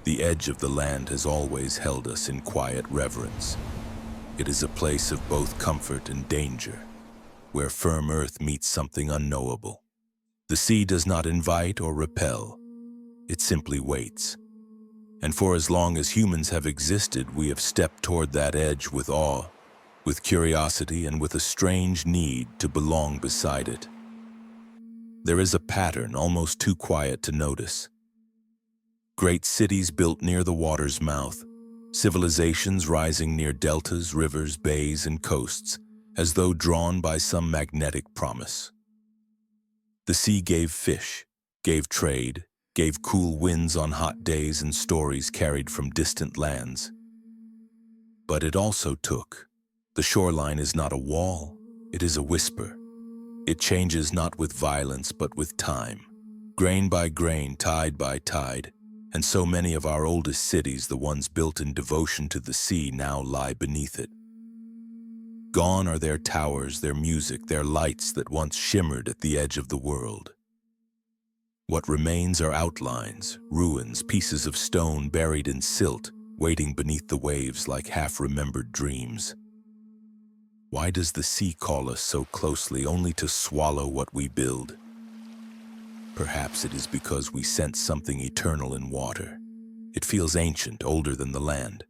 The edge of the land has always held us in quiet reverence. It is a place of both comfort and danger, where firm earth meets something unknowable. The sea does not invite or repel. It simply waits. And for as long as humans have existed, we have stepped toward that edge with awe, with curiosity, and with a strange need to belong beside it. There is a pattern almost too quiet to notice. Great cities built near the water's mouth, civilizations rising near deltas, rivers, bays, and coasts, as though drawn by some magnetic promise. The sea gave fish, gave trade, gave cool winds on hot days and stories carried from distant lands. But it also took. The shoreline is not a wall, it is a whisper. It changes not with violence but with time, grain by grain, tide by tide, and so many of our oldest cities, the ones built in devotion to the sea, now lie beneath it. Gone are their towers, their music, their lights that once shimmered at the edge of the world. What remains are outlines, ruins, pieces of stone buried in silt, waiting beneath the waves like half-remembered dreams. Why does the sea call us so closely, only to swallow what we build? Perhaps it is because we sense something eternal in water. It feels ancient, older than the land.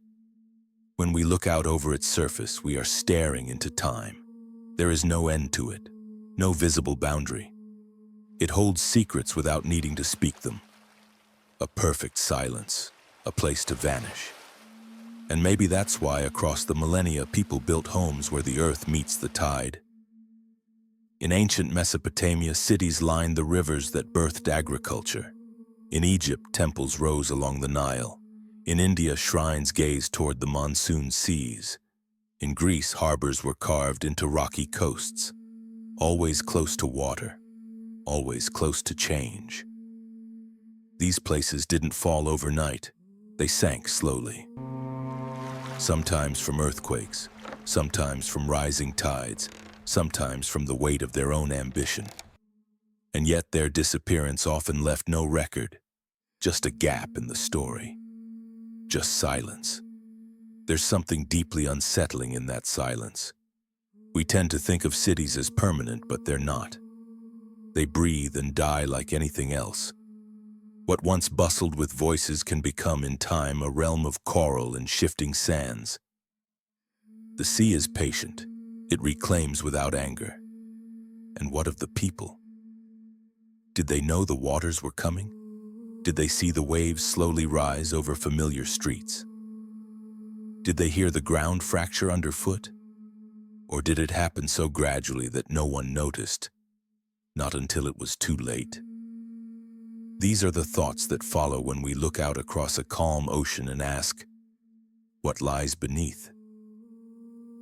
When we look out over its surface, we are staring into time. There is no end to it, no visible boundary. It holds secrets without needing to speak them. A perfect silence, a place to vanish. And maybe that's why across the millennia people built homes where the earth meets the tide. In ancient Mesopotamia, cities lined the rivers that birthed agriculture. In Egypt, temples rose along the Nile. In India, shrines gazed toward the monsoon seas. In Greece, harbors were carved into rocky coasts, always close to water, always close to change. These places didn't fall overnight, they sank slowly. Sometimes from earthquakes, sometimes from rising tides, sometimes from the weight of their own ambition. And yet their disappearance often left no record, just a gap in the story, just silence. There's something deeply unsettling in that silence. We tend to think of cities as permanent, but they're not. They breathe and die like anything else. What once bustled with voices can become in time a realm of coral and shifting sands. The sea is patient. It reclaims without anger. And what of the people? Did they know the waters were coming? Did they see the waves slowly rise over familiar streets? Did they hear the ground fracture underfoot? Or did it happen so gradually that no one noticed? Not until it was too late. These are the thoughts that follow when we look out across a calm ocean and ask, what lies beneath?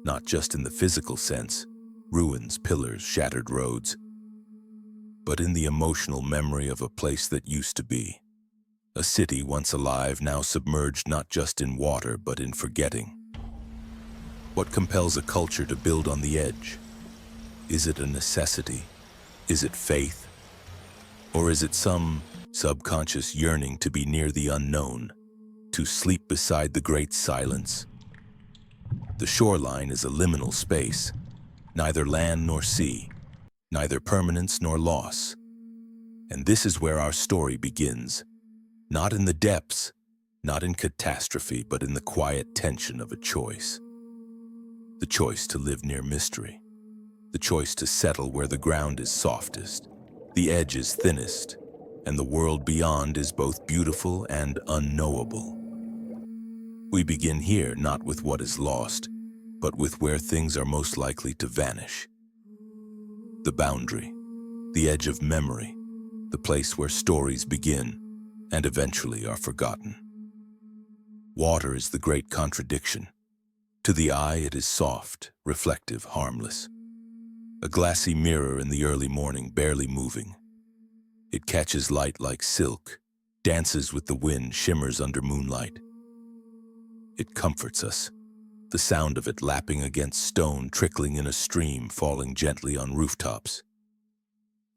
Not just in the physical sense, ruins, pillars, shattered roads, but in the emotional memory of a place that used to be. A city once alive, now submerged not just in water, but in forgetting. What compels a culture to build on the edge? Is it a necessity? Is it faith? Or is it some subconscious yearning to be near the unknown, to sleep beside the great silence? The shoreline is a liminal space, neither land nor sea, neither permanence nor loss. And this is where our story begins, not in the depths, not in catastrophe, but in the quiet tension of a choice. The choice to live near mystery, the choice to settle where the ground is softest, the edge is thinnest, and the world beyond is both beautiful and unknowable. We begin here not with what is lost, but with where things are most likely to vanish. The boundary, the edge of memory, the place where stories begin and eventually are forgotten. Water is the great contradiction. To the eye, it is soft, reflective, harmless. A glassy mirror in the early morning, barely moving. It catches light like silk, dances with the wind, shimmers under moonlight. It comforts us, the sound of it lapping against stone, trickling in a stream, falling gently on rooftops.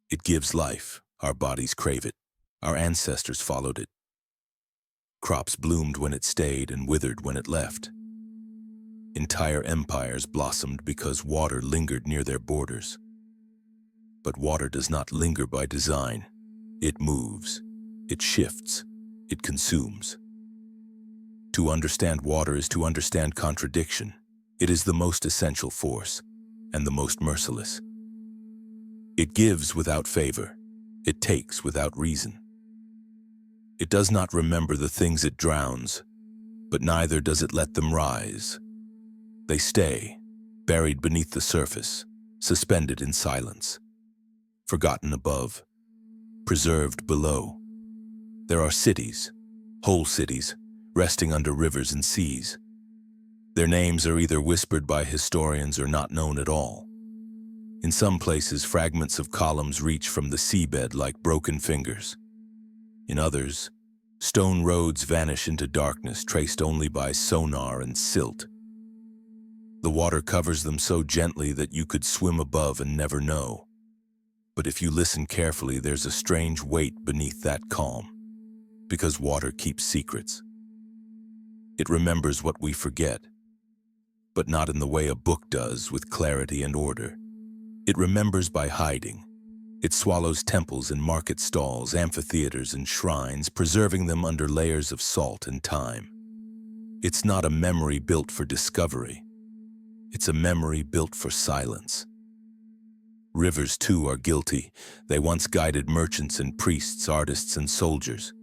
It gives life, our bodies crave it, our ancestors followed it. Crops bloomed when it stayed and withered when it left. Entire empires blossomed because water lingered near their borders. But water does not linger by design. It moves, it shifts, it consumes. To understand water is to understand contradiction. It is the most essential force and the most merciless. It gives without favor. It takes without reason. It does not remember the things it drowns, but neither does it let them rise. They stay, buried beneath the surface, suspended in silence, forgotten above, preserved below. There are cities, whole cities, resting under rivers and seas. Their names are either whispered by historians or not known at all. In some places, fragments of columns reach from the seabed like broken fingers. In others, stone roads vanish into darkness traced only by sonar and silt. The water covers them so gently that you could swim above and never know. But if you listen carefully, there's a strange weight beneath that calm, because water keeps secrets. It remembers what we forget, but not in the way a book does, with clarity and order. It remembers by hiding. It swallows temples and market stalls, amphitheaters and shrines, preserving them under layers of salt and time. It's not a memory built for discovery. It's a memory built for silence. Rivers, too, are guilty. They once guided merchants and priests, artists and soldiers.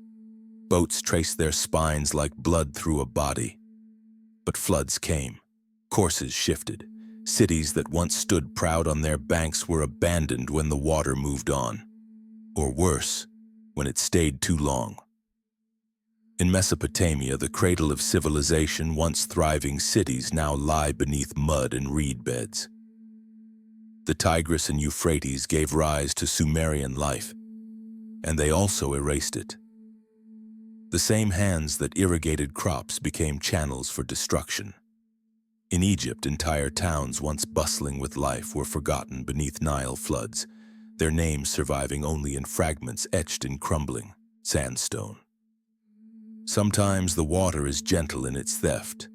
Boats traced their spines like blood through a body. But floods came. Courses shifted. Cities that once stood proud on their banks were abandoned when the water moved on. Or worse, when it stayed too long. In Mesopotamia, the cradle of civilization, once thriving cities now lie beneath mud and reed beds. The Tigris and Euphrates gave rise to Sumerian life, and they also erased it. The same hands that irrigated crops became channels for destruction. In Egypt, entire towns once bustling with life were forgotten beneath Nile floods, their names surviving only in fragments etched in crumbling sandstone. Sometimes the water is gentle in its theft,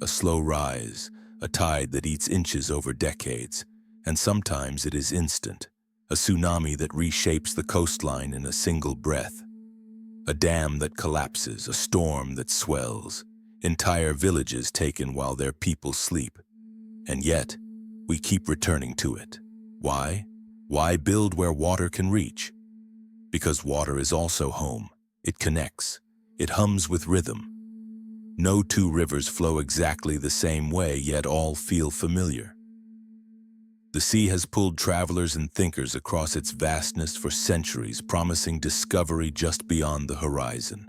a slow rise, a tide that eats inches over decades, and sometimes it is instant, a tsunami that reshapes the coastline in a single breath. A dam that collapses, a storm that swells, entire villages taken while their people sleep. And yet, we keep returning to it. Why? Why build where water can reach? Because water is also home. It connects. It hums with rhythm. No two rivers flow exactly the same way, yet all feel familiar. The sea has pulled travelers and thinkers across its vastness for centuries, promising discovery just beyond the horizon.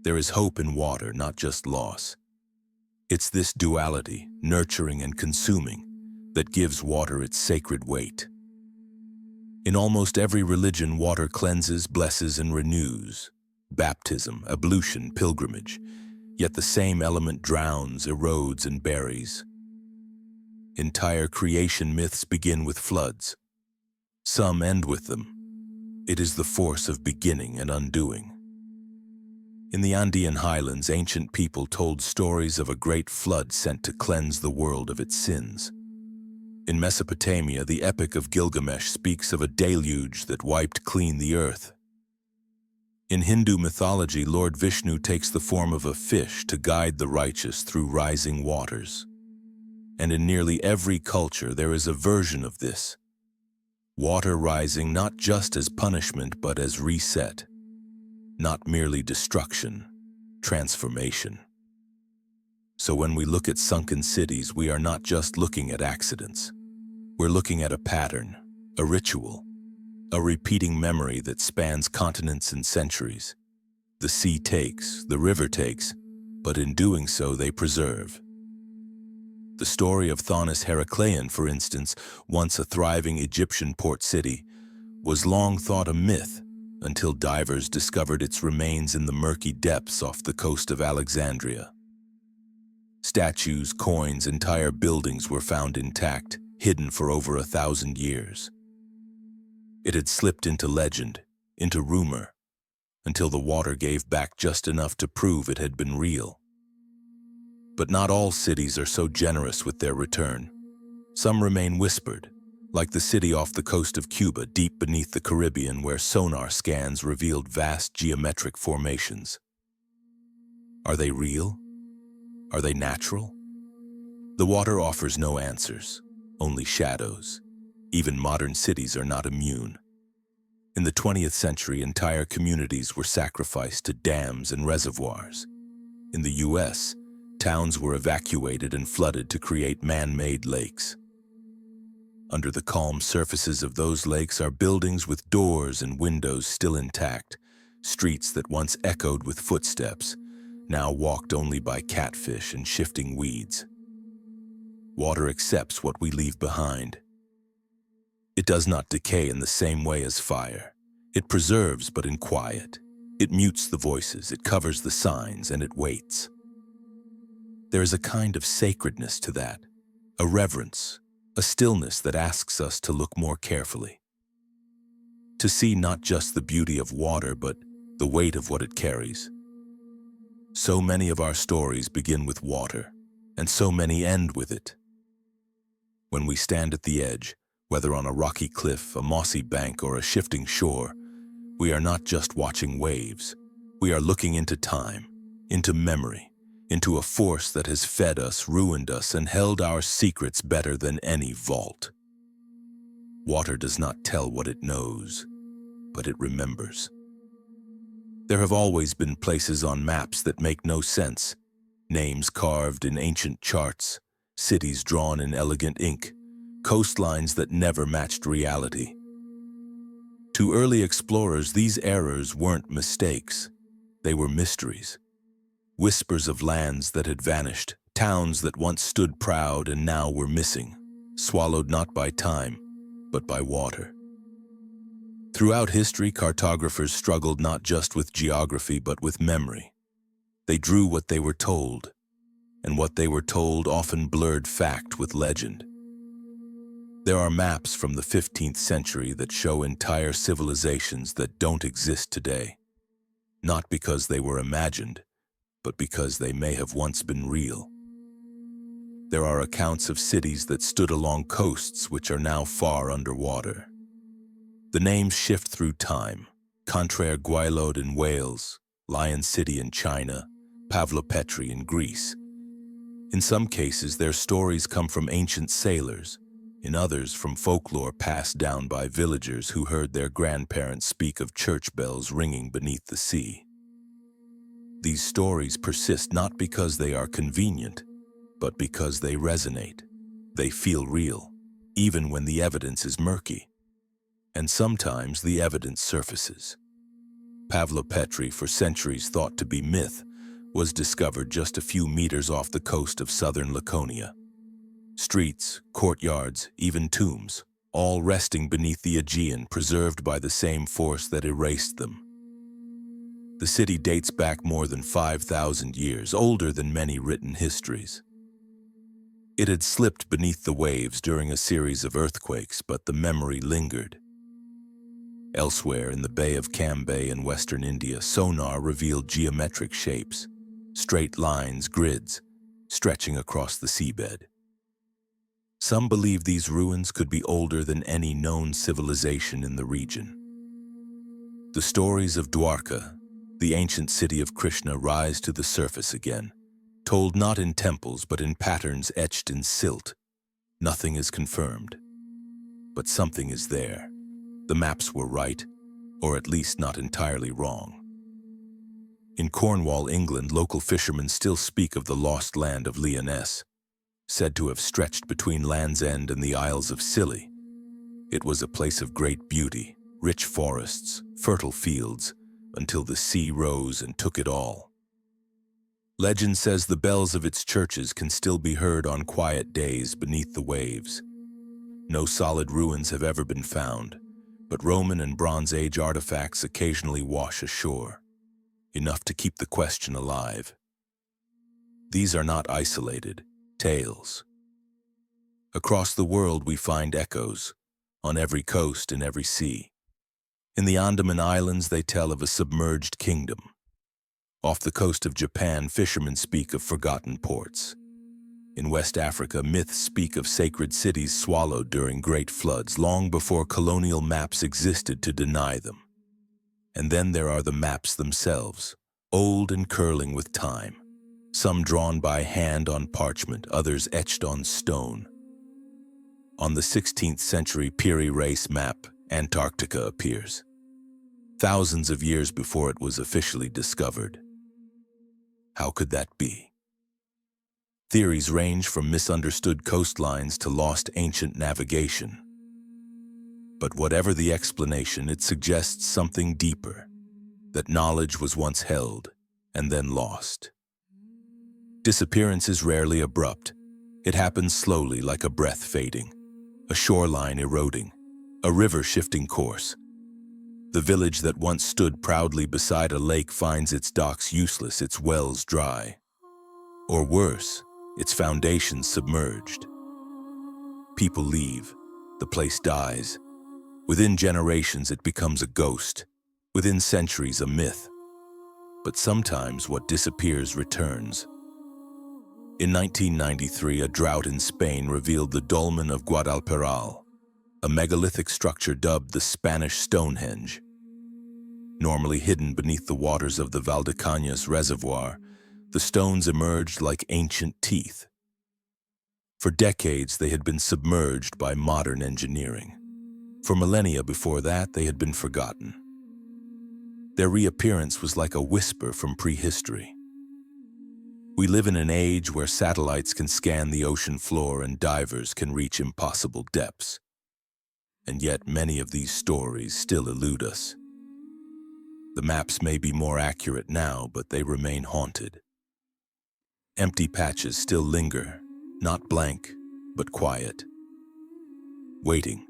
There is hope in water, not just loss. It's this duality, nurturing and consuming, that gives water its sacred weight. In almost every religion, water cleanses, blesses, and renews. Baptism, ablution, pilgrimage. Yet the same element drowns, erodes, and buries. Entire creation myths begin with floods. Some end with them. It is the force of beginning and undoing. In the Andean highlands, ancient people told stories of a great flood sent to cleanse the world of its sins. In Mesopotamia, the Epic of Gilgamesh speaks of a deluge that wiped clean the earth. In Hindu mythology, Lord Vishnu takes the form of a fish to guide the righteous through rising waters. And in nearly every culture, there is a version of this. Water rising not just as punishment, but as reset. Not merely destruction, transformation. So when we look at sunken cities, we are not just looking at accidents. We're looking at a pattern, a ritual, a repeating memory that spans continents and centuries. The sea takes, the river takes, but in doing so they preserve. The story of Thonis-Heracleion, for instance, once a thriving Egyptian port city, was long thought a myth until divers discovered its remains in the murky depths off the coast of Alexandria. Statues, coins, entire buildings were found intact, hidden for over 1,000 years. It had slipped into legend, into rumor, until the water gave back just enough to prove it had been real. But not all cities are so generous with their return. Some remain whispered, like the city off the coast of Cuba, deep beneath the Caribbean, where sonar scans revealed vast geometric formations. Are they real? Are they natural? The water offers no answers, only shadows. Even modern cities are not immune. In the 20th century, entire communities were sacrificed to dams and reservoirs. In the US, towns were evacuated and flooded to create man-made lakes. Under the calm surfaces of those lakes are buildings with doors and windows still intact, streets that once echoed with footsteps, now walked only by catfish and shifting weeds. Water accepts what we leave behind. It does not decay in the same way as fire. It preserves, but in quiet. It mutes the voices, it covers the signs, and it waits. There is a kind of sacredness to that, a reverence, a stillness that asks us to look more carefully. To see not just the beauty of water, but the weight of what it carries. So many of our stories begin with water, and so many end with it. When we stand at the edge, whether on a rocky cliff, a mossy bank, or a shifting shore, we are not just watching waves. We are looking into time, into memory, into a force that has fed us, ruined us, and held our secrets better than any vault. Water does not tell what it knows, but it remembers. There have always been places on maps that make no sense, names carved in ancient charts, cities drawn in elegant ink, coastlines that never matched reality. To early explorers, these errors weren't mistakes. They were mysteries. Whispers of lands that had vanished, towns that once stood proud and now were missing, swallowed not by time, but by water. Throughout history, cartographers struggled not just with geography, but with memory. They drew what they were told, and what they were told often blurred fact with legend. There are maps from the 15th century that show entire civilizations that don't exist today, not because they were imagined, but because they may have once been real. There are accounts of cities that stood along coasts which are now far underwater. The names shift through time: Contraire Gwaelod in Wales, Lion City in China, Pavlopetri in Greece. In some cases, their stories come from ancient sailors, in others from folklore passed down by villagers who heard their grandparents speak of church bells ringing beneath the sea. These stories persist not because they are convenient, but because they resonate. They feel real, even when the evidence is murky. And sometimes the evidence surfaces. Pavlopetri, for centuries thought to be myth, was discovered just a few meters off the coast of southern Laconia. Streets, courtyards, even tombs, all resting beneath the Aegean, preserved by the same force that erased them. The city dates back more than 5,000 years, older than many written histories. It had slipped beneath the waves during a series of earthquakes, but the memory lingered. Elsewhere in the Bay of Cambay in western India, sonar revealed geometric shapes, straight lines, grids, stretching across the seabed. Some believe these ruins could be older than any known civilization in the region. The stories of Dwarka, the ancient city of Krishna, rise to the surface again, told not in temples but in patterns etched in silt. Nothing is confirmed, but something is there. The maps were right, or at least not entirely wrong. In Cornwall, England, local fishermen still speak of the lost land of Lyonesse, said to have stretched between Land's End and the Isles of Scilly. It was a place of great beauty, rich forests, fertile fields, until the sea rose and took it all. Legend says the bells of its churches can still be heard on quiet days beneath the waves. No solid ruins have ever been found, but Roman and Bronze Age artifacts occasionally wash ashore, enough to keep the question alive. These are not isolated tales. Across the world we find echoes, on every coast and every sea. In the Andaman Islands, they tell of a submerged kingdom. Off the coast of Japan, fishermen speak of forgotten ports. In West Africa, myths speak of sacred cities swallowed during great floods, long before colonial maps existed to deny them. And then there are the maps themselves, old and curling with time. Some drawn by hand on parchment, others etched on stone. On the 16th century Piri Reis map, Antarctica appears, thousands of years before it was officially discovered. How could that be? Theories range from misunderstood coastlines to lost ancient navigation. But whatever the explanation, it suggests something deeper, that knowledge was once held and then lost. Disappearance is rarely abrupt. It happens slowly, like a breath fading, a shoreline eroding, a river shifting course. The village that once stood proudly beside a lake finds its docks useless, its wells dry. Or worse, its foundations submerged. People leave, the place dies. Within generations it becomes a ghost, within centuries a myth. But sometimes what disappears returns. In 1993, a drought in Spain revealed the dolmen of Guadalperal, a megalithic structure dubbed the Spanish Stonehenge. Normally hidden beneath the waters of the Valdecañas Reservoir, the stones emerged like ancient teeth. For decades, they had been submerged by modern engineering. For millennia before that, they had been forgotten. Their reappearance was like a whisper from prehistory. We live in an age where satellites can scan the ocean floor and divers can reach impossible depths. And yet many of these stories still elude us. The maps may be more accurate now, but they remain haunted. Empty patches still linger, not blank, but quiet. Waiting.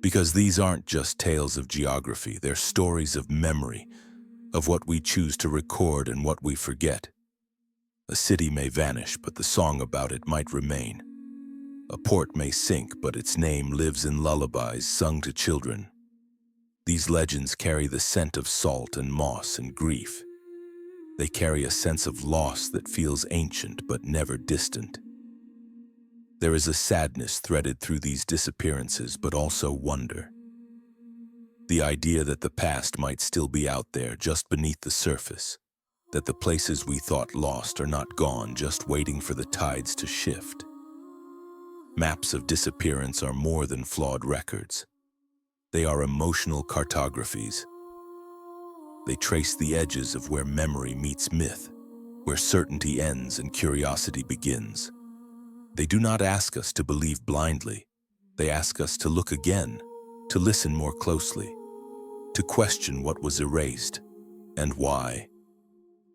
Because these aren't just tales of geography, they're stories of memory, of what we choose to record and what we forget. A city may vanish, but the song about it might remain. A port may sink, but its name lives in lullabies sung to children. These legends carry the scent of salt and moss and grief. They carry a sense of loss that feels ancient but never distant. There is a sadness threaded through these disappearances, but also wonder. The idea that the past might still be out there just beneath the surface, that the places we thought lost are not gone, just waiting for the tides to shift. Maps of disappearance are more than flawed records. They are emotional cartographies. They trace the edges of where memory meets myth, where certainty ends and curiosity begins. They do not ask us to believe blindly. They ask us to look again, to listen more closely, to question what was erased and why.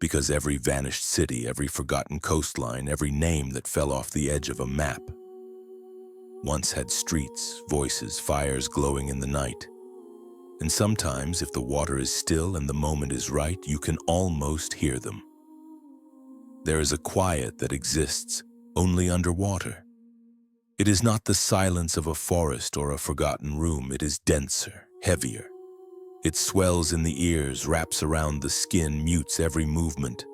Because every vanished city, every forgotten coastline, every name that fell off the edge of a map once had streets, voices, fires glowing in the night. And sometimes, if the water is still and the moment is right, you can almost hear them. There is a quiet that exists only underwater. It is not the silence of a forest or a forgotten room. It is denser, heavier. It swells in the ears, wraps around the skin, mutes every movement.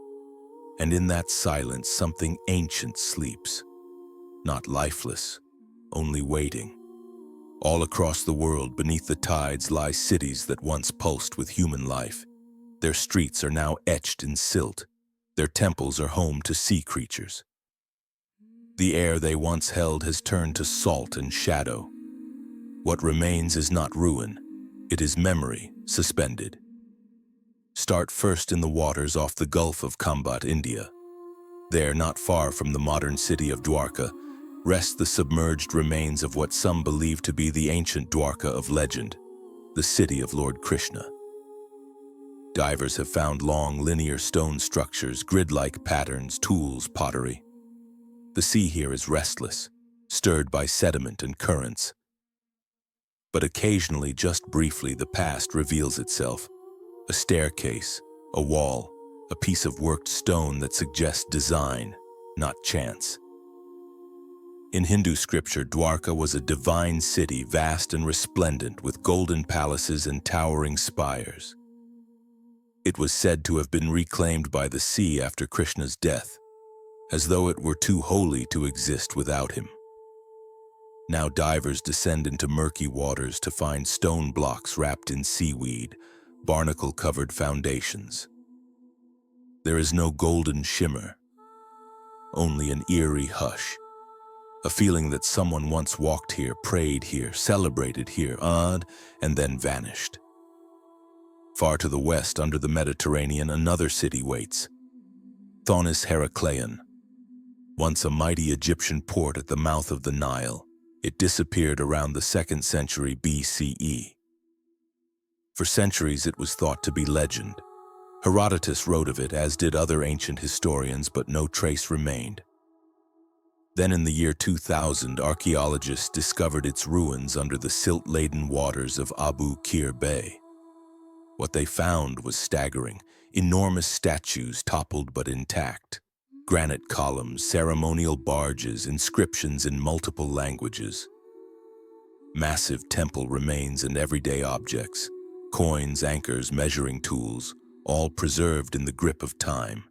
And in that silence, something ancient sleeps. Not lifeless, only waiting. All across the world, beneath the tides, lie cities that once pulsed with human life. Their streets are now etched in silt. Their temples are home to sea creatures. The air they once held has turned to salt and shadow. What remains is not ruin. It is memory, suspended. Start first in the waters off the Gulf of Kambat, India. There, not far from the modern city of Dwarka, rest the submerged remains of what some believe to be the ancient Dwarka of legend, the city of Lord Krishna. Divers have found long, linear stone structures, grid-like patterns, tools, pottery. The sea here is restless, stirred by sediment and currents. But occasionally, just briefly, the past reveals itself. A staircase, a wall, a piece of worked stone that suggests design, not chance. In Hindu scripture, Dwarka was a divine city, vast and resplendent, with golden palaces and towering spires. It was said to have been reclaimed by the sea after Krishna's death, as though it were too holy to exist without him. Now divers descend into murky waters to find stone blocks wrapped in seaweed, barnacle-covered foundations. There is no golden shimmer, only an eerie hush, a feeling that someone once walked here, prayed here, celebrated here, and then vanished. Far to the west, under the Mediterranean, another city waits, Thonis-Heracleion. Once a mighty Egyptian port at the mouth of the Nile, it disappeared around the 2nd century BCE. For centuries it was thought to be legend. Herodotus wrote of it, as did other ancient historians, but no trace remained. Then in the year 2000, archaeologists discovered its ruins under the silt-laden waters of Abu Qir Bay. What they found was staggering. Enormous statues toppled but intact. Granite columns, ceremonial barges, inscriptions in multiple languages. Massive temple remains and everyday objects, coins, anchors, measuring tools, all preserved in the grip of time.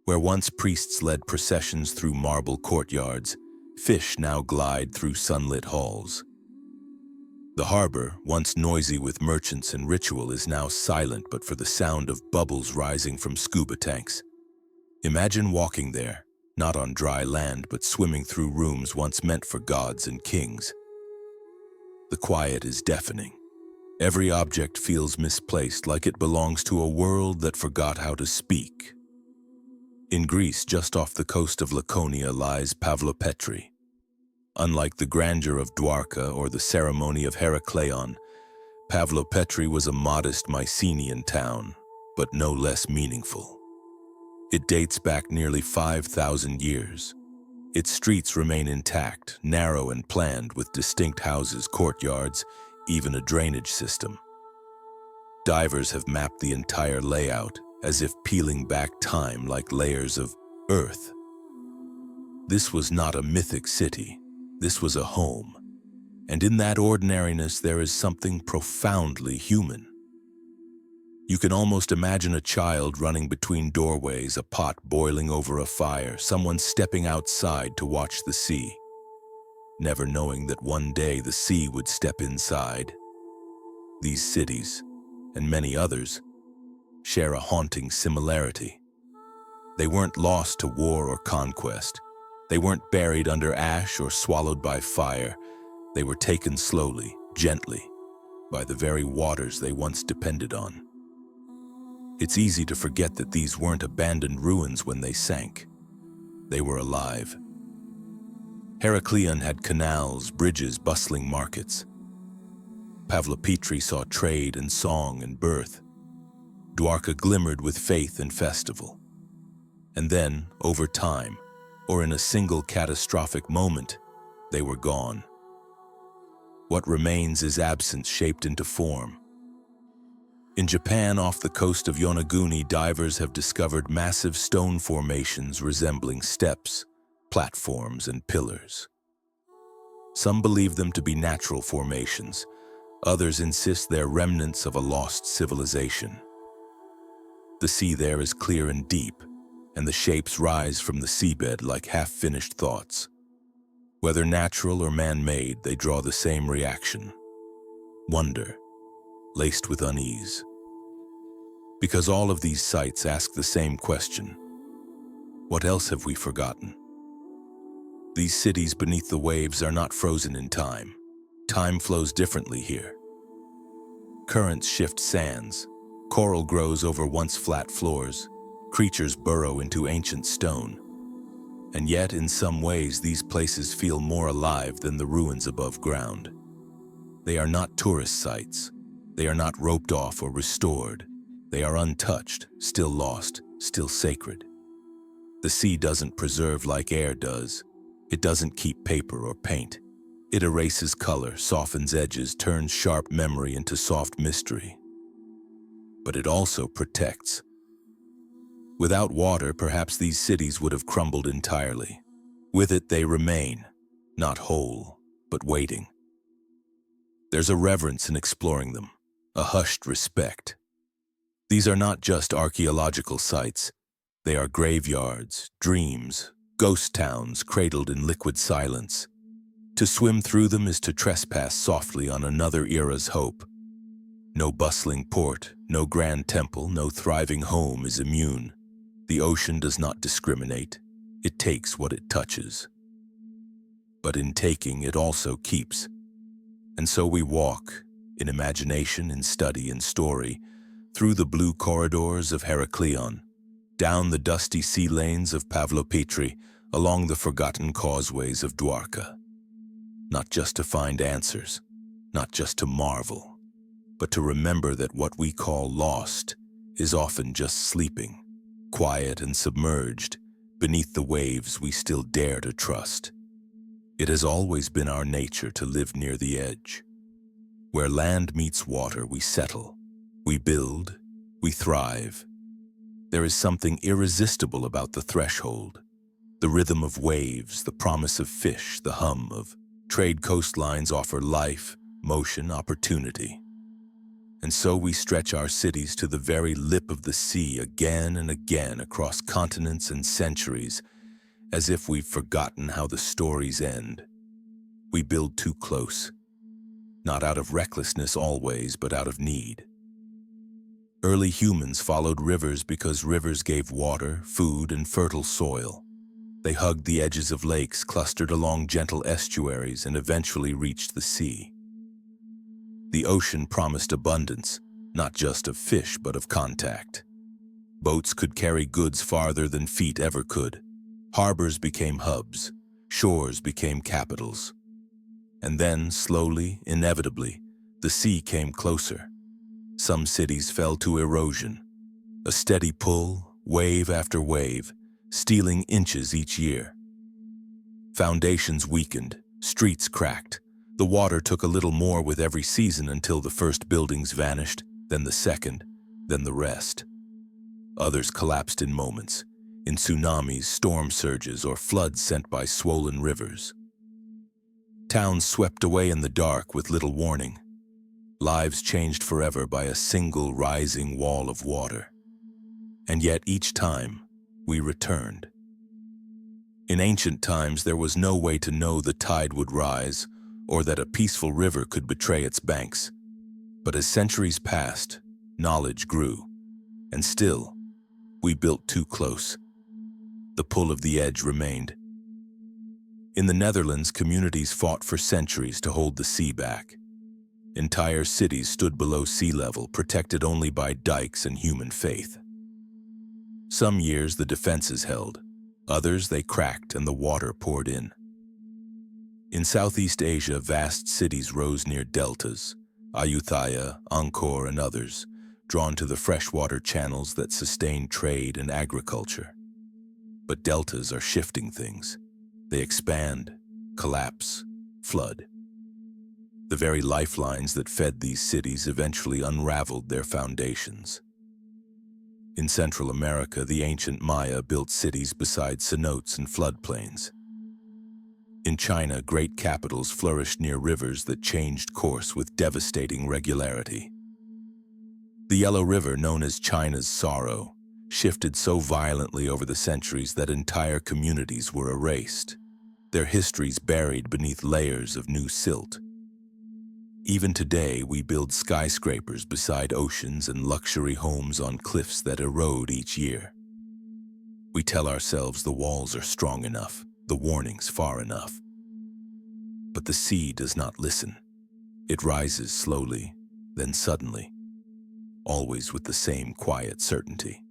Where once priests led processions through marble courtyards, fish now glide through sunlit halls. The harbor, once noisy with merchants and ritual, is now silent but for the sound of bubbles rising from scuba tanks. Imagine walking there, not on dry land, but swimming through rooms once meant for gods and kings. The quiet is deafening. Every object feels misplaced, like it belongs to a world that forgot how to speak. In Greece, just off the coast of Laconia, lies Pavlopetri. Unlike the grandeur of Dwarka or the ceremony of Heracleion, Pavlopetri was a modest Mycenaean town, but no less meaningful. It dates back nearly 5,000 years. Its streets remain intact, narrow and planned, with distinct houses, courtyards, even a drainage system. Divers have mapped the entire layout, as if peeling back time like layers of earth. This was not a mythic city. This was a home. And in that ordinariness there is something profoundly human. You can almost imagine a child running between doorways, a pot boiling over a fire, someone stepping outside to watch the sea, never knowing that one day the sea would step inside. These cities, and many others, share a haunting similarity. They weren't lost to war or conquest. They weren't buried under ash or swallowed by fire. They were taken slowly, gently, by the very waters they once depended on. It's easy to forget that these weren't abandoned ruins when they sank. They were alive. Heracleion had canals, bridges, bustling markets. Pavlopetri saw trade and song and birth. Dwarka glimmered with faith and festival. And then, over time, or in a single catastrophic moment, they were gone. What remains is absence shaped into form. In Japan, off the coast of Yonaguni, divers have discovered massive stone formations resembling steps, platforms, and pillars. Some believe them to be natural formations. Others insist they're remnants of a lost civilization. The sea there is clear and deep, and the shapes rise from the seabed like half-finished thoughts. Whether natural or man-made, they draw the same reaction: wonder, laced with unease. Because all of these sites ask the same question: what else have we forgotten? These cities beneath the waves are not frozen in time. Time flows differently here. Currents shift sands, coral grows over once flat floors, creatures burrow into ancient stone. And yet, in some ways, these places feel more alive than the ruins above ground. They are not tourist sites. They are not roped off or restored. They are untouched, still lost, still sacred. The sea doesn't preserve like air does. It doesn't keep paper or paint. It erases color, softens edges, turns sharp memory into soft mystery. But it also protects. Without water, perhaps these cities would have crumbled entirely. With it, they remain, not whole, but waiting. There's a reverence in exploring them, a hushed respect. These are not just archaeological sites. They are graveyards, dreams, ghost towns cradled in liquid silence. To swim through them is to trespass softly on another era's hope. No bustling port, no grand temple, no thriving home is immune. The ocean does not discriminate. It takes what it touches. But in taking, it also keeps. And so we walk, in imagination, in study, in story, through the blue corridors of Heracleion, down the dusty sea lanes of Pavlopetri, along the forgotten causeways of Dwarka. Not just to find answers, not just to marvel, but to remember that what we call lost is often just sleeping, quiet and submerged, beneath the waves we still dare to trust. It has always been our nature to live near the edge. Where land meets water, we settle, we build, we thrive. There is something irresistible about the threshold, the rhythm of waves, the promise of fish, the hum of trade. Coastlines offer life, motion, opportunity. And so we stretch our cities to the very lip of the sea again and again across continents and centuries, as if we've forgotten how the stories end. We build too close, not out of recklessness always, but out of need. Early humans followed rivers because rivers gave water, food, and fertile soil. They hugged the edges of lakes, clustered along gentle estuaries, and eventually reached the sea. The ocean promised abundance, not just of fish, but of contact. Boats could carry goods farther than feet ever could. Harbors became hubs, shores became capitals. And then, slowly, inevitably, the sea came closer. Some cities fell to erosion, a steady pull, wave after wave, stealing inches each year. Foundations weakened, streets cracked. The water took a little more with every season until the first buildings vanished, then the second, then the rest. Others collapsed in moments, in tsunamis, storm surges, or floods sent by swollen rivers. Towns swept away in the dark with little warning. Lives changed forever by a single rising wall of water. And yet each time, we returned. In ancient times, there was no way to know the tide would rise or that a peaceful river could betray its banks. But as centuries passed, knowledge grew. And still, we built too close. The pull of the edge remained. In the Netherlands, communities fought for centuries to hold the sea back. Entire cities stood below sea level, protected only by dikes and human faith. Some years the defenses held, others they cracked and the water poured in. In Southeast Asia, vast cities rose near deltas, Ayutthaya, Angkor, and others, drawn to the freshwater channels that sustain trade and agriculture. But deltas are shifting things. They expand, collapse, flood. The very lifelines that fed these cities eventually unraveled their foundations. In Central America, the ancient Maya built cities beside cenotes and floodplains. In China, great capitals flourished near rivers that changed course with devastating regularity. The Yellow River, known as China's sorrow, shifted so violently over the centuries that entire communities were erased, their histories buried beneath layers of new silt. Even today, we build skyscrapers beside oceans and luxury homes on cliffs that erode each year. We tell ourselves the walls are strong enough, the warnings far enough. But the sea does not listen. It rises slowly, then suddenly, always with the same quiet certainty.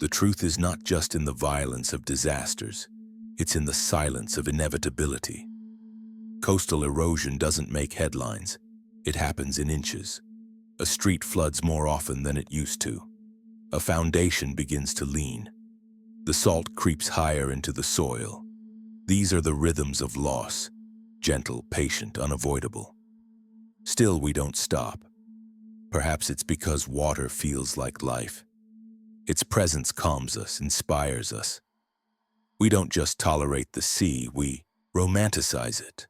The truth is not just in the violence of disasters, it's in the silence of inevitability. Coastal erosion doesn't make headlines. It happens in inches. A street floods more often than it used to. A foundation begins to lean. The salt creeps higher into the soil. These are the rhythms of loss, gentle, patient, unavoidable. Still, we don't stop. Perhaps it's because water feels like life. Its presence calms us, inspires us. We don't just tolerate the sea, we romanticize it.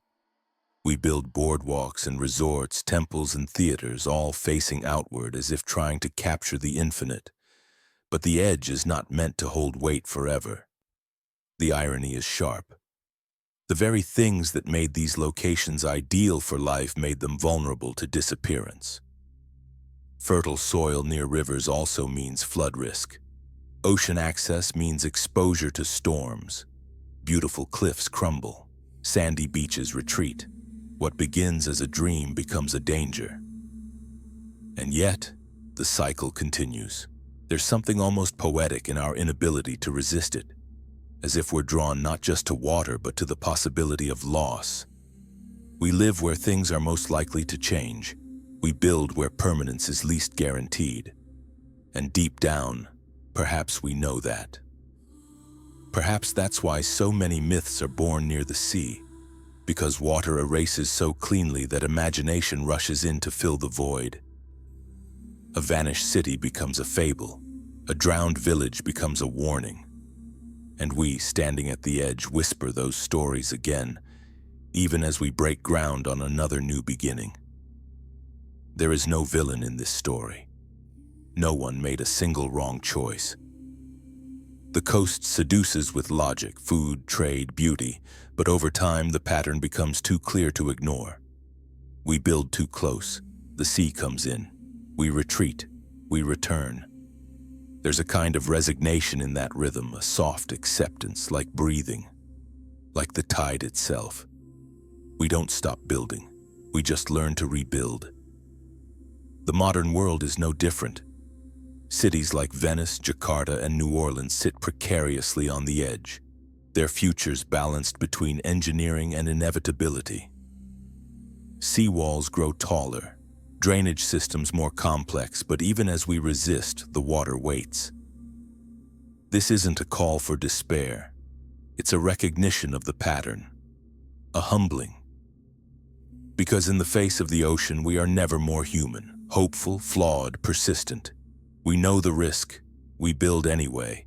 We build boardwalks and resorts, temples and theaters, all facing outward as if trying to capture the infinite. But the edge is not meant to hold weight forever. The irony is sharp. The very things that made these locations ideal for life made them vulnerable to disappearance. Fertile soil near rivers also means flood risk. Ocean access means exposure to storms. Beautiful cliffs crumble. Sandy beaches retreat. What begins as a dream becomes a danger. And yet, the cycle continues. There's something almost poetic in our inability to resist it, as if we're drawn not just to water but to the possibility of loss. We live where things are most likely to change. We build where permanence is least guaranteed. And deep down, perhaps we know that. Perhaps that's why so many myths are born near the sea, because water erases so cleanly that imagination rushes in to fill the void. A vanished city becomes a fable. A drowned village becomes a warning. And we, standing at the edge, whisper those stories again, even as we break ground on another new beginning. There is no villain in this story. No one made a single wrong choice. The coast seduces with logic, food, trade, beauty, but over time the pattern becomes too clear to ignore. We build too close. The sea comes in. We retreat. We return. There's a kind of resignation in that rhythm, a soft acceptance, like breathing, like the tide itself. We don't stop building. We just learn to rebuild. The modern world is no different. Cities like Venice, Jakarta, and New Orleans sit precariously on the edge, their futures balanced between engineering and inevitability. Seawalls grow taller, drainage systems more complex, but even as we resist, the water waits. This isn't a call for despair. It's a recognition of the pattern, a humbling. Because in the face of the ocean, we are never more human, hopeful, flawed, persistent. We know the risk. We build anyway.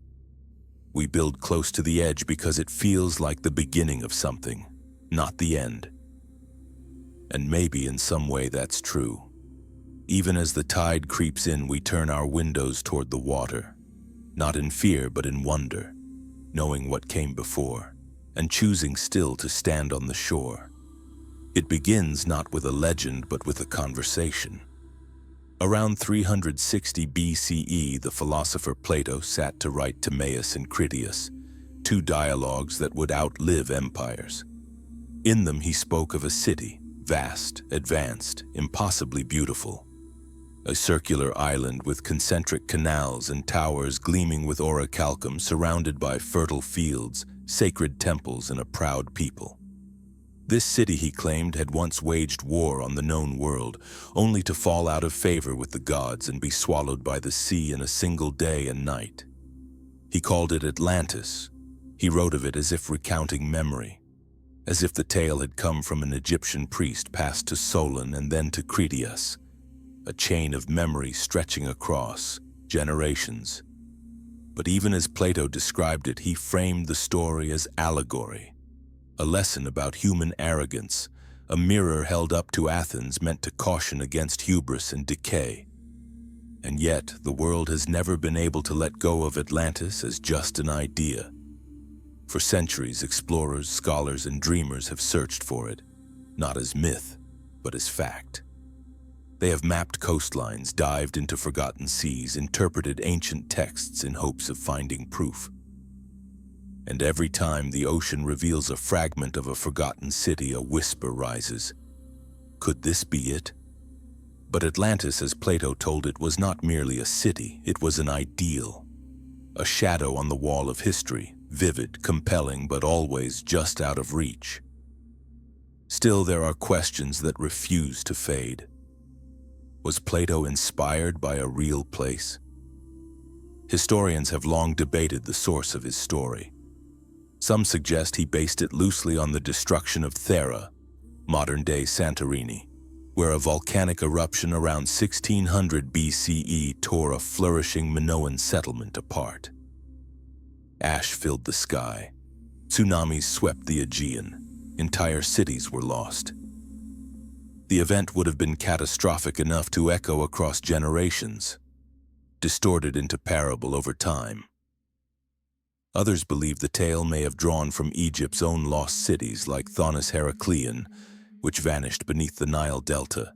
We build close to the edge because it feels like the beginning of something, not the end. And maybe in some way that's true. Even as the tide creeps in, we turn our windows toward the water, not in fear but in wonder, knowing what came before, and choosing still to stand on the shore. It begins not with a legend but with a conversation. Around 360 BCE, the philosopher Plato sat to write Timaeus and Critias, two dialogues that would outlive empires. In them he spoke of a city, vast, advanced, impossibly beautiful. A circular island with concentric canals and towers gleaming with orichalcum, surrounded by fertile fields, sacred temples, and a proud people. This city, he claimed, had once waged war on the known world, only to fall out of favor with the gods and be swallowed by the sea in a single day and night. He called it Atlantis. He wrote of it as if recounting memory, as if the tale had come from an Egyptian priest passed to Solon and then to Critias, a chain of memory stretching across generations. But even as Plato described it, he framed the story as allegory. A lesson about human arrogance, a mirror held up to Athens meant to caution against hubris and decay. And yet, the world has never been able to let go of Atlantis as just an idea. For centuries, explorers, scholars, and dreamers have searched for it, not as myth, but as fact. They have mapped coastlines, dived into forgotten seas, interpreted ancient texts in hopes of finding proof. And every time the ocean reveals a fragment of a forgotten city, a whisper rises. Could this be it? But Atlantis, as Plato told it, was not merely a city, it was an ideal. A shadow on the wall of history, vivid, compelling, but always just out of reach. Still, there are questions that refuse to fade. Was Plato inspired by a real place? Historians have long debated the source of his story. Some suggest he based it loosely on the destruction of Thera, modern-day Santorini, where a volcanic eruption around 1600 BCE tore a flourishing Minoan settlement apart. Ash filled the sky. Tsunamis swept the Aegean, entire cities were lost. The event would have been catastrophic enough to echo across generations, distorted into parable over time. Others believe the tale may have drawn from Egypt's own lost cities like Thonis-Heracleion, which vanished beneath the Nile Delta,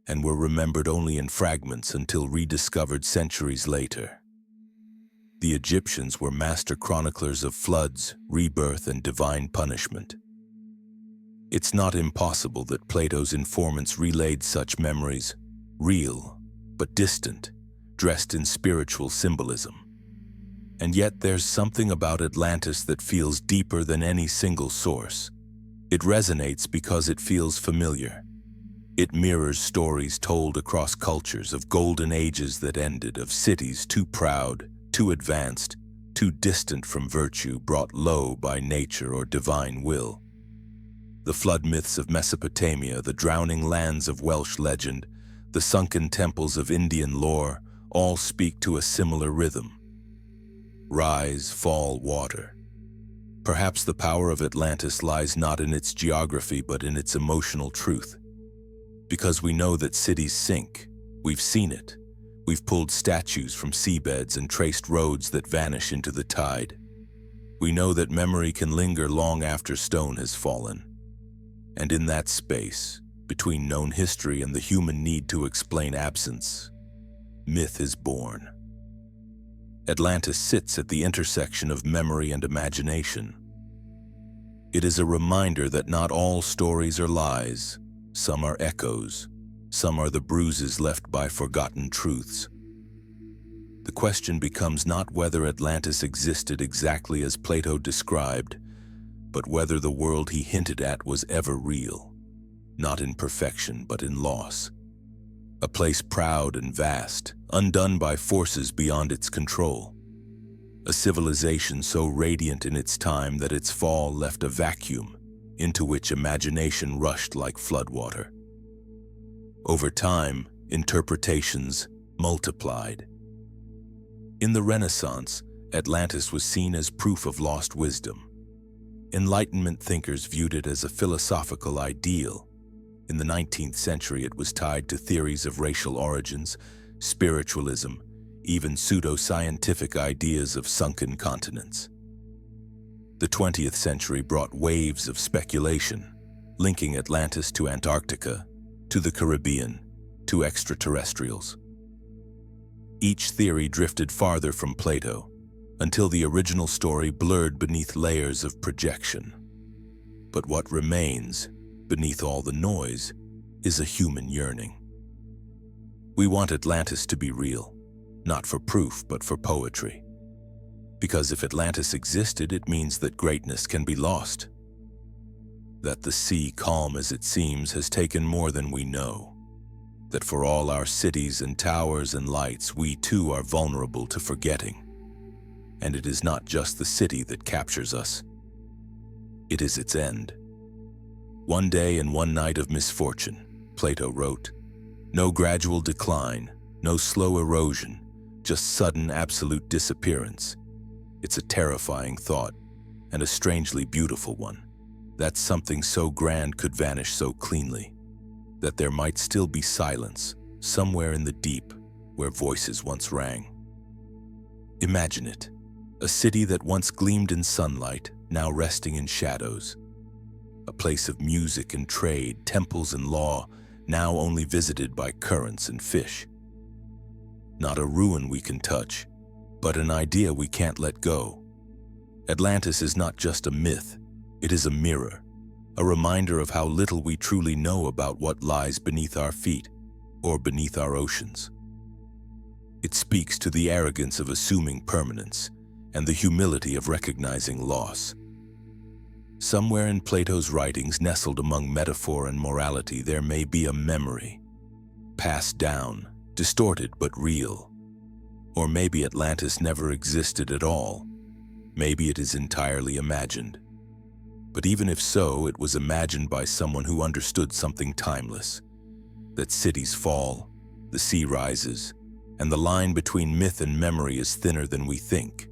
and were remembered only in fragments until rediscovered centuries later. The Egyptians were master chroniclers of floods, rebirth, and divine punishment. It's not impossible that Plato's informants relayed such memories, real but distant, dressed in spiritual symbolism. And yet there's something about Atlantis that feels deeper than any single source. It resonates because it feels familiar. It mirrors stories told across cultures of golden ages that ended, of cities too proud, too advanced, too distant from virtue, brought low by nature or divine will. The flood myths of Mesopotamia, the drowning lands of Welsh legend, the sunken temples of Indian lore, all speak to a similar rhythm. Rise, fall, water. Perhaps the power of Atlantis lies not in its geography but in its emotional truth. Because we know that cities sink, we've seen it. We've pulled statues from seabeds and traced roads that vanish into the tide. We know that memory can linger long after stone has fallen. And in that space, between known history and the human need to explain absence, myth is born. Atlantis sits at the intersection of memory and imagination. It is a reminder that not all stories are lies. Some are echoes. Some are the bruises left by forgotten truths. The question becomes not whether Atlantis existed exactly as Plato described, but whether the world he hinted at was ever real, not in perfection but in loss. A place proud and vast, undone by forces beyond its control. A civilization so radiant in its time that its fall left a vacuum into which imagination rushed like floodwater. Over time, interpretations multiplied. In the Renaissance, Atlantis was seen as proof of lost wisdom. Enlightenment thinkers viewed it as a philosophical ideal. In the 19th century, it was tied to theories of racial origins, spiritualism, even pseudo-scientific ideas of sunken continents. The 20th century brought waves of speculation, linking Atlantis to Antarctica, to the Caribbean, to extraterrestrials. Each theory drifted farther from Plato, until the original story blurred beneath layers of projection. But what remains, beneath all the noise, is a human yearning. We want Atlantis to be real, not for proof but for poetry. Because if Atlantis existed, it means that greatness can be lost. That the sea, calm as it seems, has taken more than we know. That for all our cities and towers and lights, we too are vulnerable to forgetting. And it is not just the city that captures us. It is its end. One day and one night of misfortune, Plato wrote. No gradual decline, no slow erosion, just sudden absolute disappearance. It's a terrifying thought, and a strangely beautiful one, that something so grand could vanish so cleanly, that there might still be silence somewhere in the deep where voices once rang. Imagine it, a city that once gleamed in sunlight, now resting in shadows. A place of music and trade, temples and law, now only visited by currents and fish. Not a ruin we can touch, but an idea we can't let go. Atlantis is not just a myth, it is a mirror, a reminder of how little we truly know about what lies beneath our feet or beneath our oceans. It speaks to the arrogance of assuming permanence and the humility of recognizing loss. Somewhere in Plato's writings, nestled among metaphor and morality, there may be a memory, passed down, distorted but real. Or maybe Atlantis never existed at all. Maybe it is entirely imagined. But even if so, it was imagined by someone who understood something timeless. That cities fall, the sea rises, and the line between myth and memory is thinner than we think.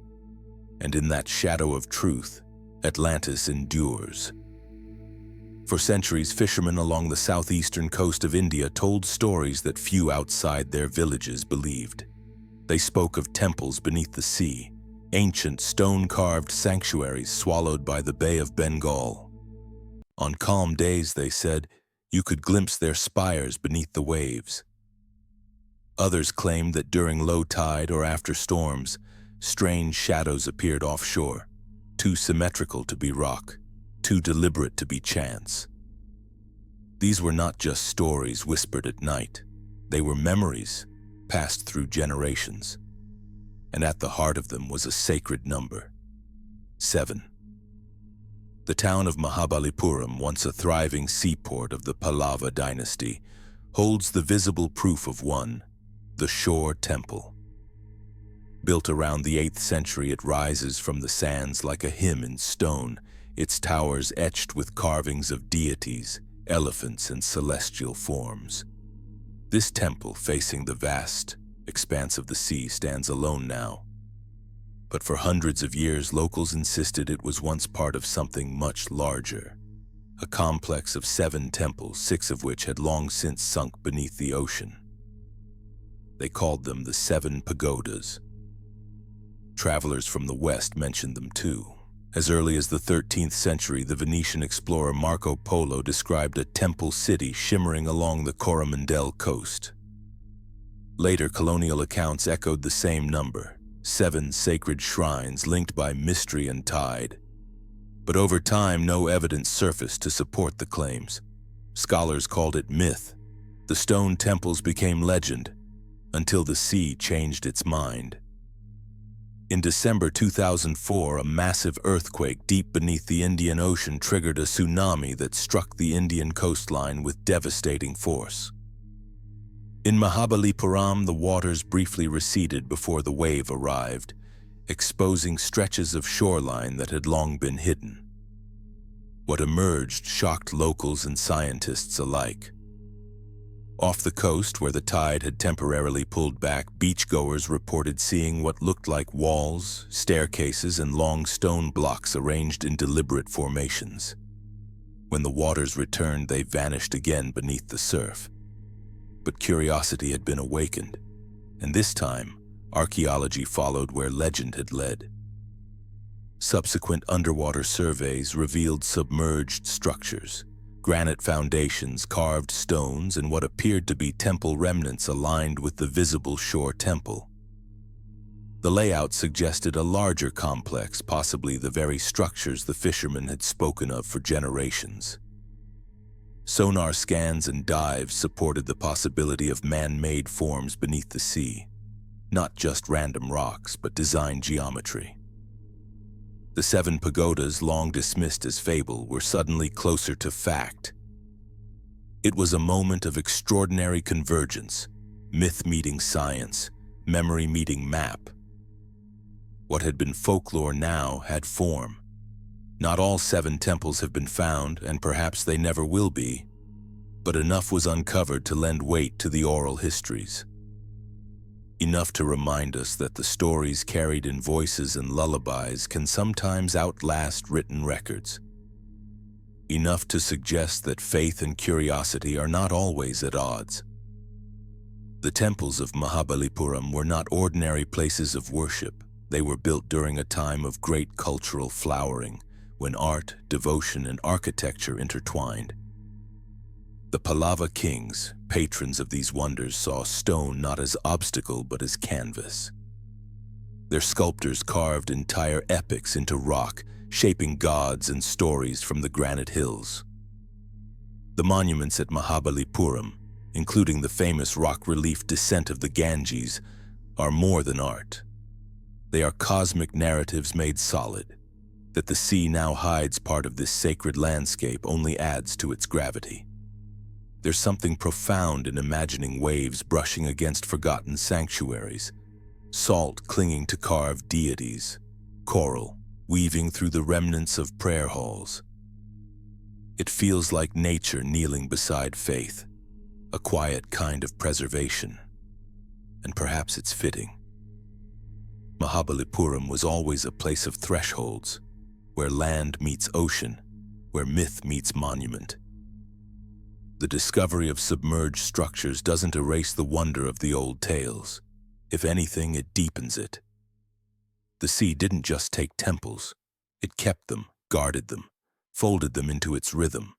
And in that shadow of truth, Atlantis endures. For centuries, fishermen along the southeastern coast of India told stories that few outside their villages believed. They spoke of temples beneath the sea, ancient stone-carved sanctuaries swallowed by the Bay of Bengal. On calm days, they said, you could glimpse their spires beneath the waves. Others claimed that during low tide or after storms, strange shadows appeared offshore, too symmetrical to be rock, too deliberate to be chance. These were not just stories whispered at night. They were memories passed through generations. And at the heart of them was a sacred number: 7. The town of Mahabalipuram, once a thriving seaport of the Pallava dynasty, holds the visible proof of one, the Shore Temple. Built around the 8th century, it rises from the sands like a hymn in stone, its towers etched with carvings of deities, elephants, and celestial forms. This temple, facing the vast expanse of the sea, stands alone now. But for hundreds of years, locals insisted it was once part of something much larger, a complex of 7 temples, 6 of which had long since sunk beneath the ocean. They called them the 7 Pagodas. Travelers from the West mentioned them too. As early as the 13th century, the Venetian explorer Marco Polo described a temple city shimmering along the Coromandel coast. Later, colonial accounts echoed the same number: 7 sacred shrines linked by mystery and tide. But over time, no evidence surfaced to support the claims. Scholars called it myth. The stone temples became legend, until the sea changed its mind. In December 2004, a massive earthquake deep beneath the Indian Ocean triggered a tsunami that struck the Indian coastline with devastating force. In Mahabalipuram, the waters briefly receded before the wave arrived, exposing stretches of shoreline that had long been hidden. What emerged shocked locals and scientists alike. Off the coast, where the tide had temporarily pulled back, beachgoers reported seeing what looked like walls, staircases, and long stone blocks arranged in deliberate formations. When the waters returned, they vanished again beneath the surf. But curiosity had been awakened, and this time, archaeology followed where legend had led. Subsequent underwater surveys revealed submerged structures, granite foundations, carved stones, and what appeared to be temple remnants aligned with the visible shore temple. The layout suggested a larger complex, possibly the very structures the fishermen had spoken of for generations. Sonar scans and dives supported the possibility of man-made forms beneath the sea, not just random rocks, but designed geometry. The 7 pagodas, long dismissed as fable, were suddenly closer to fact. It was a moment of extraordinary convergence, myth meeting science, memory meeting map. What had been folklore now had form. Not all 7 temples have been found, and perhaps they never will be, but enough was uncovered to lend weight to the oral histories. Enough to remind us that the stories carried in voices and lullabies can sometimes outlast written records. Enough to suggest that faith and curiosity are not always at odds. The temples of Mahabalipuram were not ordinary places of worship. They were built during a time of great cultural flowering, when art, devotion, and architecture intertwined. The Pallava kings, patrons of these wonders, saw stone not as obstacle but as canvas. Their sculptors carved entire epics into rock, shaping gods and stories from the granite hills. The monuments at Mahabalipuram, including the famous rock relief Descent of the Ganges, are more than art. They are cosmic narratives made solid. That the sea now hides part of this sacred landscape only adds to its gravity. There's something profound in imagining waves brushing against forgotten sanctuaries, salt clinging to carved deities, coral weaving through the remnants of prayer halls. It feels like nature kneeling beside faith, a quiet kind of preservation. And perhaps it's fitting. Mahabalipuram was always a place of thresholds, where land meets ocean, where myth meets monument. The discovery of submerged structures doesn't erase the wonder of the old tales. If anything, it deepens it. The sea didn't just take temples. It kept them, guarded them, folded them into its rhythm.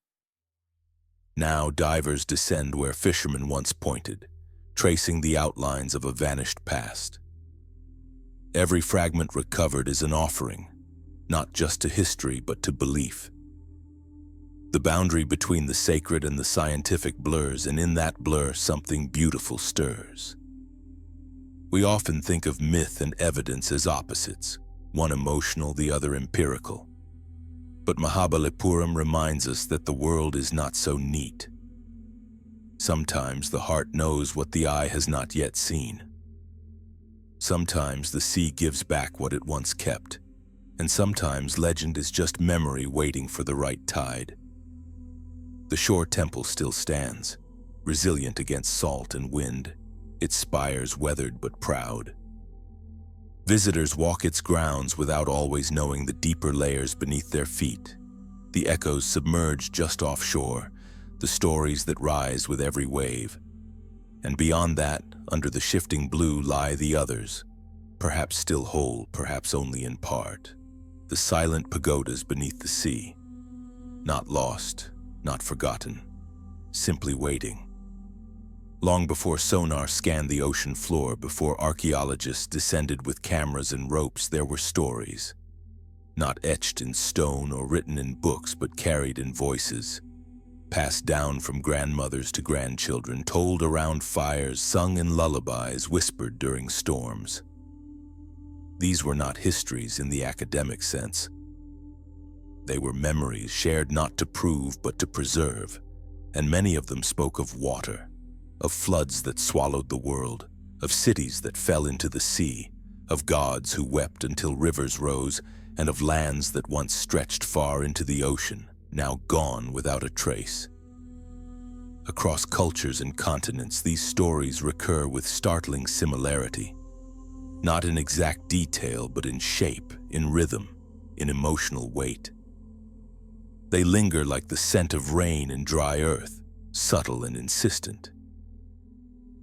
Now divers descend where fishermen once pointed, tracing the outlines of a vanished past. Every fragment recovered is an offering, not just to history but to belief. The boundary between the sacred and the scientific blurs, and in that blur something beautiful stirs. We often think of myth and evidence as opposites, one emotional, the other empirical. But Mahabalipuram reminds us that the world is not so neat. Sometimes the heart knows what the eye has not yet seen. Sometimes the sea gives back what it once kept, and sometimes legend is just memory waiting for the right tide. The shore temple still stands, resilient against salt and wind, its spires weathered but proud. Visitors walk its grounds without always knowing the deeper layers beneath their feet, the echoes submerged just offshore, the stories that rise with every wave. And beyond that, under the shifting blue, lie the others, perhaps still whole, perhaps only in part. The silent pagodas beneath the sea, not lost, not forgotten, simply waiting. Long before sonar scanned the ocean floor, before archaeologists descended with cameras and ropes, there were stories. Not etched in stone or written in books, but carried in voices. Passed down from grandmothers to grandchildren, told around fires, sung in lullabies, whispered during storms. These were not histories in the academic sense. They were memories shared not to prove but to preserve, and many of them spoke of water, of floods that swallowed the world, of cities that fell into the sea, of gods who wept until rivers rose, and of lands that once stretched far into the ocean, now gone without a trace. Across cultures and continents, these stories recur with startling similarity, not in exact detail, but in shape, in rhythm, in emotional weight. They linger like the scent of rain in dry earth, subtle and insistent.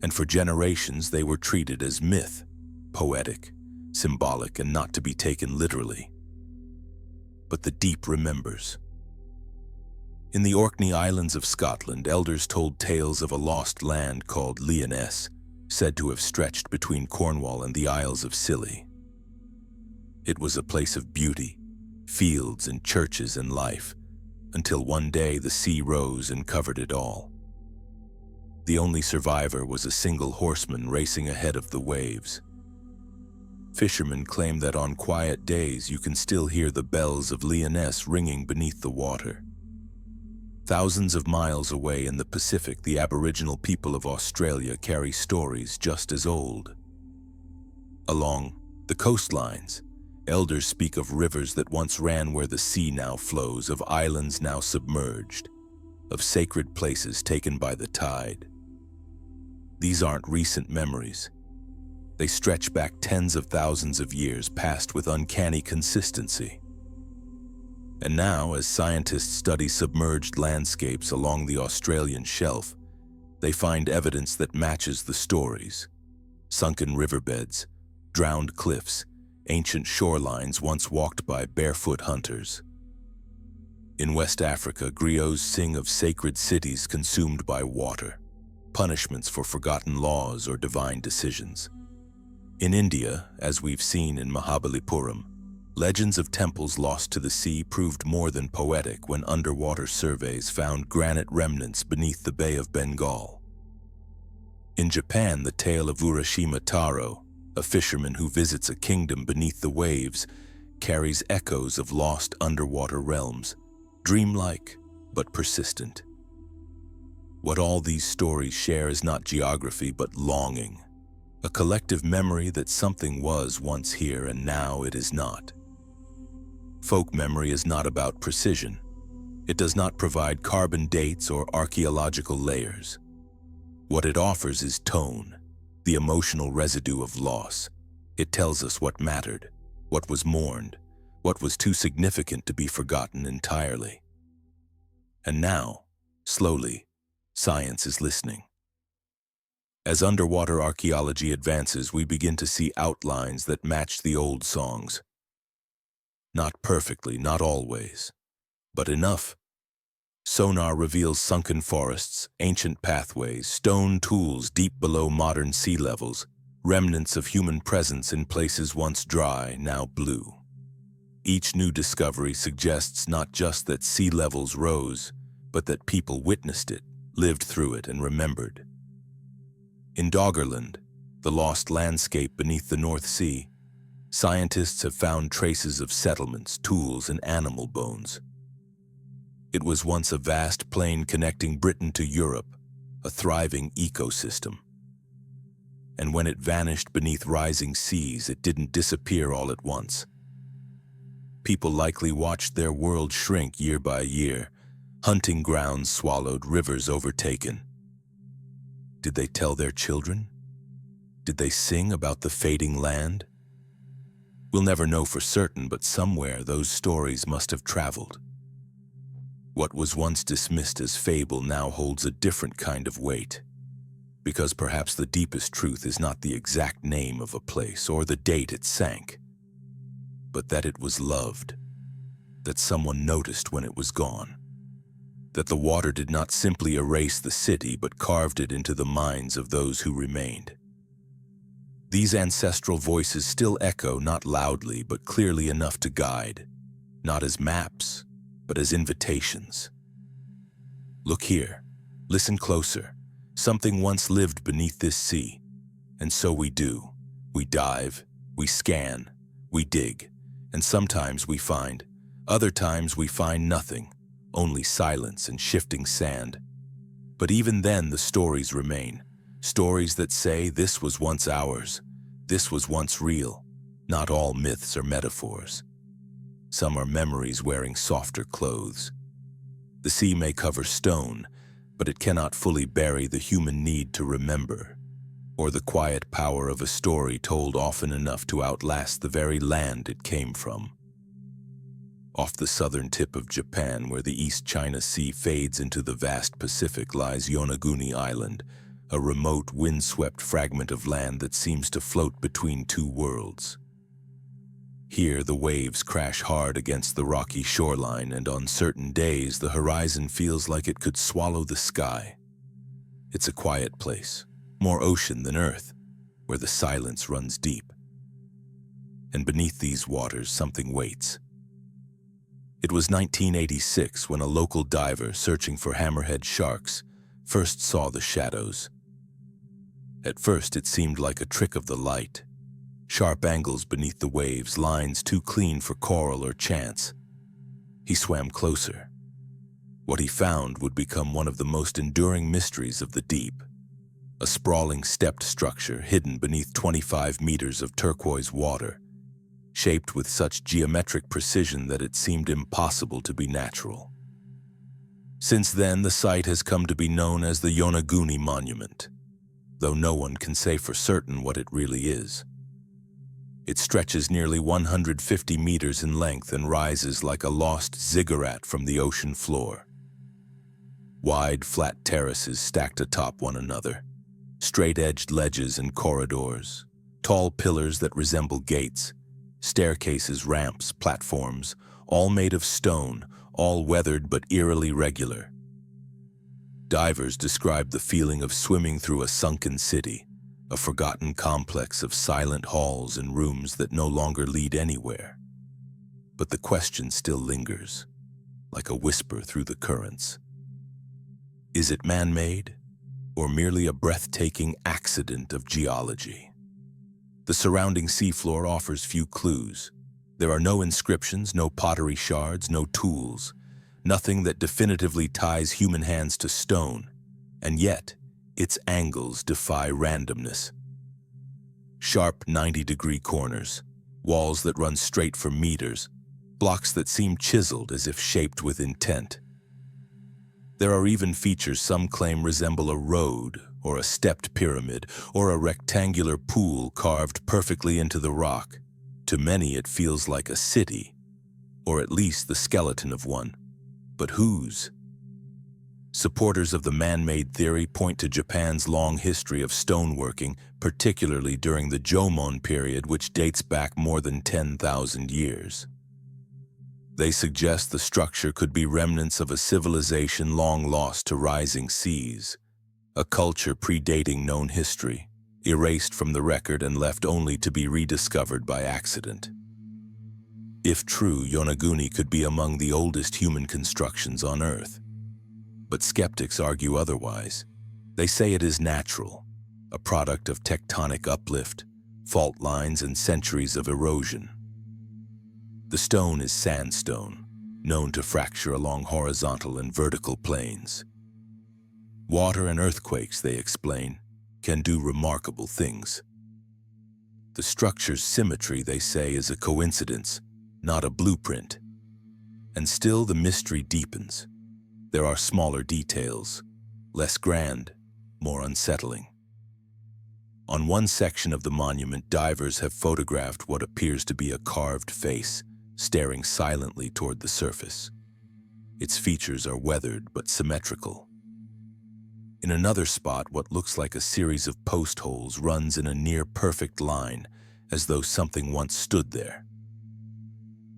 And for generations they were treated as myth, poetic, symbolic, and not to be taken literally. But the deep remembers. In the Orkney Islands of Scotland, elders told tales of a lost land called Lyonesse, said to have stretched between Cornwall and the Isles of Scilly. It was a place of beauty, fields and churches and life, until one day the sea rose and covered it all. The only survivor was a single horseman racing ahead of the waves. Fishermen claim that on quiet days you can still hear the bells of Lyonesse ringing beneath the water. Thousands of miles away in the Pacific, the Aboriginal people of Australia carry stories just as old. Along the coastlines, elders speak of rivers that once ran where the sea now flows, of islands now submerged, of sacred places taken by the tide. These aren't recent memories. They stretch back tens of thousands of years, passed with uncanny consistency. And now, as scientists study submerged landscapes along the Australian shelf, they find evidence that matches the stories. Sunken riverbeds, drowned cliffs, ancient shorelines once walked by barefoot hunters. In West Africa, griots sing of sacred cities consumed by water, punishments for forgotten laws or divine decisions. In India, as we've seen in Mahabalipuram, legends of temples lost to the sea proved more than poetic when underwater surveys found granite remnants beneath the Bay of Bengal. In Japan, the tale of Urashima Taro, a fisherman who visits a kingdom beneath the waves, carries echoes of lost underwater realms, dreamlike but persistent. What all these stories share is not geography but longing, a collective memory that something was once here and now it is not. Folk memory is not about precision. It does not provide carbon dates or archaeological layers. What it offers is tone, the emotional residue of loss. It tells us what mattered, what was mourned, what was too significant to be forgotten entirely. And now, slowly, science is listening. As underwater archaeology advances, we begin to see outlines that match the old songs. Not perfectly, not always, but enough. Sonar reveals sunken forests, ancient pathways, stone tools deep below modern sea levels, remnants of human presence in places once dry, now blue. Each new discovery suggests not just that sea levels rose, but that people witnessed it, lived through it, and remembered. In Doggerland, the lost landscape beneath the North Sea, scientists have found traces of settlements, tools, and animal bones. It was once a vast plain connecting Britain to Europe, a thriving ecosystem. And when it vanished beneath rising seas, it didn't disappear all at once. People likely watched their world shrink year by year, hunting grounds swallowed, rivers overtaken. Did they tell their children? Did they sing about the fading land? We'll never know for certain, but somewhere those stories must have traveled. What was once dismissed as fable now holds a different kind of weight, because perhaps the deepest truth is not the exact name of a place or the date it sank, but that it was loved, that someone noticed when it was gone, that the water did not simply erase the city but carved it into the minds of those who remained. These ancestral voices still echo, not loudly but clearly enough to guide, not as maps, but as invitations. Look here, listen closer. Something once lived beneath this sea, and so we do. We dive, we scan, we dig, and sometimes we find, other times we find nothing, only silence and shifting sand. But even then the stories remain, stories that say this was once ours, this was once real. Not all myths are metaphors. Some are memories wearing softer clothes. The sea may cover stone, but it cannot fully bury the human need to remember, or the quiet power of a story told often enough to outlast the very land it came from. Off the southern tip of Japan, where the East China Sea fades into the vast Pacific, lies Yonaguni Island, a remote, windswept fragment of land that seems to float between two worlds. Here, the waves crash hard against the rocky shoreline, and on certain days, the horizon feels like it could swallow the sky. It's a quiet place, more ocean than earth, where the silence runs deep. And beneath these waters, something waits. It was 1986 when a local diver searching for hammerhead sharks first saw the shadows. At first, it seemed like a trick of the light. Sharp angles beneath the waves, lines too clean for coral or chance. He swam closer. What he found would become one of the most enduring mysteries of the deep. A sprawling stepped structure hidden beneath 25 meters of turquoise water, shaped with such geometric precision that it seemed impossible to be natural. Since then, the site has come to be known as the Yonaguni Monument, though no one can say for certain what it really is. It stretches nearly 150 meters in length and rises like a lost ziggurat from the ocean floor. Wide, flat terraces stacked atop one another, straight-edged ledges and corridors, tall pillars that resemble gates, staircases, ramps, platforms, all made of stone, all weathered but eerily regular. Divers describe the feeling of swimming through a sunken city, a forgotten complex of silent halls and rooms that no longer lead anywhere. But the question still lingers, like a whisper through the currents. Is it man-made, or merely a breathtaking accident of geology? The surrounding seafloor offers few clues. There are no inscriptions, no pottery shards, no tools, nothing that definitively ties human hands to stone, and yet, its angles defy randomness. Sharp 90-degree corners, walls that run straight for meters, blocks that seem chiseled as if shaped with intent. There are even features some claim resemble a road, or a stepped pyramid, or a rectangular pool carved perfectly into the rock. To many it feels like a city, or at least the skeleton of one. But whose? Supporters of the man-made theory point to Japan's long history of stoneworking, particularly during the Jomon period, which dates back more than 10,000 years. They suggest the structure could be remnants of a civilization long lost to rising seas, a culture predating known history, erased from the record and left only to be rediscovered by accident. If true, Yonaguni could be among the oldest human constructions on Earth. But skeptics argue otherwise. They say it is natural, a product of tectonic uplift, fault lines, and centuries of erosion. The stone is sandstone, known to fracture along horizontal and vertical planes. Water and earthquakes, they explain, can do remarkable things. The structure's symmetry, they say, is a coincidence, not a blueprint. And still the mystery deepens. There are smaller details, less grand, more unsettling. On one section of the monument, divers have photographed what appears to be a carved face, staring silently toward the surface. Its features are weathered but symmetrical. In another spot, what looks like a series of post holes runs in a near-perfect line, as though something once stood there.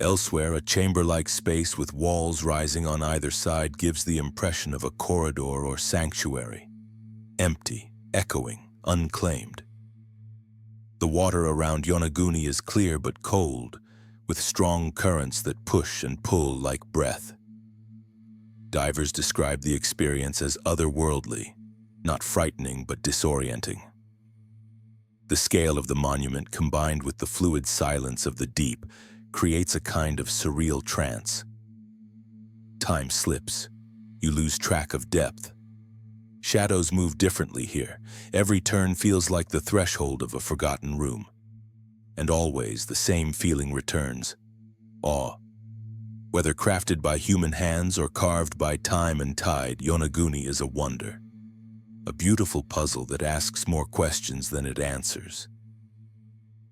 Elsewhere, a chamber-like space with walls rising on either side gives the impression of a corridor or sanctuary. Empty, echoing, unclaimed. The water around Yonaguni is clear but cold, with strong currents that push and pull like breath. Divers describe the experience as otherworldly, not frightening but disorienting. The scale of the monument, combined with the fluid silence of the deep, creates a kind of surreal trance. Time slips. You lose track of depth. Shadows move differently here. Every turn feels like the threshold of a forgotten room. And always the same feeling returns: awe. Whether crafted by human hands or carved by time and tide, Yonaguni is a wonder. A beautiful puzzle that asks more questions than it answers.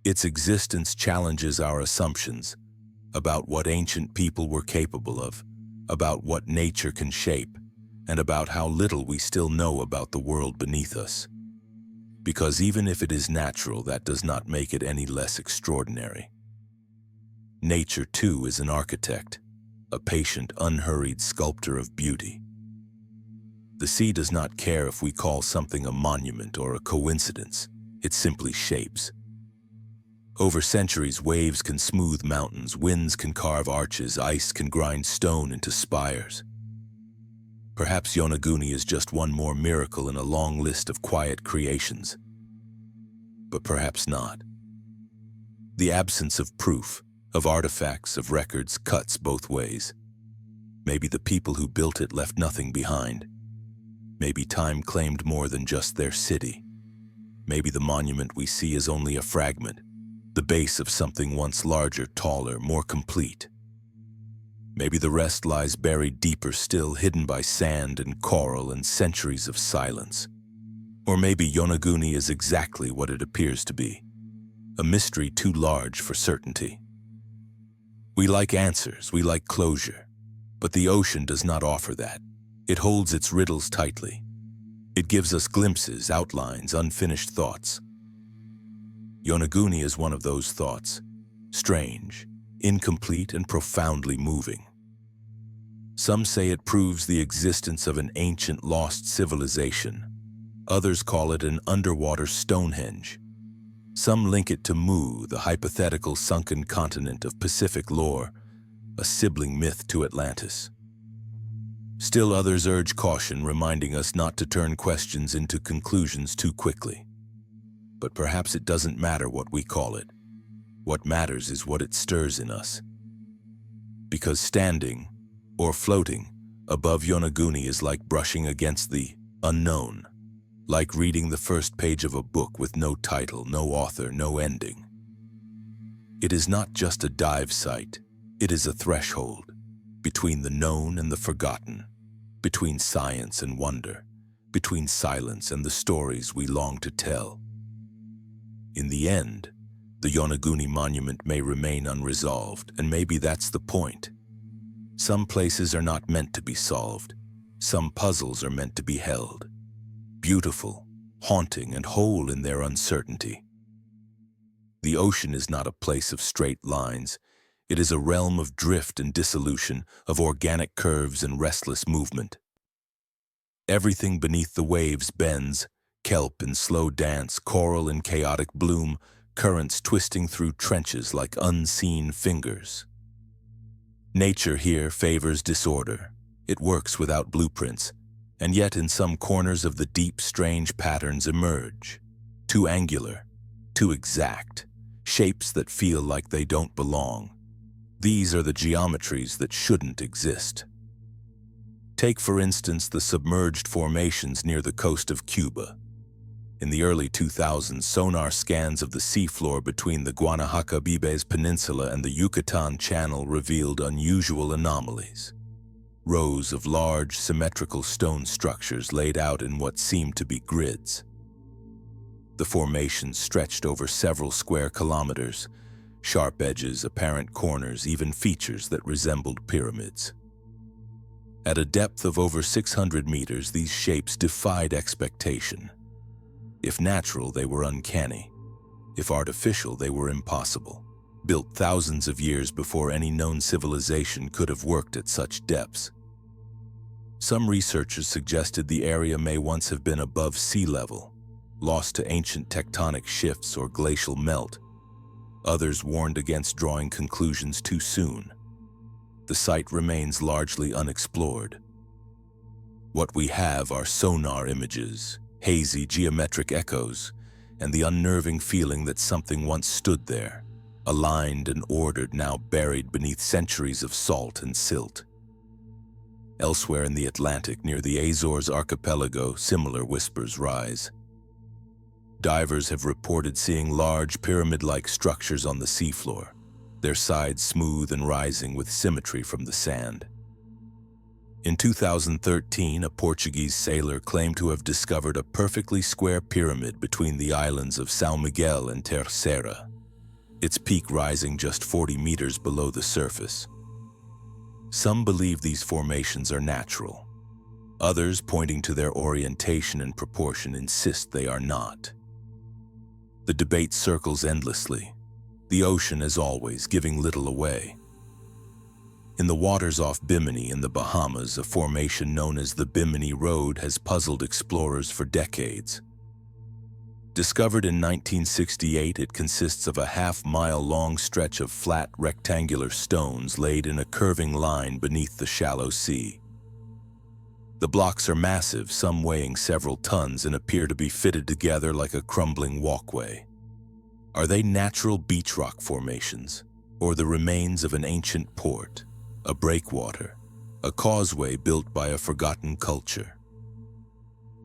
Its existence challenges our assumptions about what ancient people were capable of, about what nature can shape, and about how little we still know about the world beneath us. Because even if it is natural, that does not make it any less extraordinary. Nature, too, is an architect, a patient, unhurried sculptor of beauty. The sea does not care if we call something a monument or a coincidence. It simply shapes. Over centuries, waves can smooth mountains, winds can carve arches, ice can grind stone into spires. Perhaps Yonaguni is just one more miracle in a long list of quiet creations. But perhaps not. The absence of proof, of artifacts, of records, cuts both ways. Maybe the people who built it left nothing behind. Maybe time claimed more than just their city. Maybe the monument we see is only a fragment, the base of something once larger, taller, more complete. Maybe the rest lies buried deeper still, hidden by sand and coral and centuries of silence. Or maybe Yonaguni is exactly what it appears to be, a mystery too large for certainty. We like answers, we like closure, but the ocean does not offer that. It holds its riddles tightly. It gives us glimpses, outlines, unfinished thoughts. Yonaguni is one of those thoughts, strange, incomplete, and profoundly moving. Some say it proves the existence of an ancient lost civilization. Others call it an underwater Stonehenge. Some link it to Mu, the hypothetical sunken continent of Pacific lore, a sibling myth to Atlantis. Still others urge caution, reminding us not to turn questions into conclusions too quickly. But perhaps it doesn't matter what we call it. What matters is what it stirs in us. Because standing, or floating, above Yonaguni is like brushing against the unknown, like reading the first page of a book with no title, no author, no ending. It is not just a dive site, it is a threshold, between the known and the forgotten, between science and wonder, between silence and the stories we long to tell. In the end, the Yonaguni monument may remain unresolved, and maybe that's the point. Some places are not meant to be solved. Some puzzles are meant to be held, beautiful, haunting, and whole in their uncertainty. The ocean is not a place of straight lines. It is a realm of drift and dissolution, of organic curves and restless movement. Everything beneath the waves bends, kelp in slow dance, coral in chaotic bloom, currents twisting through trenches like unseen fingers. Nature here favors disorder. It works without blueprints, and yet in some corners of the deep, strange patterns emerge. Too angular, too exact, shapes that feel like they don't belong. These are the geometries that shouldn't exist. Take, for instance, the submerged formations near the coast of Cuba. In the early 2000s, sonar scans of the seafloor between the Guanahaca-Bibes Peninsula and the Yucatan Channel revealed unusual anomalies. Rows of large, symmetrical stone structures laid out in what seemed to be grids. The formations stretched over several square kilometers, sharp edges, apparent corners, even features that resembled pyramids. At a depth of over 600 meters, these shapes defied expectation. If natural, they were uncanny. If artificial, they were impossible. Built thousands of years before any known civilization could have worked at such depths. Some researchers suggested the area may once have been above sea level, lost to ancient tectonic shifts or glacial melt. Others warned against drawing conclusions too soon. The site remains largely unexplored. What we have are sonar images, hazy geometric echoes, and the unnerving feeling that something once stood there, aligned and ordered, now buried beneath centuries of salt and silt. Elsewhere in the Atlantic, near the Azores archipelago, similar whispers rise. Divers have reported seeing large pyramid-like structures on the seafloor, their sides smooth and rising with symmetry from the sand. In 2013, a Portuguese sailor claimed to have discovered a perfectly square pyramid between the islands of São Miguel and Terceira, its peak rising just 40 meters below the surface. Some believe these formations are natural. Others, pointing to their orientation and proportion, insist they are not. The debate circles endlessly, the ocean, as always, giving little away. In the waters off Bimini in the Bahamas, a formation known as the Bimini Road has puzzled explorers for decades. Discovered in 1968, it consists of a half-mile-long stretch of flat, rectangular stones laid in a curving line beneath the shallow sea. The blocks are massive, some weighing several tons, and appear to be fitted together like a crumbling walkway. Are they natural beach rock formations, or the remains of an ancient port, a breakwater, a causeway built by a forgotten culture?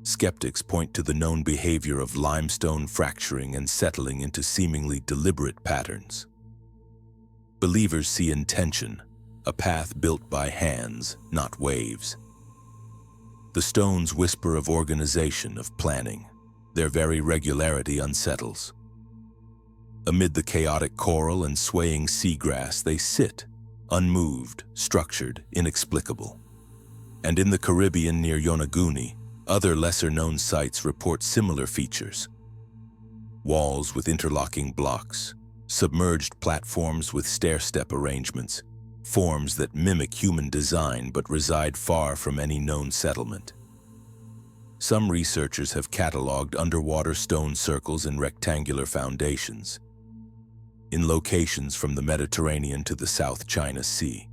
Skeptics point to the known behavior of limestone fracturing and settling into seemingly deliberate patterns. Believers see intention, a path built by hands, not waves. The stones whisper of organization, of planning. Their very regularity unsettles. Amid the chaotic coral and swaying seagrass, they sit, unmoved, structured, inexplicable. And in the Caribbean near Yonaguni, other lesser-known sites report similar features. Walls with interlocking blocks, submerged platforms with stair-step arrangements, forms that mimic human design but reside far from any known settlement. Some researchers have cataloged underwater stone circles and rectangular foundations in locations from the Mediterranean to the South China Sea.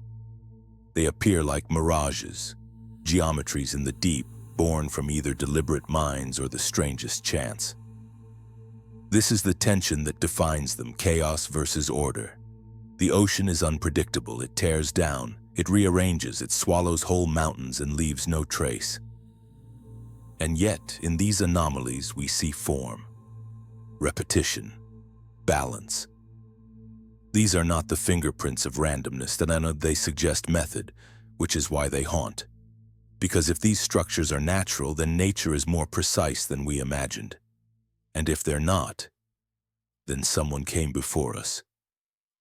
They appear like mirages, geometries in the deep, born from either deliberate minds or the strangest chance. This is the tension that defines them, chaos versus order. The ocean is unpredictable. It tears down, it rearranges, it swallows whole mountains and leaves no trace. And yet, in these anomalies, we see form, repetition, balance. These are not the fingerprints of randomness, that they suggest method, which is why they haunt. Because if these structures are natural, then nature is more precise than we imagined. And if they're not, then someone came before us.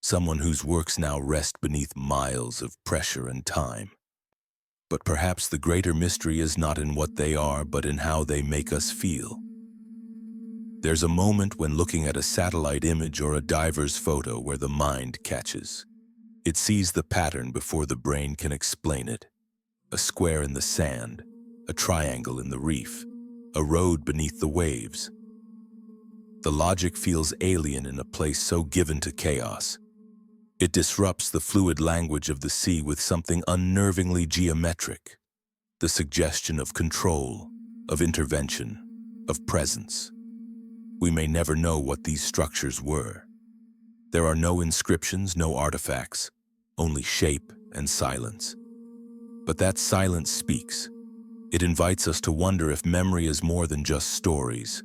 Someone whose works now rest beneath miles of pressure and time. But perhaps the greater mystery is not in what they are, but in how they make us feel. There's a moment when looking at a satellite image or a diver's photo where the mind catches. It sees the pattern before the brain can explain it. A square in the sand, a triangle in the reef, a road beneath the waves. The logic feels alien in a place so given to chaos. It disrupts the fluid language of the sea with something unnervingly geometric, the suggestion of control, of intervention, of presence. We may never know what these structures were. There are no inscriptions, no artifacts, only shape and silence. But that silence speaks. It invites us to wonder if memory is more than just stories.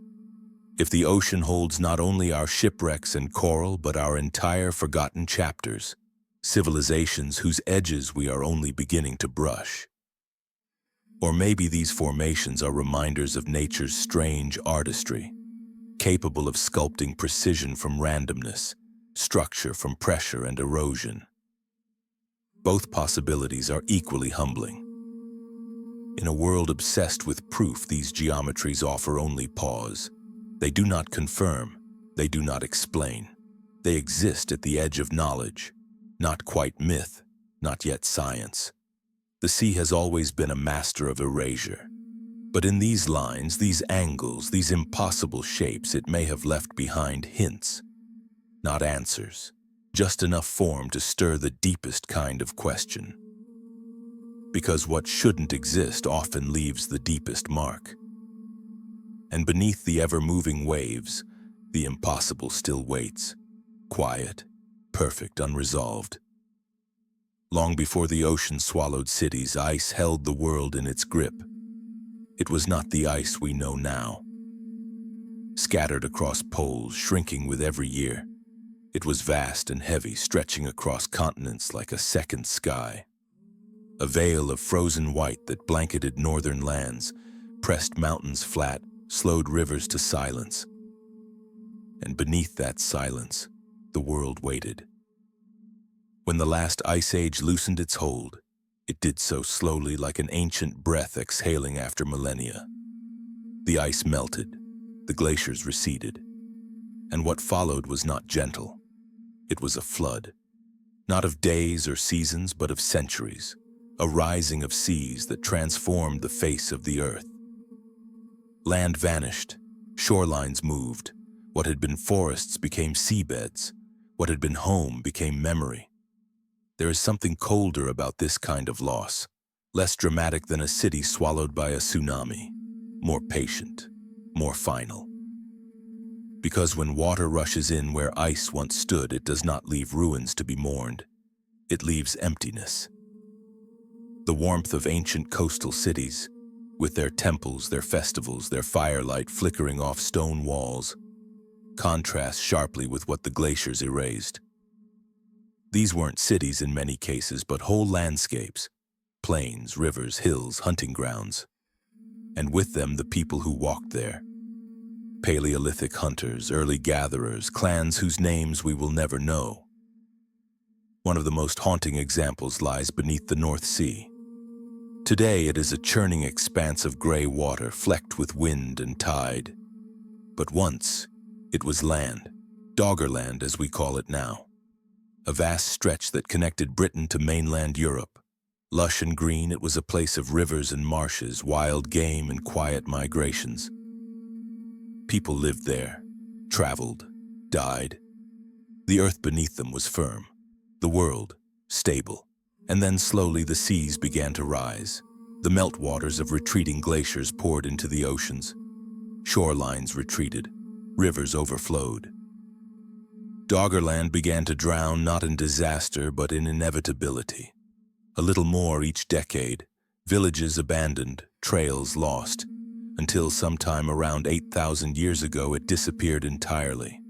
If the ocean holds not only our shipwrecks and coral, but our entire forgotten chapters, civilizations whose edges we are only beginning to brush. Or maybe these formations are reminders of nature's strange artistry, capable of sculpting precision from randomness, structure from pressure and erosion. Both possibilities are equally humbling. In a world obsessed with proof, these geometries offer only pause. They do not confirm, they do not explain. They exist at the edge of knowledge, not quite myth, not yet science. The sea has always been a master of erasure. But in these lines, these angles, these impossible shapes, it may have left behind hints, not answers, just enough form to stir the deepest kind of question. Because what shouldn't exist often leaves the deepest mark. And beneath the ever-moving waves, the impossible still waits, quiet, perfect, unresolved. Long before the ocean swallowed cities, ice held the world in its grip. It was not the ice we know now. Scattered across poles, shrinking with every year. It was vast and heavy, stretching across continents like a second sky. A veil of frozen white that blanketed northern lands, pressed mountains flat, slowed rivers to silence. And beneath that silence, the world waited. When the last ice age loosened its hold, it did so slowly, like an ancient breath exhaling after millennia. The ice melted, the glaciers receded, and what followed was not gentle. It was a flood, not of days or seasons, but of centuries, a rising of seas that transformed the face of the earth. Land vanished, shorelines moved, what had been forests became seabeds, what had been home became memory. There is something colder about this kind of loss, less dramatic than a city swallowed by a tsunami, more patient, more final. Because when water rushes in where ice once stood, it does not leave ruins to be mourned. It leaves emptiness. The warmth of ancient coastal cities, with their temples, their festivals, their firelight flickering off stone walls, contrasts sharply with what the glaciers erased. These weren't cities in many cases, but whole landscapes, plains, rivers, hills, hunting grounds, and with them the people who walked there. Paleolithic hunters, early gatherers, clans whose names we will never know. One of the most haunting examples lies beneath the North Sea. Today it is a churning expanse of gray water flecked with wind and tide. But once, it was land, Doggerland as we call it now. A vast stretch that connected Britain to mainland Europe. Lush and green, it was a place of rivers and marshes, wild game and quiet migrations. People lived there, traveled, died. The earth beneath them was firm, the world stable. And then slowly the seas began to rise. The meltwaters of retreating glaciers poured into the oceans. Shorelines retreated, rivers overflowed. Doggerland began to drown not in disaster but in inevitability. A little more each decade, villages abandoned, trails lost, until sometime around 8,000 years ago it disappeared entirely.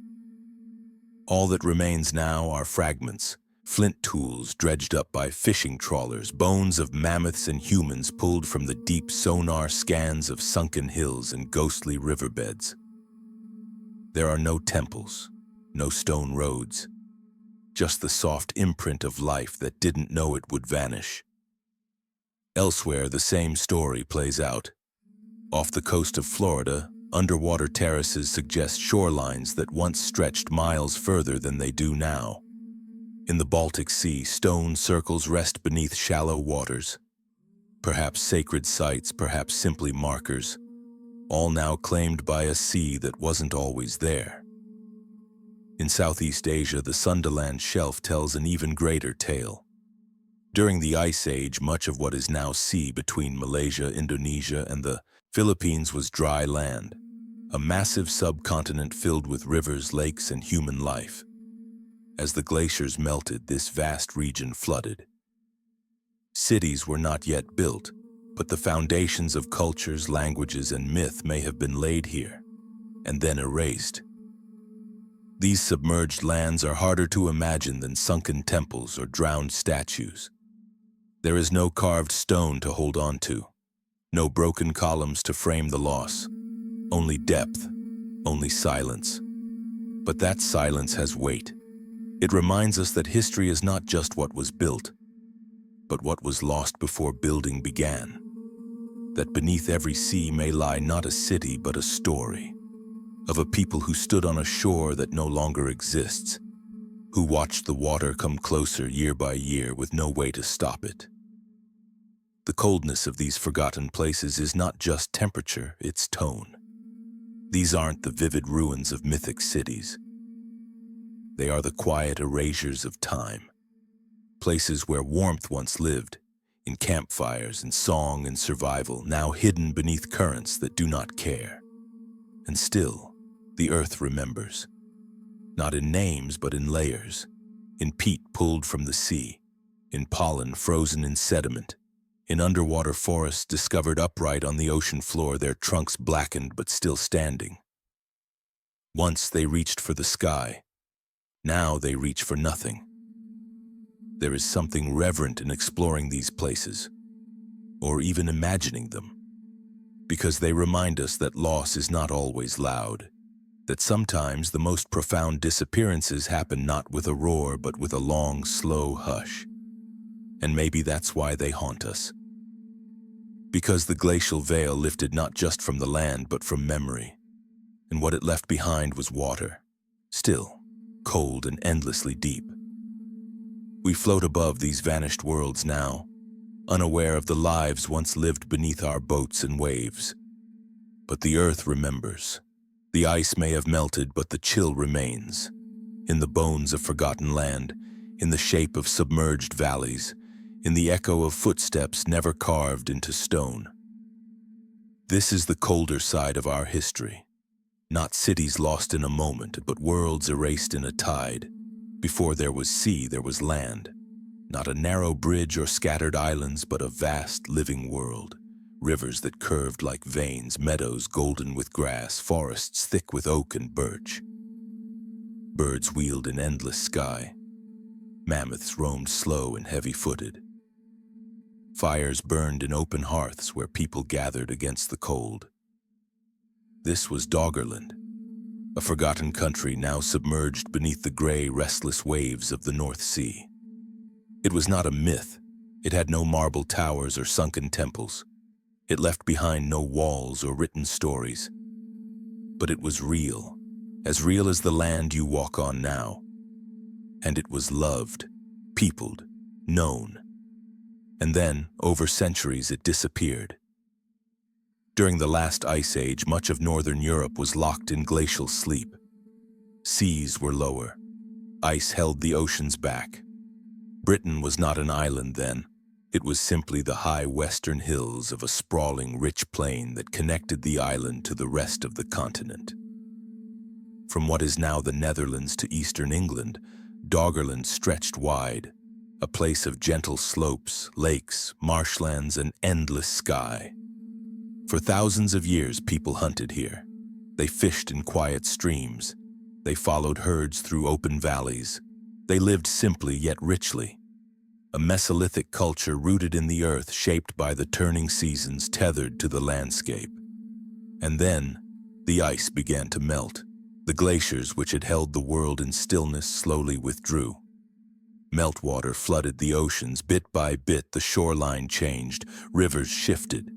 All that remains now are fragments, flint tools dredged up by fishing trawlers, bones of mammoths and humans pulled from the deep sonar scans of sunken hills and ghostly riverbeds. There are no temples, no stone roads, just the soft imprint of life that didn't know it would vanish. Elsewhere, the same story plays out. Off the coast of Florida, underwater terraces suggest shorelines that once stretched miles further than they do now. In the Baltic Sea, stone circles rest beneath shallow waters. Perhaps sacred sites, perhaps simply markers, all now claimed by a sea that wasn't always there. In Southeast Asia, the Sunderland Shelf tells an even greater tale. During the Ice Age, much of what is now sea between Malaysia, Indonesia, and the Philippines was dry land, a massive subcontinent filled with rivers, lakes, and human life. As the glaciers melted, this vast region flooded. Cities were not yet built, but the foundations of cultures, languages, and myth may have been laid here, and then erased. These submerged lands are harder to imagine than sunken temples or drowned statues. There is no carved stone to hold on to, no broken columns to frame the loss, only depth, only silence. But that silence has weight. It reminds us that history is not just what was built, but what was lost before building began. That beneath every sea may lie not a city but a story, of a people who stood on a shore that no longer exists, who watched the water come closer year by year with no way to stop it. The coldness of these forgotten places is not just temperature, it's tone. These aren't the vivid ruins of mythic cities. They are the quiet erasures of time. Places where warmth once lived, in campfires and song and survival, now hidden beneath currents that do not care. And still, the earth remembers. Not in names, but in layers. In peat pulled from the sea. In pollen frozen in sediment. In underwater forests discovered upright on the ocean floor, their trunks blackened but still standing. Once they reached for the sky. Now they reach for nothing. There is something reverent in exploring these places, or even imagining them, because they remind us that loss is not always loud, that sometimes the most profound disappearances happen not with a roar but with a long, slow hush. And maybe that's why they haunt us. Because the glacial veil lifted not just from the land but from memory, and what it left behind was water, still, cold and endlessly deep. We float above these vanished worlds now, unaware of the lives once lived beneath our boats and waves. But the earth remembers. The ice may have melted, but the chill remains. In the bones of forgotten land, in the shape of submerged valleys, in the echo of footsteps never carved into stone. This is the colder side of our history. Not cities lost in a moment, but worlds erased in a tide. Before there was sea, there was land. Not a narrow bridge or scattered islands, but a vast living world. Rivers that curved like veins, meadows golden with grass, forests thick with oak and birch. Birds wheeled in endless sky. Mammoths roamed slow and heavy-footed. Fires burned in open hearths where people gathered against the cold. This was Doggerland, a forgotten country now submerged beneath the gray, restless waves of the North Sea. It was not a myth. It had no marble towers or sunken temples. It left behind no walls or written stories. But it was real as the land you walk on now. And it was loved, peopled, known. And then, over centuries, it disappeared. During the last ice age, much of northern Europe was locked in glacial sleep. Seas were lower. Ice held the oceans back. Britain was not an island then. It was simply the high western hills of a sprawling, rich plain that connected the island to the rest of the continent. From what is now the Netherlands to eastern England, Doggerland stretched wide, a place of gentle slopes, lakes, marshlands, and endless sky. For thousands of years, people hunted here. They fished in quiet streams. They followed herds through open valleys. They lived simply yet richly. A Mesolithic culture rooted in the earth, shaped by the turning seasons, tethered to the landscape. And then, the ice began to melt. The glaciers which had held the world in stillness slowly withdrew. Meltwater flooded the oceans. Bit by bit, the shoreline changed, rivers shifted.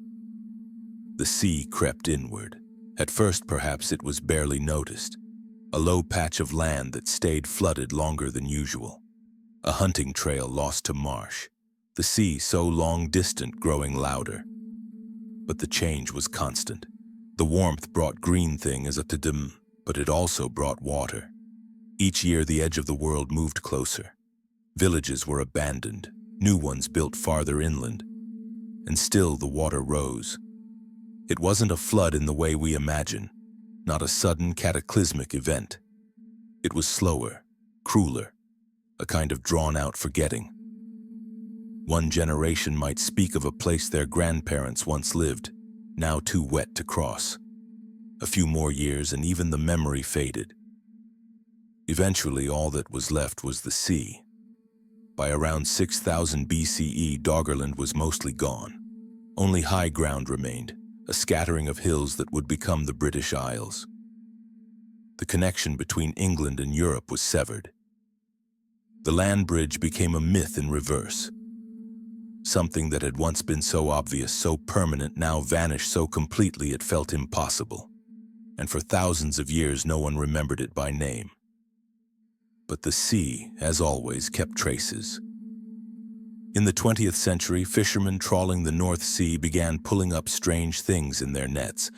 The sea crept inward. At first, perhaps it was barely noticed. A low patch of land that stayed flooded longer than usual. A hunting trail lost to marsh. The sea so long distant growing louder. But the change was constant. The warmth brought green thing as a tdim, but it also brought water. Each year the edge of the world moved closer. Villages were abandoned, new ones built farther inland. And still the water rose. It wasn't a flood in the way we imagine, not a sudden cataclysmic event. It was slower, crueler, a kind of drawn-out forgetting. One generation might speak of a place their grandparents once lived, now too wet to cross. A few more years and even the memory faded. Eventually, all that was left was the sea. By around 6000 BCE, Doggerland was mostly gone. Only high ground remained, a scattering of hills that would become the British Isles. The connection between England and Europe was severed. The land bridge became a myth in reverse. Something that had once been so obvious, so permanent, now vanished so completely it felt impossible. And for thousands of years, no one remembered it by name. But the sea, as always, kept traces. In the 20th century, fishermen trawling the North Sea began pulling up strange things in their nets.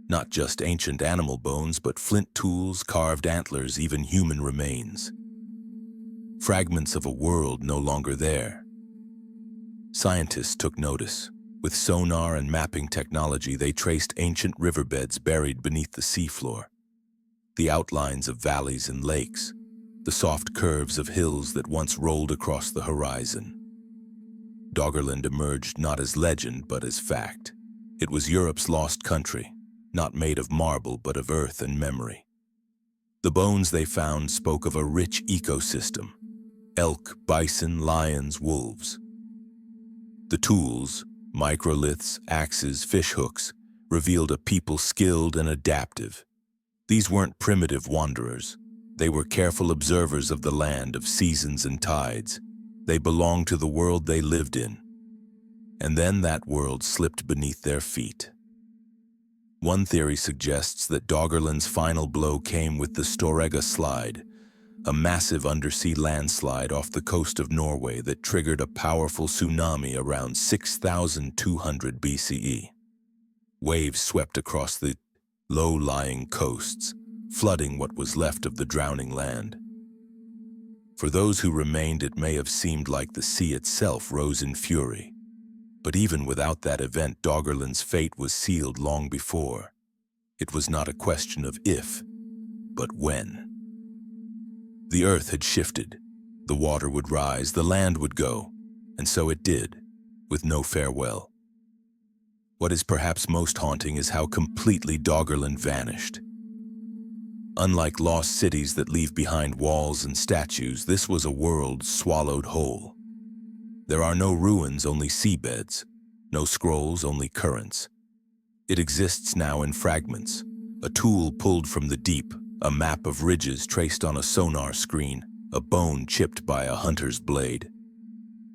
Not just ancient animal bones, but flint tools, carved antlers, even human remains. Fragments of a world no longer there. Scientists took notice. With sonar and mapping technology, they traced ancient riverbeds buried beneath the seafloor. The outlines of valleys and lakes. The soft curves of hills that once rolled across the horizon. Doggerland emerged not as legend, but as fact. It was Europe's lost country, not made of marble, but of earth and memory. The bones they found spoke of a rich ecosystem. Elk, bison, lions, wolves. The tools, microliths, axes, fishhooks, revealed a people skilled and adaptive. These weren't primitive wanderers. They were careful observers of the land, of seasons and tides. They belonged to the world they lived in. And then that world slipped beneath their feet. One theory suggests that Doggerland's final blow came with the Storegga Slide, a massive undersea landslide off the coast of Norway that triggered a powerful tsunami around 6200 BCE. Waves swept across the low-lying coasts, flooding what was left of the drowning land. For those who remained, it may have seemed like the sea itself rose in fury. But even without that event, Doggerland's fate was sealed long before. It was not a question of if, but when. The earth had shifted. The water would rise, the land would go, and so it did, with no farewell. What is perhaps most haunting is how completely Doggerland vanished. Unlike lost cities that leave behind walls and statues, this was a world swallowed whole. There are no ruins, only seabeds. No scrolls, only currents. It exists now in fragments, a tool pulled from the deep, a map of ridges traced on a sonar screen, a bone chipped by a hunter's blade.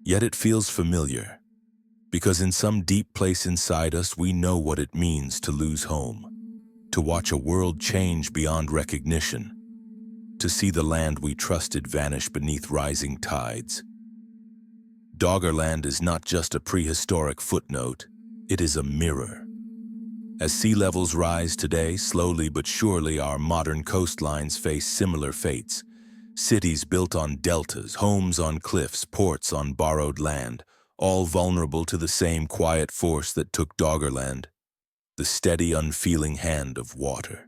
Yet it feels familiar, because in some deep place inside us we know what it means to lose home, to watch a world change beyond recognition, to see the land we trusted vanish beneath rising tides. Doggerland is not just a prehistoric footnote, it is a mirror. As sea levels rise today, slowly but surely our modern coastlines face similar fates. Cities built on deltas, homes on cliffs, ports on borrowed land, all vulnerable to the same quiet force that took Doggerland, the steady, unfeeling hand of water.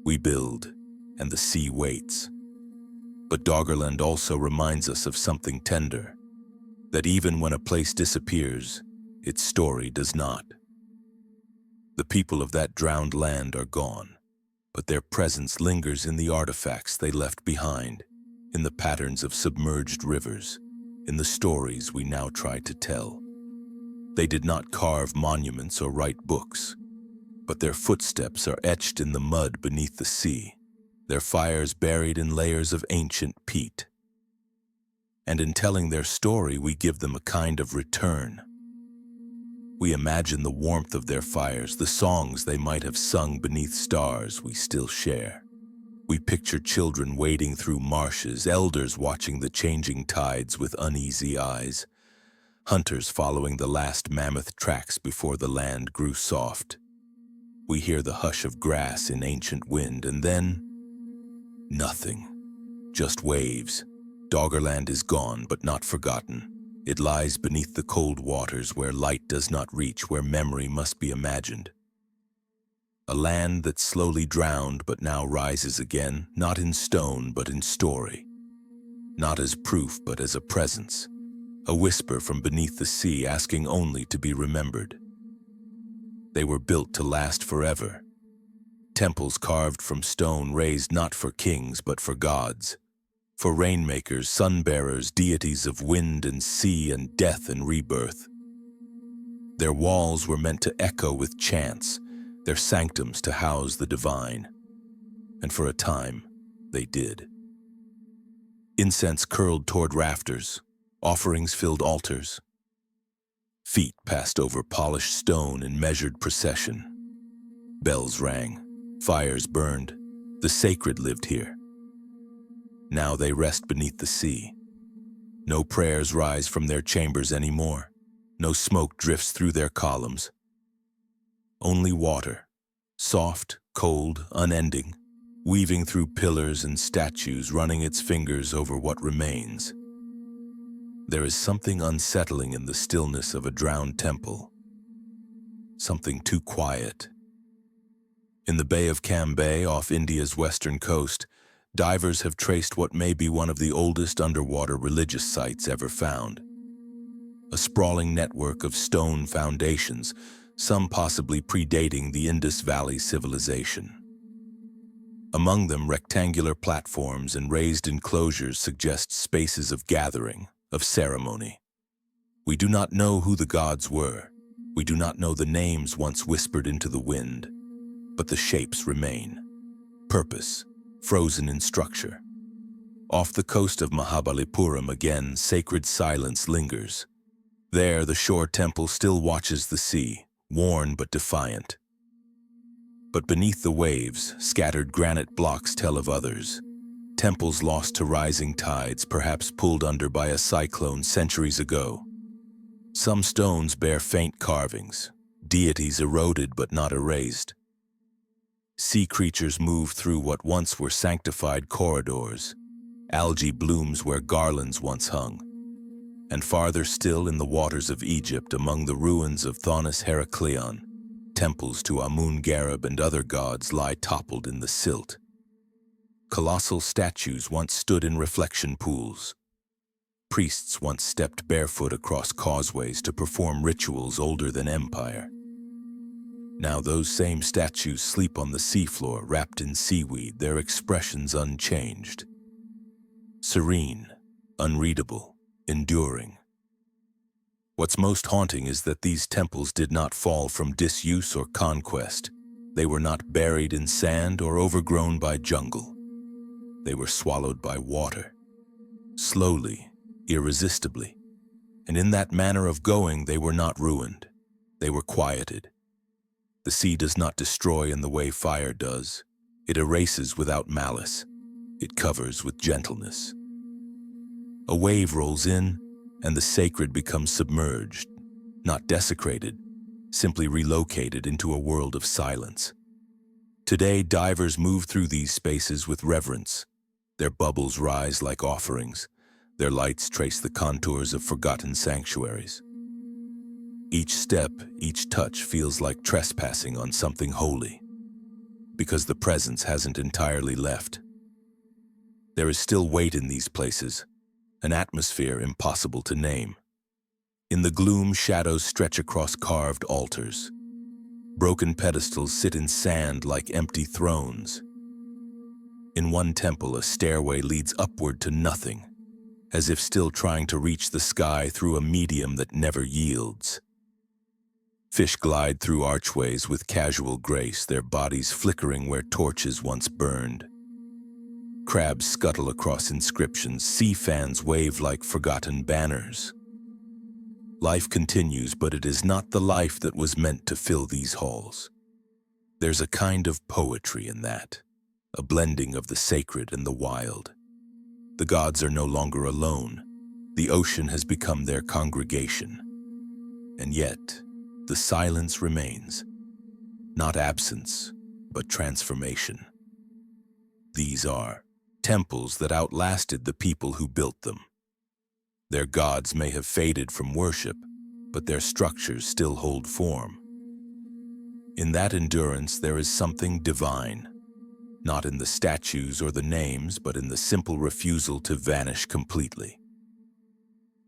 We build, and the sea waits. But Doggerland also reminds us of something tender, that even when a place disappears, its story does not. The people of that drowned land are gone, but their presence lingers in the artifacts they left behind, in the patterns of submerged rivers, in the stories we now try to tell. They did not carve monuments or write books, but their footsteps are etched in the mud beneath the sea, their fires buried in layers of ancient peat. And in telling their story, we give them a kind of return. We imagine the warmth of their fires, the songs they might have sung beneath stars we still share. We picture children wading through marshes, elders watching the changing tides with uneasy eyes, hunters following the last mammoth tracks before the land grew soft. We hear the hush of grass in ancient wind, and then nothing. Just waves. Doggerland is gone, but not forgotten. It lies beneath the cold waters where light does not reach, where memory must be imagined. A land that slowly drowned but now rises again, not in stone but in story. Not as proof but as a presence. A whisper from beneath the sea asking only to be remembered. They were built to last forever. Temples carved from stone raised not for kings but for gods. For rainmakers, sun-bearers, deities of wind and sea and death and rebirth. Their walls were meant to echo with chants, their sanctums to house the divine. And for a time, they did. Incense curled toward rafters, offerings filled altars. Feet passed over polished stone in measured procession. Bells rang, fires burned, the sacred lived here. Now they rest beneath the sea. No prayers rise from their chambers anymore. No smoke drifts through their columns. Only water, soft, cold, unending, weaving through pillars and statues, running its fingers over what remains. There is something unsettling in the stillness of a drowned temple. Something too quiet. In the Bay of Cambay, off India's western coast, divers have traced what may be one of the oldest underwater religious sites ever found. A sprawling network of stone foundations, some possibly predating the Indus Valley civilization. Among them, rectangular platforms and raised enclosures suggest spaces of gathering, of ceremony. We do not know who the gods were. We do not know the names once whispered into the wind, but the shapes remain. Purpose, frozen in structure. Off the coast of Mahabalipuram again, sacred silence lingers. There, the shore temple still watches the sea, worn but defiant. But beneath the waves, scattered granite blocks tell of others. Temples lost to rising tides, perhaps pulled under by a cyclone centuries ago. Some stones bear faint carvings, deities eroded but not erased. Sea creatures move through what once were sanctified corridors. Algae blooms where garlands once hung. And farther still in the waters of Egypt, among the ruins of Thonis-Heracleion, temples to Amun-Gareb and other gods lie toppled in the silt. Colossal statues once stood in reflection pools. Priests once stepped barefoot across causeways to perform rituals older than empire. Now those same statues sleep on the seafloor, wrapped in seaweed, their expressions unchanged. Serene, unreadable, enduring. What's most haunting is that these temples did not fall from disuse or conquest. They were not buried in sand or overgrown by jungle. They were swallowed by water. Slowly, irresistibly. And in that manner of going, they were not ruined. They were quieted. The sea does not destroy in the way fire does. It erases without malice. It covers with gentleness. A wave rolls in, and the sacred becomes submerged, not desecrated, simply relocated into a world of silence. Today, divers move through these spaces with reverence. Their bubbles rise like offerings. Their lights trace the contours of forgotten sanctuaries. Each step, each touch feels like trespassing on something holy, because the presence hasn't entirely left. There is still weight in these places, an atmosphere impossible to name. In the gloom, shadows stretch across carved altars. Broken pedestals sit in sand like empty thrones. In one temple, a stairway leads upward to nothing, as if still trying to reach the sky through a medium that never yields. Fish glide through archways with casual grace, their bodies flickering where torches once burned. Crabs scuttle across inscriptions, sea fans wave like forgotten banners. Life continues, but it is not the life that was meant to fill these halls. There's a kind of poetry in that, a blending of the sacred and the wild. The gods are no longer alone. The ocean has become their congregation. And yet, the silence remains. Not absence, but transformation. These are temples that outlasted the people who built them. Their gods may have faded from worship, but their structures still hold form. In that endurance there is something divine, not in the statues or the names, but in the simple refusal to vanish completely.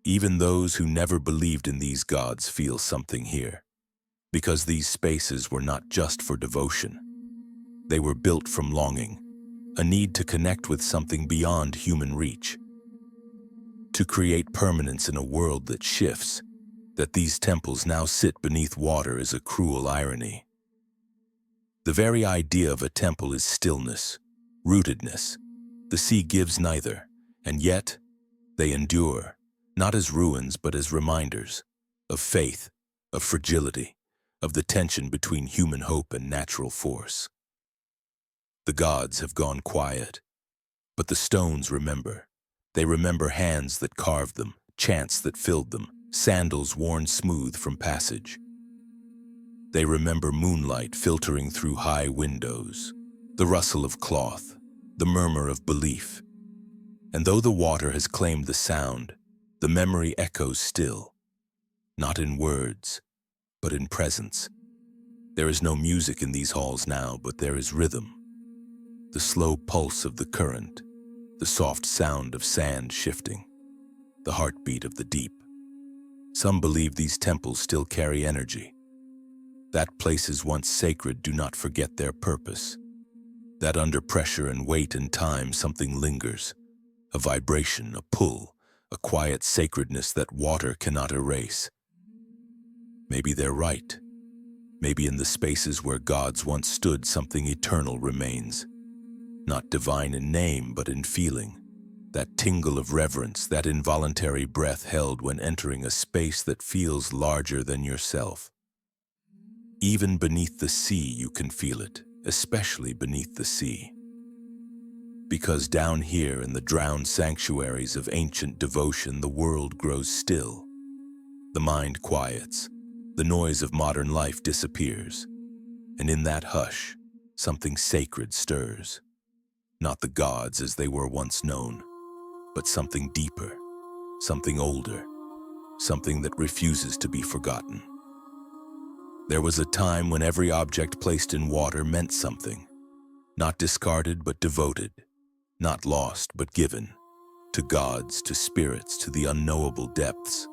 Even those who never believed in these gods feel something here, because these spaces were not just for devotion. They were built from longing, a need to connect with something beyond human reach. To create permanence in a world that shifts, that these temples now sit beneath water is a cruel irony. The very idea of a temple is stillness, rootedness. The sea gives neither, and yet they endure, not as ruins but as reminders of faith, of fragility, of the tension between human hope and natural force. The gods have gone quiet, but the stones remember. They remember hands that carved them, chants that filled them, sandals worn smooth from passage. They remember moonlight filtering through high windows, the rustle of cloth, the murmur of belief. And though the water has claimed the sound, the memory echoes still, not in words, but in presence. There is no music in these halls now, but there is rhythm. The slow pulse of the current, the soft sound of sand shifting, the heartbeat of the deep. Some believe these temples still carry energy. That places once sacred do not forget their purpose. That under pressure and weight and time something lingers, a vibration, a pull, a quiet sacredness that water cannot erase. Maybe they're right. Maybe in the spaces where gods once stood something eternal remains. Not divine in name, but in feeling. That tingle of reverence, that involuntary breath held when entering a space that feels larger than yourself. Even beneath the sea you can feel it, especially beneath the sea. Because down here in the drowned sanctuaries of ancient devotion, the world grows still. The mind quiets, the noise of modern life disappears, and in that hush, something sacred stirs. Not the gods as they were once known, but something deeper, something older, something that refuses to be forgotten. There was a time when every object placed in water meant something, not discarded but devoted, not lost but given, to gods, to spirits, to the unknowable depths.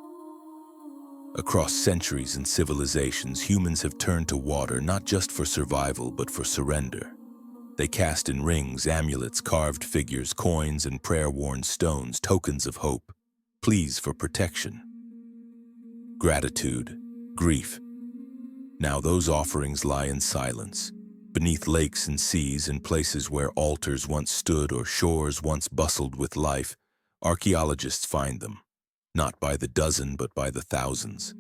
Across centuries and civilizations, humans have turned to water not just for survival but for surrender. They cast in rings, amulets, carved figures, coins, and prayer-worn stones, tokens of hope, pleas for protection, gratitude, grief. Now those offerings lie in silence, beneath lakes and seas, in places where altars once stood or shores once bustled with life. Archaeologists find them, not by the dozen but by the thousands.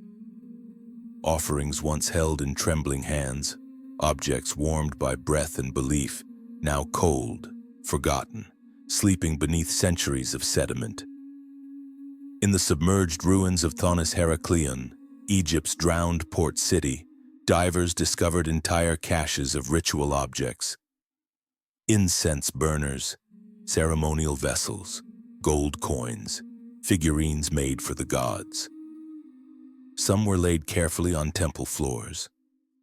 Offerings once held in trembling hands, objects warmed by breath and belief, now cold, forgotten, sleeping beneath centuries of sediment. In the submerged ruins of Thonis-Heracleion, Egypt's drowned port city, divers discovered entire caches of ritual objects. Incense burners, ceremonial vessels, gold coins, figurines made for the gods. Some were laid carefully on temple floors,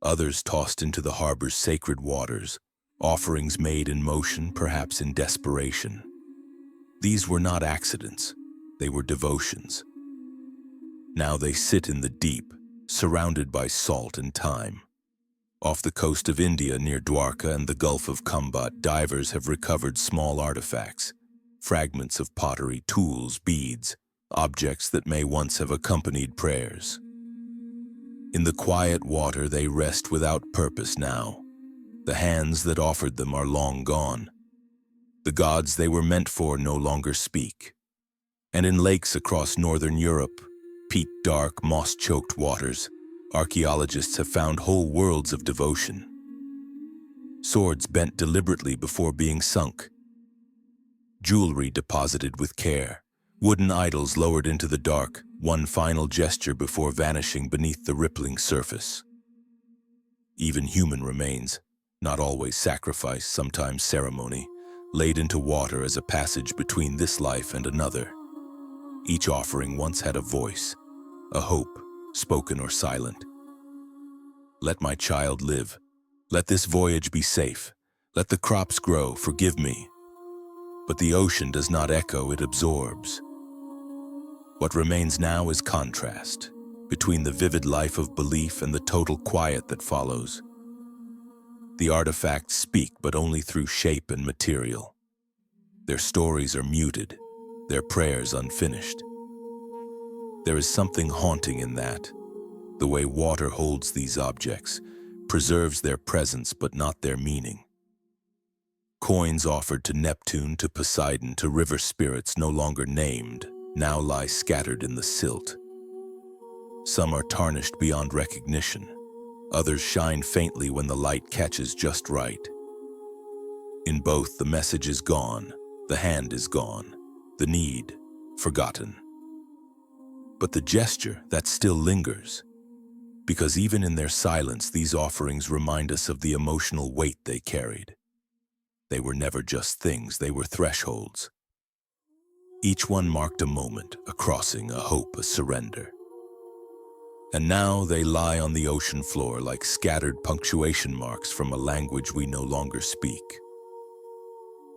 others tossed into the harbor's sacred waters, offerings made in motion, perhaps in desperation. These were not accidents, they were devotions. Now they sit in the deep, surrounded by salt and time. Off the coast of India near Dwarka and the Gulf of Kumbat, divers have recovered small artifacts, fragments of pottery, tools, beads, objects that may once have accompanied prayers. In the quiet water they rest without purpose now. The hands that offered them are long gone. The gods they were meant for no longer speak. And in lakes across northern Europe, peat dark, moss-choked waters, archaeologists have found whole worlds of devotion. Swords bent deliberately before being sunk. Jewelry deposited with care. Wooden idols lowered into the dark, one final gesture before vanishing beneath the rippling surface. Even human remains, not always sacrifice, sometimes ceremony, laid into water as a passage between this life and another. Each offering once had a voice, a hope, spoken or silent. Let my child live. Let this voyage be safe. Let the crops grow, forgive me. But the ocean does not echo, it absorbs. What remains now is contrast between the vivid life of belief and the total quiet that follows. The artifacts speak, but only through shape and material. Their stories are muted, their prayers unfinished. There is something haunting in that. The way water holds these objects, preserves their presence but not their meaning. Coins offered to Neptune, to Poseidon, to river spirits no longer named, now lie scattered in the silt. Some are tarnished beyond recognition. Others shine faintly when the light catches just right. In both, the message is gone, the hand is gone, the need forgotten. But the gesture, that still lingers. Because even in their silence, these offerings remind us of the emotional weight they carried. They were never just things, they were thresholds. Each one marked a moment, a crossing, a hope, a surrender. And now they lie on the ocean floor like scattered punctuation marks from a language we no longer speak.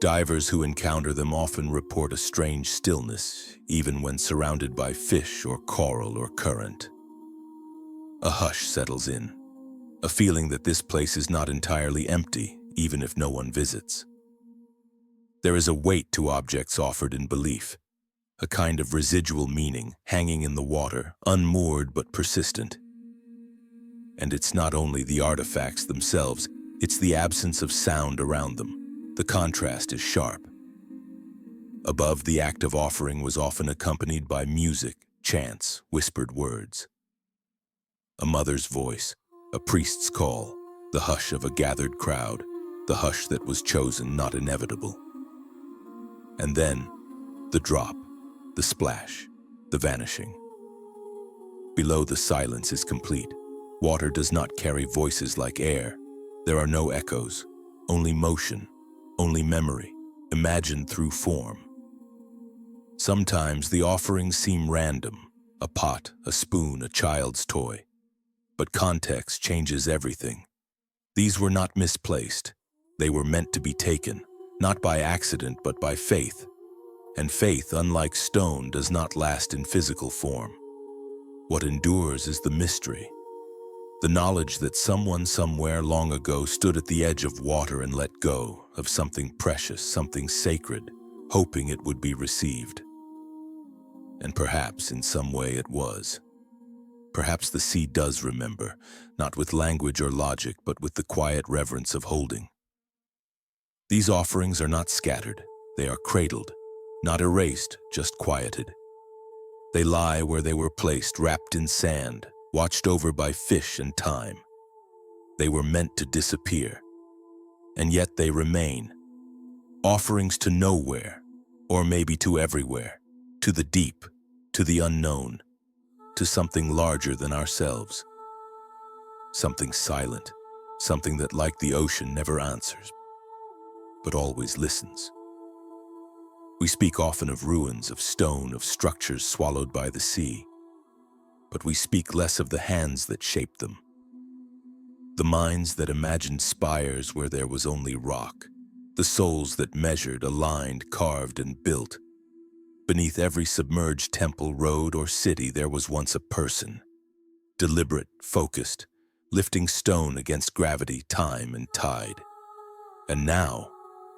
Divers who encounter them often report a strange stillness, even when surrounded by fish or coral or current. A hush settles in, a feeling that this place is not entirely empty, even if no one visits. There is a weight to objects offered in belief, a kind of residual meaning hanging in the water, unmoored but persistent. And it's not only the artifacts themselves, it's the absence of sound around them. The contrast is sharp. Above, the act of offering was often accompanied by music, chants, whispered words. A mother's voice, a priest's call, the hush of a gathered crowd, the hush that was chosen, not inevitable. And then, the drop, the splash, the vanishing. Below, the silence is complete. Water does not carry voices like air. There are no echoes, only motion, only memory, imagined through form. Sometimes the offerings seem random, a pot, a spoon, a child's toy. But context changes everything. These were not misplaced. They were meant to be taken, not by accident but by faith. And faith, unlike stone, does not last in physical form. What endures is the mystery. The knowledge that someone somewhere long ago stood at the edge of water and let go of something precious, something sacred, hoping it would be received. And perhaps in some way it was. Perhaps the sea does remember, not with language or logic, but with the quiet reverence of holding. These offerings are not scattered, they are cradled, not erased, just quieted. They lie where they were placed, wrapped in sand, watched over by fish and time. They were meant to disappear, and yet they remain. Offerings to nowhere, or maybe to everywhere, to the deep, to the unknown, to something larger than ourselves. Something silent, something that, like the ocean, never answers, but always listens. We speak often of ruins, of stone, of structures swallowed by the sea, but we speak less of the hands that shaped them. The minds that imagined spires where there was only rock, the souls that measured, aligned, carved, and built. Beneath every submerged temple, road, or city, there was once a person, deliberate, focused, lifting stone against gravity, time, and tide. And now,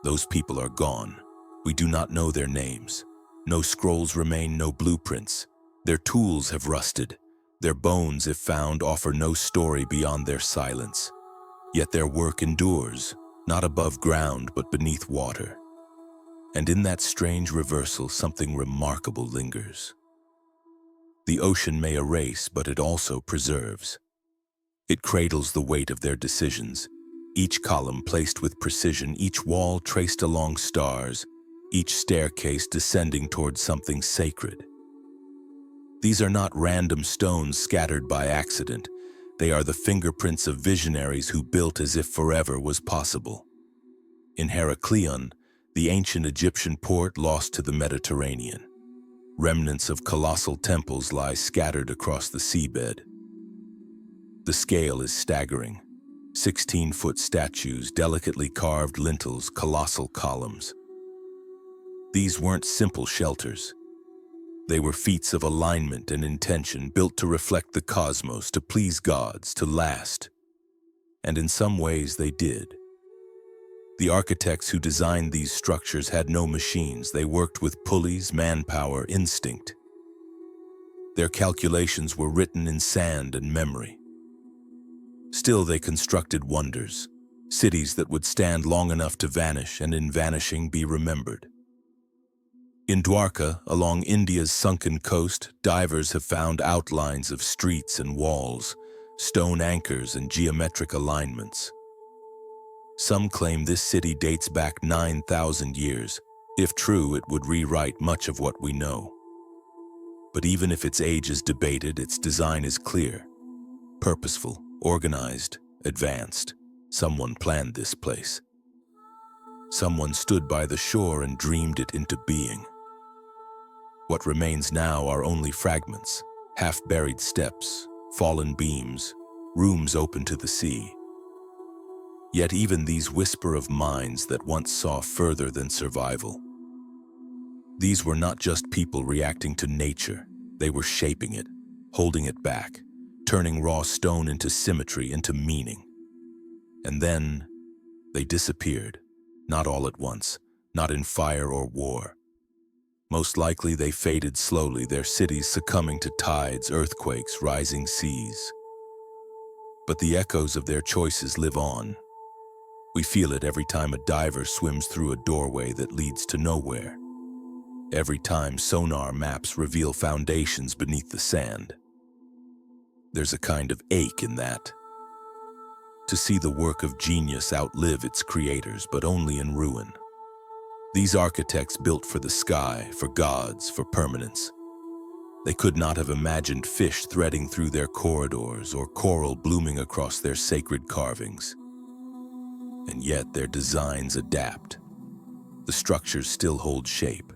those people are gone. We do not know their names. No scrolls remain, no blueprints. Their tools have rusted. Their bones, if found, offer no story beyond their silence. Yet their work endures, not above ground, but beneath water. And in that strange reversal, something remarkable lingers. The ocean may erase, but it also preserves. It cradles the weight of their decisions, each column placed with precision, each wall traced along stars, each staircase descending towards something sacred. These are not random stones scattered by accident. They are the fingerprints of visionaries who built as if forever was possible. In Heracleion, the ancient Egyptian port lost to the Mediterranean, remnants of colossal temples lie scattered across the seabed. The scale is staggering. 16-foot statues, delicately carved lintels, colossal columns. These weren't simple shelters. They were feats of alignment and intention, built to reflect the cosmos, to please gods, to last. And in some ways they did. The architects who designed these structures had no machines. They worked with pulleys, manpower, instinct. Their calculations were written in sand and memory. Still, they constructed wonders, cities that would stand long enough to vanish and in vanishing be remembered. In Dwarka, along India's sunken coast, divers have found outlines of streets and walls, stone anchors and geometric alignments. Some claim this city dates back 9,000 years. If true, it would rewrite much of what we know. But even if its age is debated, its design is clear. Purposeful, organized, advanced. Someone planned this place. Someone stood by the shore and dreamed it into being. What remains now are only fragments, half-buried steps, fallen beams, rooms open to the sea. Yet even these whisper of minds that once saw further than survival. These were not just people reacting to nature. They were shaping it, holding it back, turning raw stone into symmetry, into meaning. And then they disappeared, not all at once, not in fire or war. Most likely they faded slowly, their cities succumbing to tides, earthquakes, rising seas. But the echoes of their choices live on. We feel it every time a diver swims through a doorway that leads to nowhere. Every time sonar maps reveal foundations beneath the sand. There's a kind of ache in that. To see the work of genius outlive its creators, but only in ruin. These architects built for the sky, for gods, for permanence. They could not have imagined fish threading through their corridors or coral blooming across their sacred carvings. And yet their designs adapt. The structures still hold shape.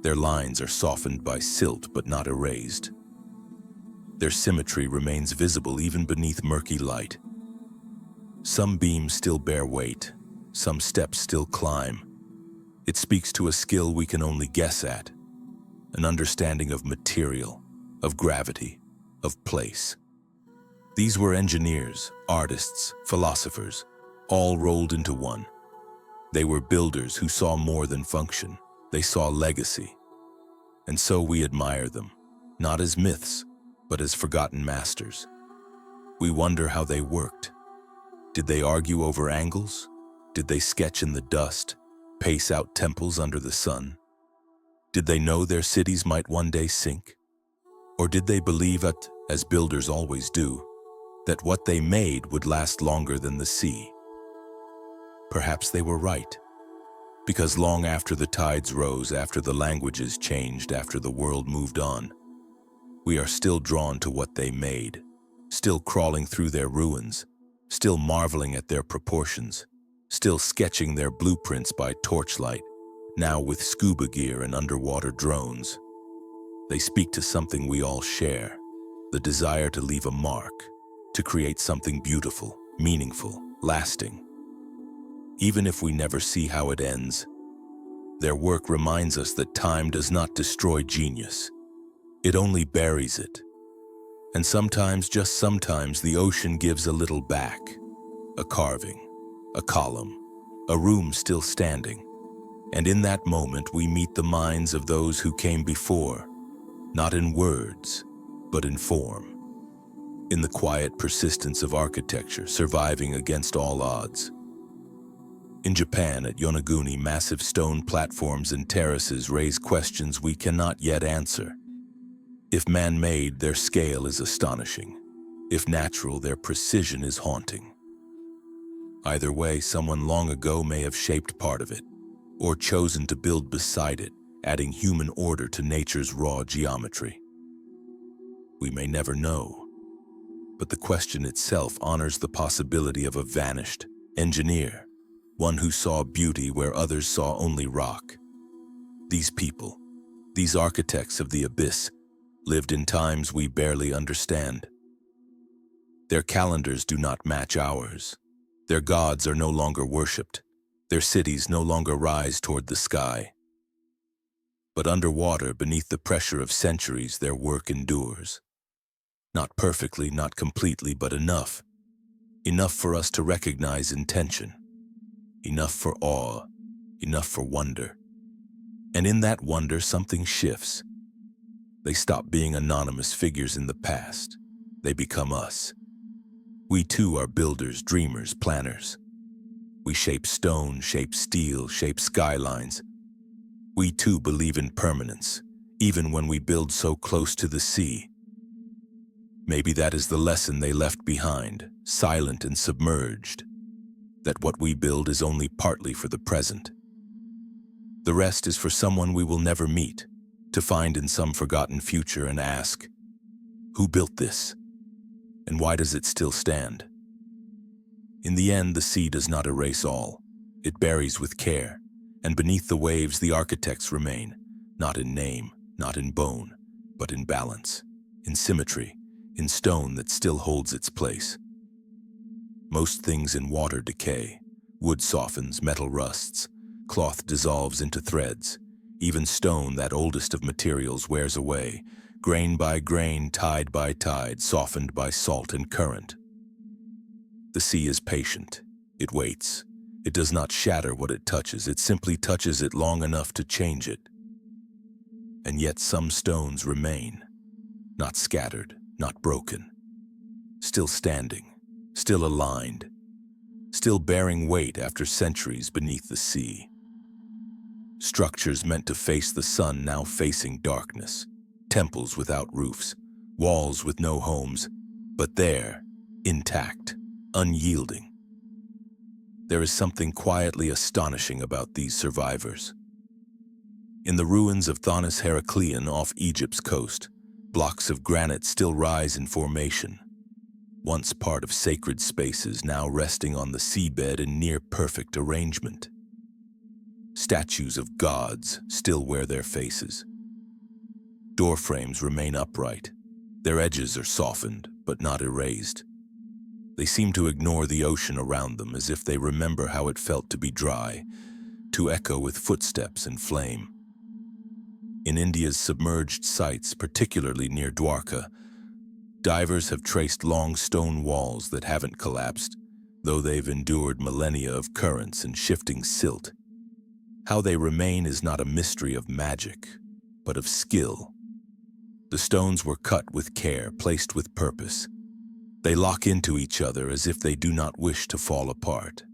Their lines are softened by silt but not erased. Their symmetry remains visible even beneath murky light. Some beams still bear weight, some steps still climb. It speaks to a skill we can only guess at, an understanding of material, of gravity, of place. These were engineers, artists, philosophers, all rolled into one. They were builders who saw more than function. They saw legacy. And so we admire them, not as myths, but as forgotten masters. We wonder how they worked. Did they argue over angles? Did they sketch in the dust, pace out temples under the sun? Did they know their cities might one day sink? Or did they believe that, as builders always do, that what they made would last longer than the sea? Perhaps they were right, because long after the tides rose, after the languages changed, after the world moved on, we are still drawn to what they made, still crawling through their ruins, still marveling at their proportions, still sketching their blueprints by torchlight, now with scuba gear and underwater drones. They speak to something we all share, the desire to leave a mark, to create something beautiful, meaningful, lasting. Even if we never see how it ends, their work reminds us that time does not destroy genius. It only buries it. And sometimes, just sometimes, the ocean gives a little back. A carving, a column, a room still standing. And in that moment, we meet the minds of those who came before, not in words, but in form. In the quiet persistence of architecture, surviving against all odds. In Japan, at Yonaguni, massive stone platforms and terraces raise questions we cannot yet answer. If man-made, their scale is astonishing. If natural, their precision is haunting. Either way, someone long ago may have shaped part of it, or chosen to build beside it, adding human order to nature's raw geometry. We may never know, but the question itself honors the possibility of a vanished engineer, one who saw beauty where others saw only rock. These people, these architects of the abyss, lived in times we barely understand. Their calendars do not match ours. Their gods are no longer worshipped. Their cities no longer rise toward the sky. But underwater, beneath the pressure of centuries, their work endures. Not perfectly, not completely, but enough. Enough for us to recognize intention. Enough for awe. Enough for wonder. And in that wonder, something shifts. They stop being anonymous figures in the past. They become us. We too are builders, dreamers, planners. We shape stone, shape steel, shape skylines. We too believe in permanence, even when we build so close to the sea. Maybe that is the lesson they left behind, silent and submerged, that what we build is only partly for the present. The rest is for someone we will never meet, to find in some forgotten future and ask, who built this? And why does it still stand? In the end, the sea does not erase all. It buries with care, and beneath the waves the architects remain, not in name, not in bone, but in balance, in symmetry, in stone that still holds its place. Most things in water decay. Wood softens, metal rusts, cloth dissolves into threads. Even stone, that oldest of materials, wears away, grain by grain, tide by tide, softened by salt and current. The sea is patient. It waits. It does not shatter what it touches. It simply touches it long enough to change it. And yet some stones remain, not scattered, not broken, still standing, still aligned, still bearing weight after centuries beneath the sea. Structures meant to face the sun now facing darkness, temples without roofs, walls with no homes, but there, intact, unyielding. There is something quietly astonishing about these survivors. In the ruins of Thonis-Heracleion off Egypt's coast, blocks of granite still rise in formation, once part of sacred spaces now resting on the seabed in near-perfect arrangement. Statues of gods still wear their faces. Door frames remain upright. Their edges are softened, but not erased. They seem to ignore the ocean around them as if they remember how it felt to be dry, to echo with footsteps and flame. In India's submerged sites, particularly near Dwarka, divers have traced long stone walls that haven't collapsed, though they've endured millennia of currents and shifting silt. How they remain is not a mystery of magic, but of skill. The stones were cut with care, placed with purpose. They lock into each other as if they do not wish to fall apart.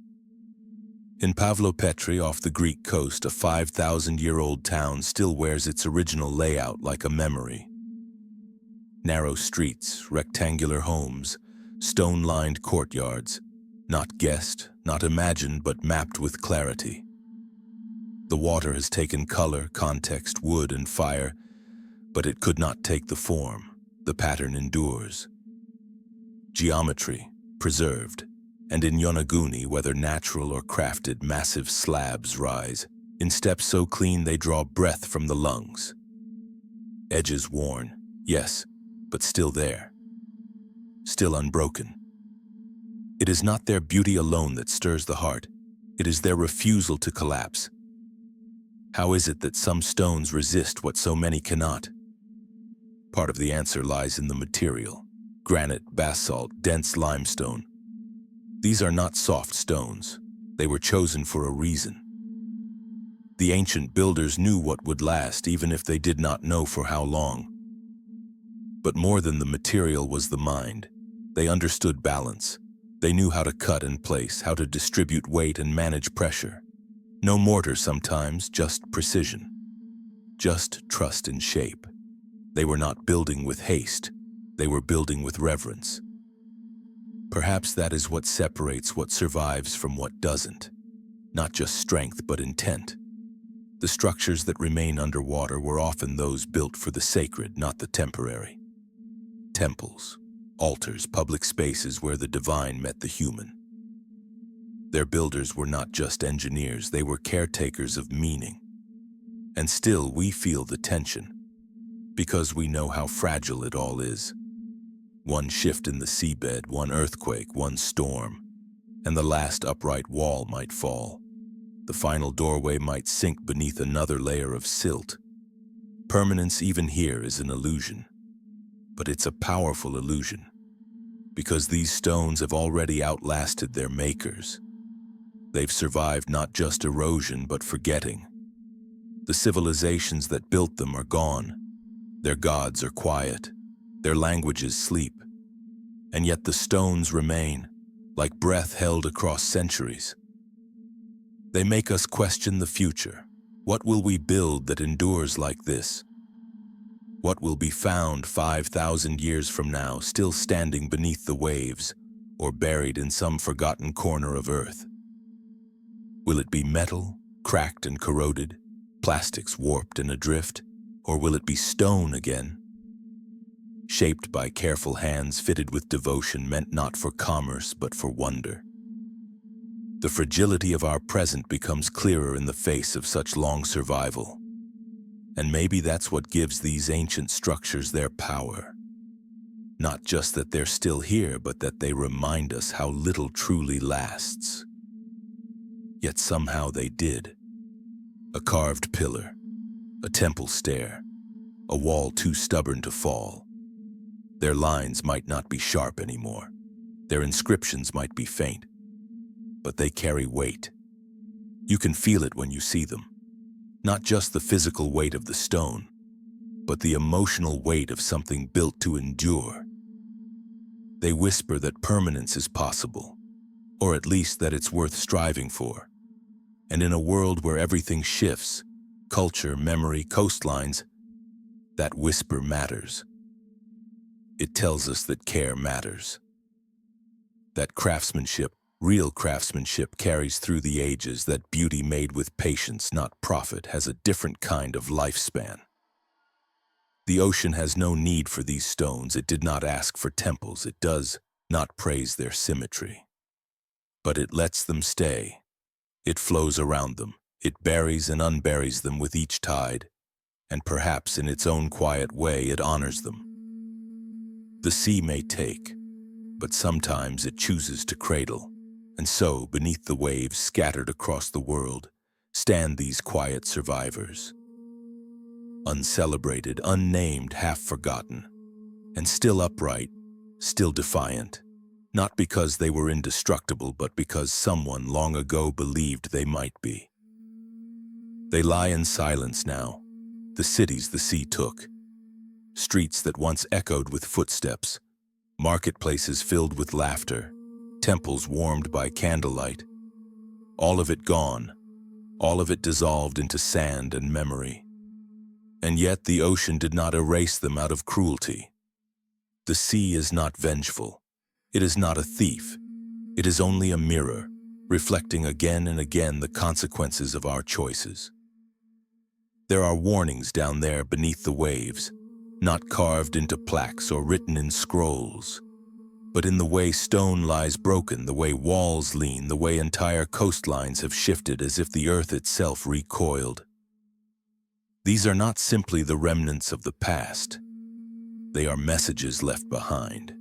In Pavlopetri, off the Greek coast, a 5,000-year-old town still wears its original layout like a memory. Narrow streets, rectangular homes, stone-lined courtyards, not guessed, not imagined, but mapped with clarity. The water has taken color, context, wood, and fire, but it could not take the form. The pattern endures. Geometry, preserved, and in Yonaguni, whether natural or crafted, massive slabs rise, in steps so clean they draw breath from the lungs. Edges worn, yes, but still there. Still unbroken. It is not their beauty alone that stirs the heart. It is their refusal to collapse. How is it that some stones resist what so many cannot? Part of the answer lies in the material. Granite, basalt, dense limestone. These are not soft stones. They were chosen for a reason. The ancient builders knew what would last, even if they did not know for how long. But more than the material was the mind. They understood balance. They knew how to cut and place, how to distribute weight and manage pressure. No mortar sometimes, just precision. Just trust in shape. They were not building with haste. They were building with reverence. Perhaps that is what separates what survives from what doesn't. Not just strength, but intent. The structures that remain underwater were often those built for the sacred, not the temporary. Temples, altars, public spaces where the divine met the human. Their builders were not just engineers, they were caretakers of meaning. And still we feel the tension, because we know how fragile it all is. One shift in the seabed, one earthquake, one storm, and the last upright wall might fall. The final doorway might sink beneath another layer of silt. Permanence even here is an illusion. But it's a powerful illusion, because these stones have already outlasted their makers. They've survived not just erosion, but forgetting. The civilizations that built them are gone. Their gods are quiet. Their languages sleep. And yet the stones remain, like breath held across centuries. They make us question the future. What will we build that endures like this? What will be found 5,000 years from now, still standing beneath the waves, or buried in some forgotten corner of Earth? Will it be metal, cracked and corroded, plastics warped and adrift, or will it be stone again? Shaped by careful hands, fitted with devotion, meant not for commerce but for wonder. The fragility of our present becomes clearer in the face of such long survival. And maybe that's what gives these ancient structures their power. Not just that they're still here, but that they remind us how little truly lasts. Yet somehow they did. A carved pillar, a temple stair, a wall too stubborn to fall. Their lines might not be sharp anymore. Their inscriptions might be faint. But they carry weight. You can feel it when you see them. Not just the physical weight of the stone, but the emotional weight of something built to endure. They whisper that permanence is possible, or at least that it's worth striving for. And in a world where everything shifts, culture, memory, coastlines, that whisper matters. It tells us that care matters. That craftsmanship, real craftsmanship, carries through the ages, that beauty made with patience, not profit, has a different kind of lifespan. The ocean has no need for these stones. It did not ask for temples. It does not praise their symmetry. But it lets them stay. It flows around them. It buries and unburies them with each tide, and perhaps in its own quiet way it honors them. The sea may take, but sometimes it chooses to cradle. And so, beneath the waves scattered across the world, stand these quiet survivors. Uncelebrated, unnamed, half-forgotten, and still upright, still defiant. Not because they were indestructible, but because someone long ago believed they might be. They lie in silence now, the cities the sea took. Streets that once echoed with footsteps, marketplaces filled with laughter, temples warmed by candlelight. All of it gone, all of it dissolved into sand and memory. And yet the ocean did not erase them out of cruelty. The sea is not vengeful. It is not a thief. It is only a mirror, reflecting again and again the consequences of our choices. There are warnings down there beneath the waves, not carved into plaques or written in scrolls, but in the way stone lies broken, the way walls lean, the way entire coastlines have shifted as if the earth itself recoiled. These are not simply the remnants of the past. They are messages left behind,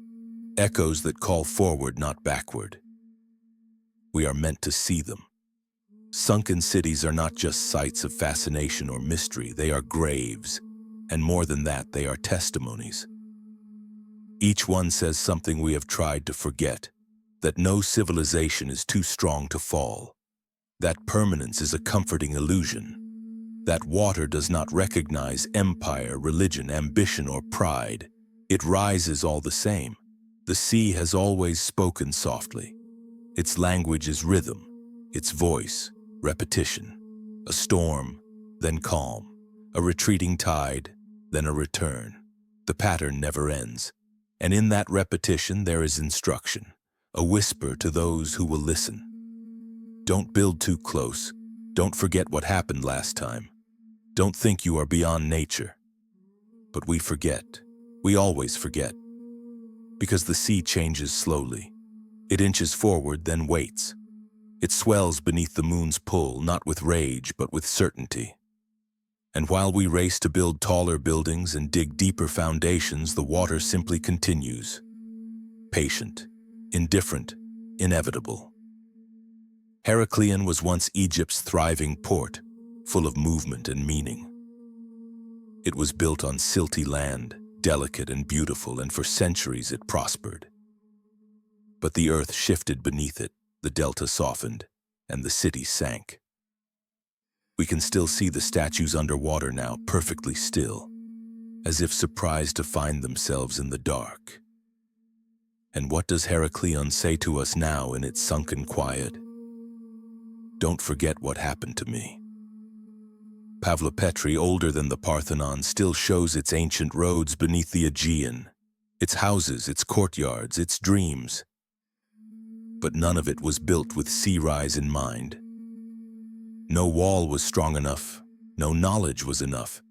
echoes that call forward, not backward. We are meant to see them. Sunken cities are not just sites of fascination or mystery, they are graves, and more than that, they are testimonies. Each one says something we have tried to forget, that no civilization is too strong to fall, that permanence is a comforting illusion, that water does not recognize empire, religion, ambition, or pride. It rises all the same. The sea has always spoken softly. Its language is rhythm, its voice, repetition. A storm, then calm. A retreating tide, then a return. The pattern never ends. And in that repetition there is instruction, a whisper to those who will listen. Don't build too close. Don't forget what happened last time. Don't think you are beyond nature. But we forget. We always forget. Because the sea changes slowly. It inches forward, then waits. It swells beneath the moon's pull, not with rage, but with certainty. And while we race to build taller buildings and dig deeper foundations, the water simply continues. Patient, indifferent, inevitable. Heracleion was once Egypt's thriving port, full of movement and meaning. It was built on silty land, delicate and beautiful, and for centuries it prospered. But the earth shifted beneath it, the delta softened, and the city sank. We can still see the statues underwater now, perfectly still, as if surprised to find themselves in the dark. And what does Heracleion say to us now in its sunken quiet? Don't forget what happened to me. Pavlopetri, older than the Parthenon, still shows its ancient roads beneath the Aegean, its houses, its courtyards, its dreams. But none of it was built with sea rise in mind. No wall was strong enough, no knowledge was enough.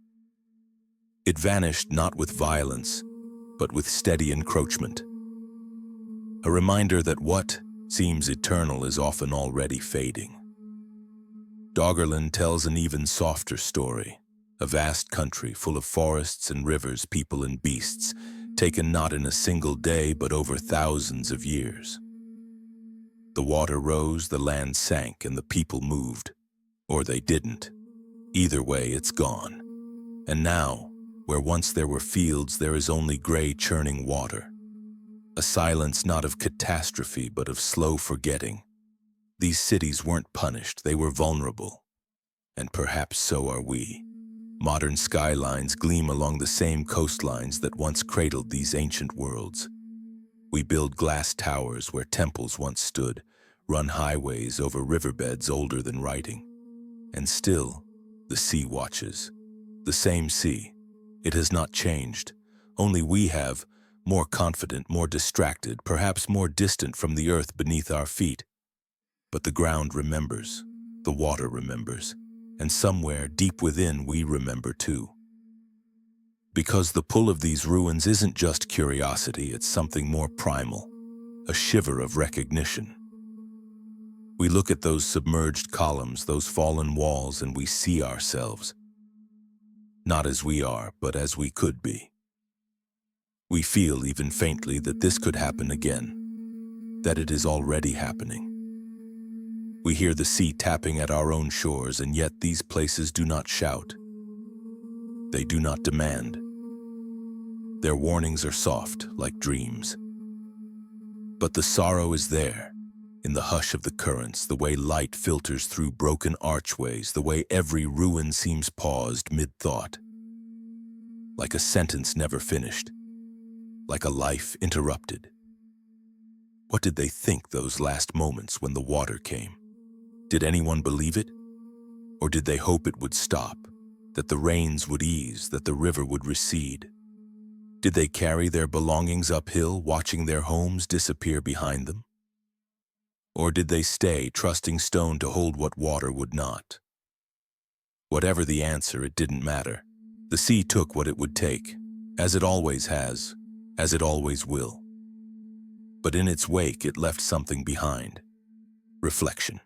It vanished not with violence, but with steady encroachment. A reminder that what seems eternal is often already fading. Doggerland tells an even softer story, a vast country full of forests and rivers, people and beasts, taken not in a single day but over thousands of years. The water rose, the land sank, and the people moved. Or they didn't. Either way, it's gone. And now, where once there were fields, there is only gray churning water. A silence not of catastrophe, but of slow forgetting. These cities weren't punished, they were vulnerable. And perhaps so are we. Modern skylines gleam along the same coastlines that once cradled these ancient worlds. We build glass towers where temples once stood, run highways over riverbeds older than writing. And still, the sea watches. The same sea. It has not changed. Only we have, more confident, more distracted, perhaps more distant from the earth beneath our feet. But the ground remembers. The water remembers. And somewhere deep within we remember too. Because the pull of these ruins isn't just curiosity, it's something more primal. A shiver of recognition. We look at those submerged columns, those fallen walls, and we see ourselves. Not as we are, but as we could be. We feel, even faintly, that this could happen again, that it is already happening. We hear the sea tapping at our own shores, and yet these places do not shout. They do not demand. Their warnings are soft, like dreams. But the sorrow is there. In the hush of the currents, the way light filters through broken archways, the way every ruin seems paused mid-thought. Like a sentence never finished. Like a life interrupted. What did they think those last moments when the water came? Did anyone believe it? Or did they hope it would stop, that the rains would ease, that the river would recede? Did they carry their belongings uphill, watching their homes disappear behind them? Or did they stay, trusting stone to hold what water would not? Whatever the answer, it didn't matter. The sea took what it would take, as it always has, as it always will. But in its wake, it left something behind. Reflection.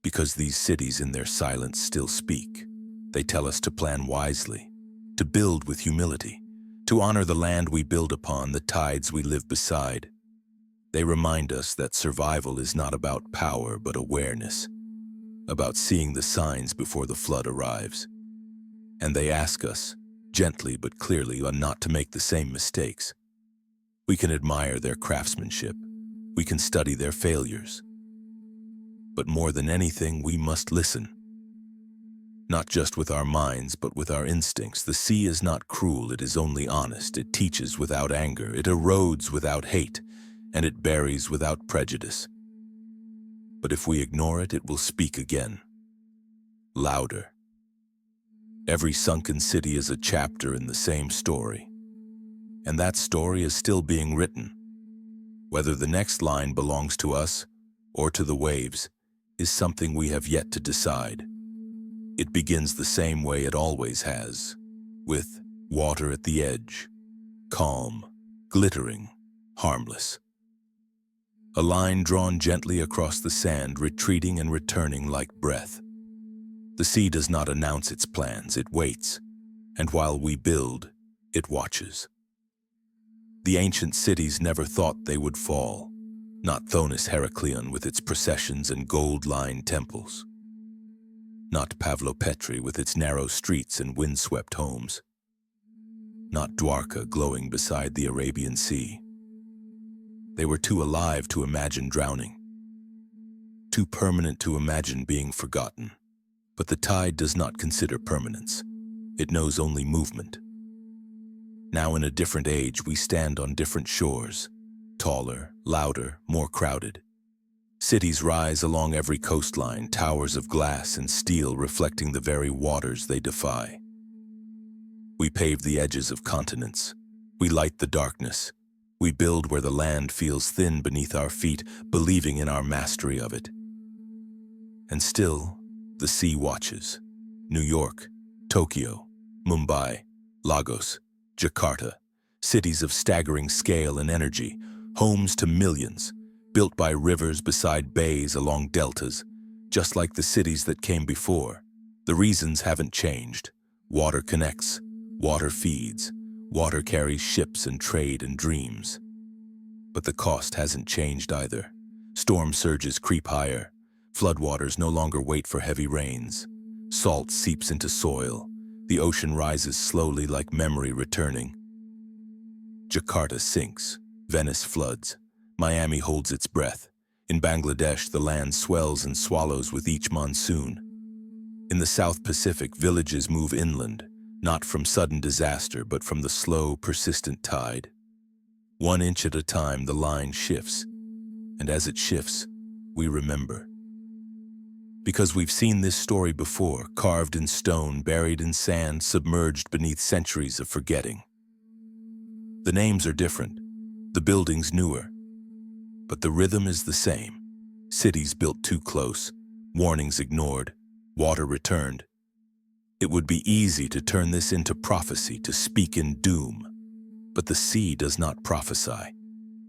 Because these cities in their silence still speak. They tell us to plan wisely, to build with humility, to honor the land we build upon, the tides we live beside. They remind us that survival is not about power but awareness, about seeing the signs before the flood arrives. And they ask us, gently but clearly, not to make the same mistakes. We can admire their craftsmanship. We can study their failures. But more than anything, we must listen. Not just with our minds, but with our instincts. The sea is not cruel, it is only honest. It teaches without anger, it erodes without hate, and it buries without prejudice. But if we ignore it, it will speak again. Louder. Every sunken city is a chapter in the same story. And that story is still being written. Whether the next line belongs to us or to the waves is something we have yet to decide. It begins the same way it always has, with water at the edge, calm, glittering, harmless. A line drawn gently across the sand, retreating and returning like breath. The sea does not announce its plans, it waits, and while we build, it watches. The ancient cities never thought they would fall, not Thonis-Heracleion with its processions and gold-lined temples. Not Pavlopetri with its narrow streets and windswept homes. Not Dwarka glowing beside the Arabian Sea. They were too alive to imagine drowning, too permanent to imagine being forgotten. But the tide does not consider permanence. It knows only movement. Now in a different age, we stand on different shores, taller, louder, more crowded. Cities rise along every coastline, towers of glass and steel reflecting the very waters they defy. We pave the edges of continents. We light the darkness. We build where the land feels thin beneath our feet, believing in our mastery of it. And still, the sea watches. New York, Tokyo, Mumbai, Lagos, Jakarta, cities of staggering scale and energy, homes to millions, built by rivers beside bays along deltas, just like the cities that came before. The reasons haven't changed. Water connects, water feeds, water carries ships and trade and dreams. But the cost hasn't changed either. Storm surges creep higher. Floodwaters no longer wait for heavy rains. Salt seeps into soil. The ocean rises slowly like memory returning. Jakarta sinks. Venice floods. Miami holds its breath. In Bangladesh, the land swells and swallows with each monsoon. In the South Pacific, villages move inland, not from sudden disaster, but from the slow, persistent tide. 1 inch at a time, the line shifts. And as it shifts, we remember. Because we've seen this story before, carved in stone, buried in sand, submerged beneath centuries of forgetting. The names are different, the buildings newer, but the rhythm is the same. Cities built too close, warnings ignored, water returned. It would be easy to turn this into prophecy, to speak in doom. But the sea does not prophesy.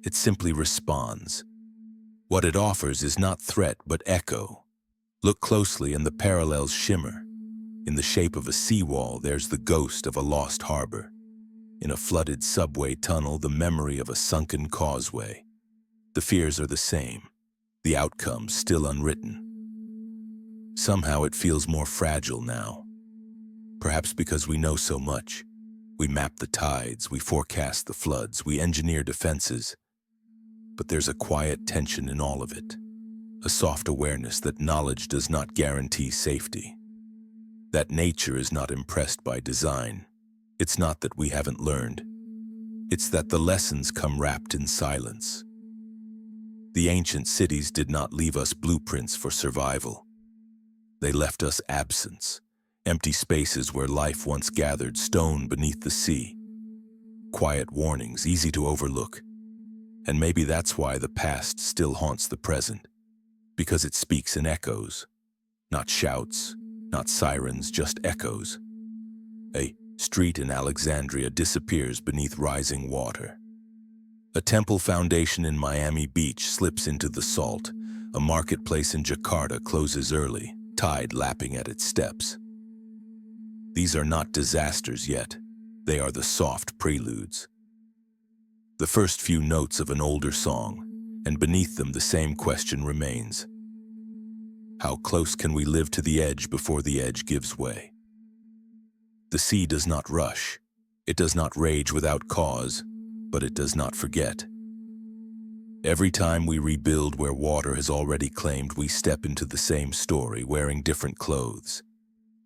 It simply responds. What it offers is not threat, but echo. Look closely and the parallels shimmer. In the shape of a seawall, there's the ghost of a lost harbor. In a flooded subway tunnel, the memory of a sunken causeway. The fears are the same, the outcomes still unwritten. Somehow it feels more fragile now. Perhaps because we know so much. We map the tides, we forecast the floods, we engineer defenses. But there's a quiet tension in all of it. A soft awareness that knowledge does not guarantee safety. That nature is not impressed by design. It's not that we haven't learned. It's that the lessons come wrapped in silence. The ancient cities did not leave us blueprints for survival. They left us absence, empty spaces where life once gathered, stone beneath the sea. Quiet warnings, easy to overlook. And maybe that's why the past still haunts the present. Because it speaks in echoes. Not shouts, not sirens, just echoes. A street in Alexandria disappears beneath rising water. A temple foundation in Miami Beach slips into the salt. A marketplace in Jakarta closes early, tide lapping at its steps. These are not disasters yet. They are the soft preludes. The first few notes of an older song, and beneath them the same question remains. How close can we live to the edge before the edge gives way? The sea does not rush. It does not rage without cause, but it does not forget. Every time we rebuild where water has already claimed, we step into the same story, wearing different clothes.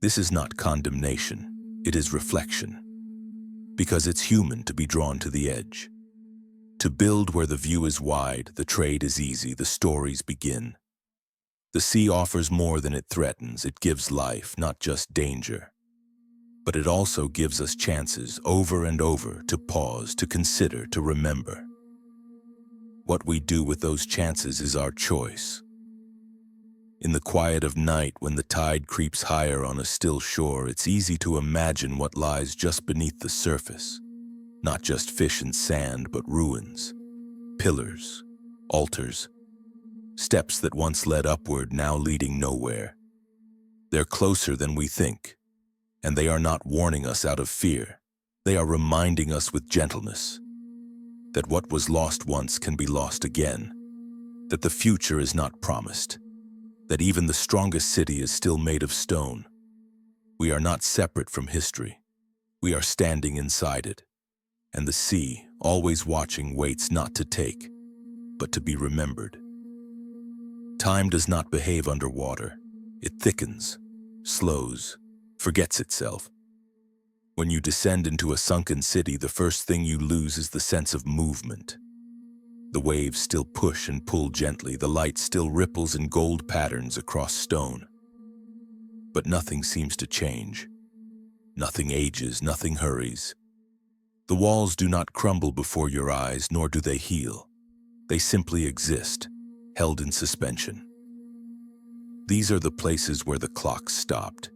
This is not condemnation, it is reflection. Because it's human to be drawn to the edge. To build where the view is wide, the trade is easy, the stories begin. The sea offers more than it threatens. It gives life, not just danger. But it also gives us chances over and over to pause, to consider, to remember. What we do with those chances is our choice. In the quiet of night, when the tide creeps higher on a still shore, it's easy to imagine what lies just beneath the surface. Not just fish and sand, but ruins, pillars, altars, steps that once led upward, now leading nowhere. They're closer than we think, and they are not warning us out of fear. They are reminding us with gentleness that what was lost once can be lost again, that the future is not promised, that even the strongest city is still made of stone. We are not separate from history. We are standing inside it, and the sea, always watching, waits not to take, but to be remembered. Time does not behave underwater. It thickens, slows, forgets itself. When you descend into a sunken city, the first thing you lose is the sense of movement. The waves still push and pull gently, the light still ripples in gold patterns across stone. But nothing seems to change. Nothing ages, nothing hurries. The walls do not crumble before your eyes, nor do they heal. They simply exist, held in suspension. These are the places where the clock stopped.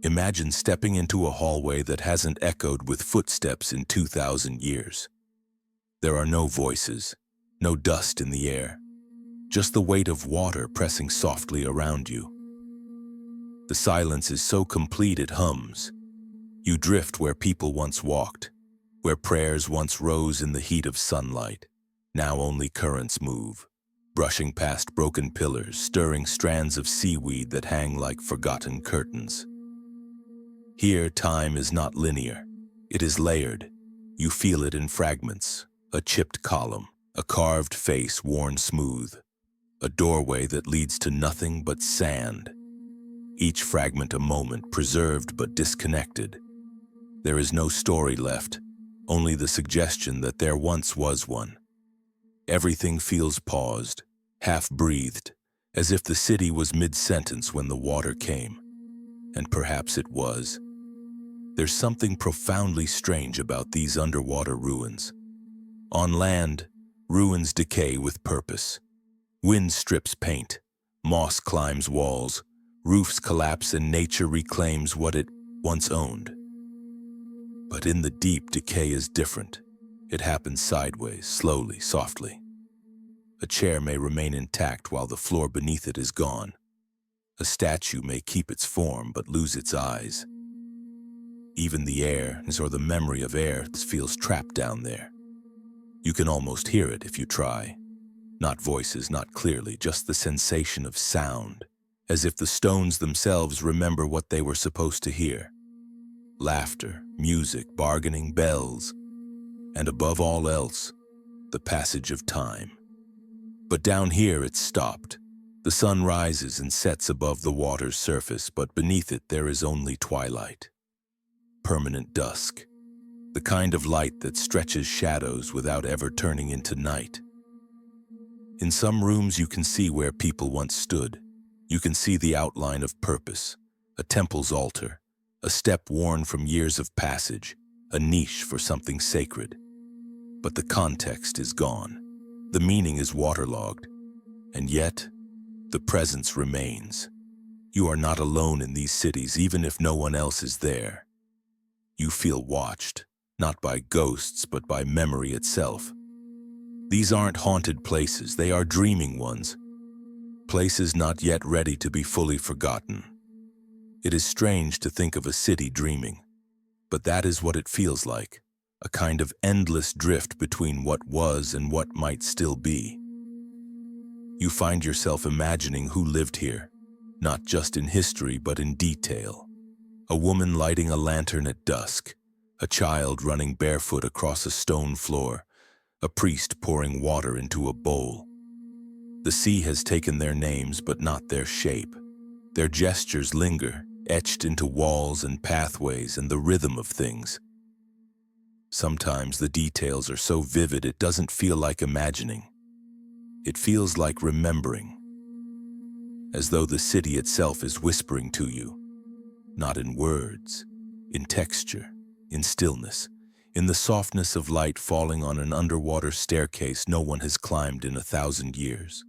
Imagine stepping into a hallway that hasn't echoed with footsteps in 2,000 years. There are no voices, no dust in the air, just the weight of water pressing softly around you. The silence is so complete it hums. You drift where people once walked, where prayers once rose in the heat of sunlight. Now only currents move, brushing past broken pillars, stirring strands of seaweed that hang like forgotten curtains. Here, time is not linear. It is layered. You feel it in fragments. A chipped column, a carved face worn smooth, a doorway that leads to nothing but sand. Each fragment a moment, preserved but disconnected. There is no story left, only the suggestion that there once was one. Everything feels paused, half-breathed, as if the city was mid-sentence when the water came. And perhaps it was. There's something profoundly strange about these underwater ruins. On land, ruins decay with purpose. Wind strips paint, moss climbs walls, roofs collapse, and nature reclaims what it once owned. But in the deep, decay is different. It happens sideways, slowly, softly. A chair may remain intact while the floor beneath it is gone. A statue may keep its form but lose its eyes. Even the air, or the memory of air, feels trapped down there. You can almost hear it if you try. Not voices, not clearly, just the sensation of sound, as if the stones themselves remember what they were supposed to hear. Laughter, music, bargaining, bells, and above all else, the passage of time. But down here it's stopped. The sun rises and sets above the water's surface, but beneath it there is only twilight. Permanent dusk. The kind of light that stretches shadows without ever turning into night. In some rooms you can see where people once stood. You can see the outline of purpose, a temple's altar, a step worn from years of passage, a niche for something sacred. But the context is gone. The meaning is waterlogged. And yet, the presence remains. You are not alone in these cities, even if no one else is there. You feel watched. Not by ghosts, but by memory itself. These aren't haunted places, they are dreaming ones. Places not yet ready to be fully forgotten. It is strange to think of a city dreaming, but that is what it feels like, a kind of endless drift between what was and what might still be. You find yourself imagining who lived here, not just in history, but in detail. A woman lighting a lantern at dusk, a child running barefoot across a stone floor, a priest pouring water into a bowl. The sea has taken their names, but not their shape. Their gestures linger, etched into walls and pathways and the rhythm of things. Sometimes the details are so vivid it doesn't feel like imagining. It feels like remembering, as though the city itself is whispering to you, not in words, in texture, in stillness, in the softness of light falling on an underwater staircase no one has climbed in 1,000 years.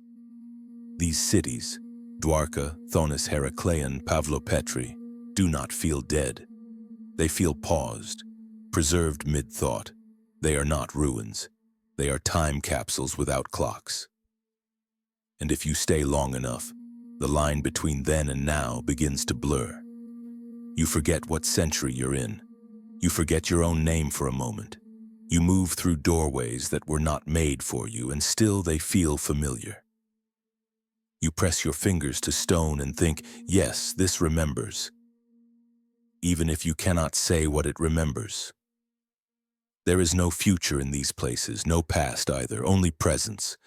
These cities, Dwarka, Thonis-Heracleion, Pavlopetri, do not feel dead. They feel paused, preserved mid-thought. They are not ruins. They are time capsules without clocks. And if you stay long enough, the line between then and now begins to blur. You forget what century you're in. You forget your own name for a moment. You move through doorways that were not made for you, and still they feel familiar. You press your fingers to stone and think, yes, this remembers, even if you cannot say what it remembers. There is no future in these places, no past either, only presence.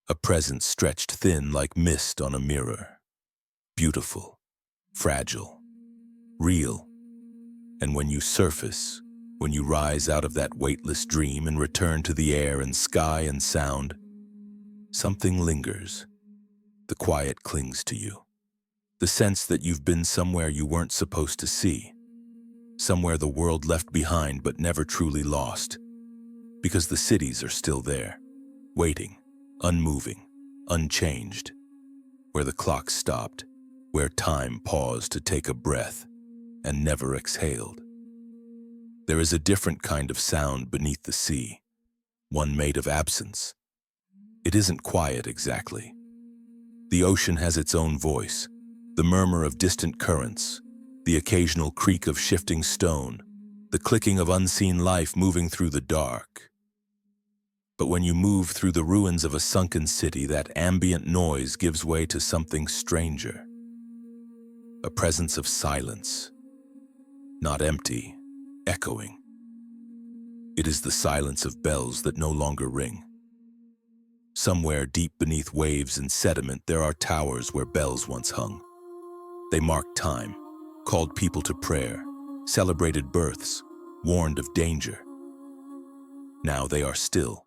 A presence stretched thin like mist on a mirror. Beautiful, fragile, real. And when you surface, when you rise out of that weightless dream and return to the air and sky and sound, something lingers. The quiet clings to you. The sense that you've been somewhere you weren't supposed to see. Somewhere the world left behind but never truly lost. Because the cities are still there, waiting, unmoving, unchanged. Where the clock stopped, where time paused to take a breath and never exhaled. There is a different kind of sound beneath the sea, one made of absence. It isn't quiet exactly. The ocean has its own voice, the murmur of distant currents, the occasional creak of shifting stone, the clicking of unseen life moving through the dark. But when you move through the ruins of a sunken city, that ambient noise gives way to something stranger. A presence of silence, not empty, echoing. It is the silence of bells that no longer ring. Somewhere deep beneath waves and sediment, there are towers where bells once hung. They marked time, called people to prayer, celebrated births, warned of danger. Now they are still,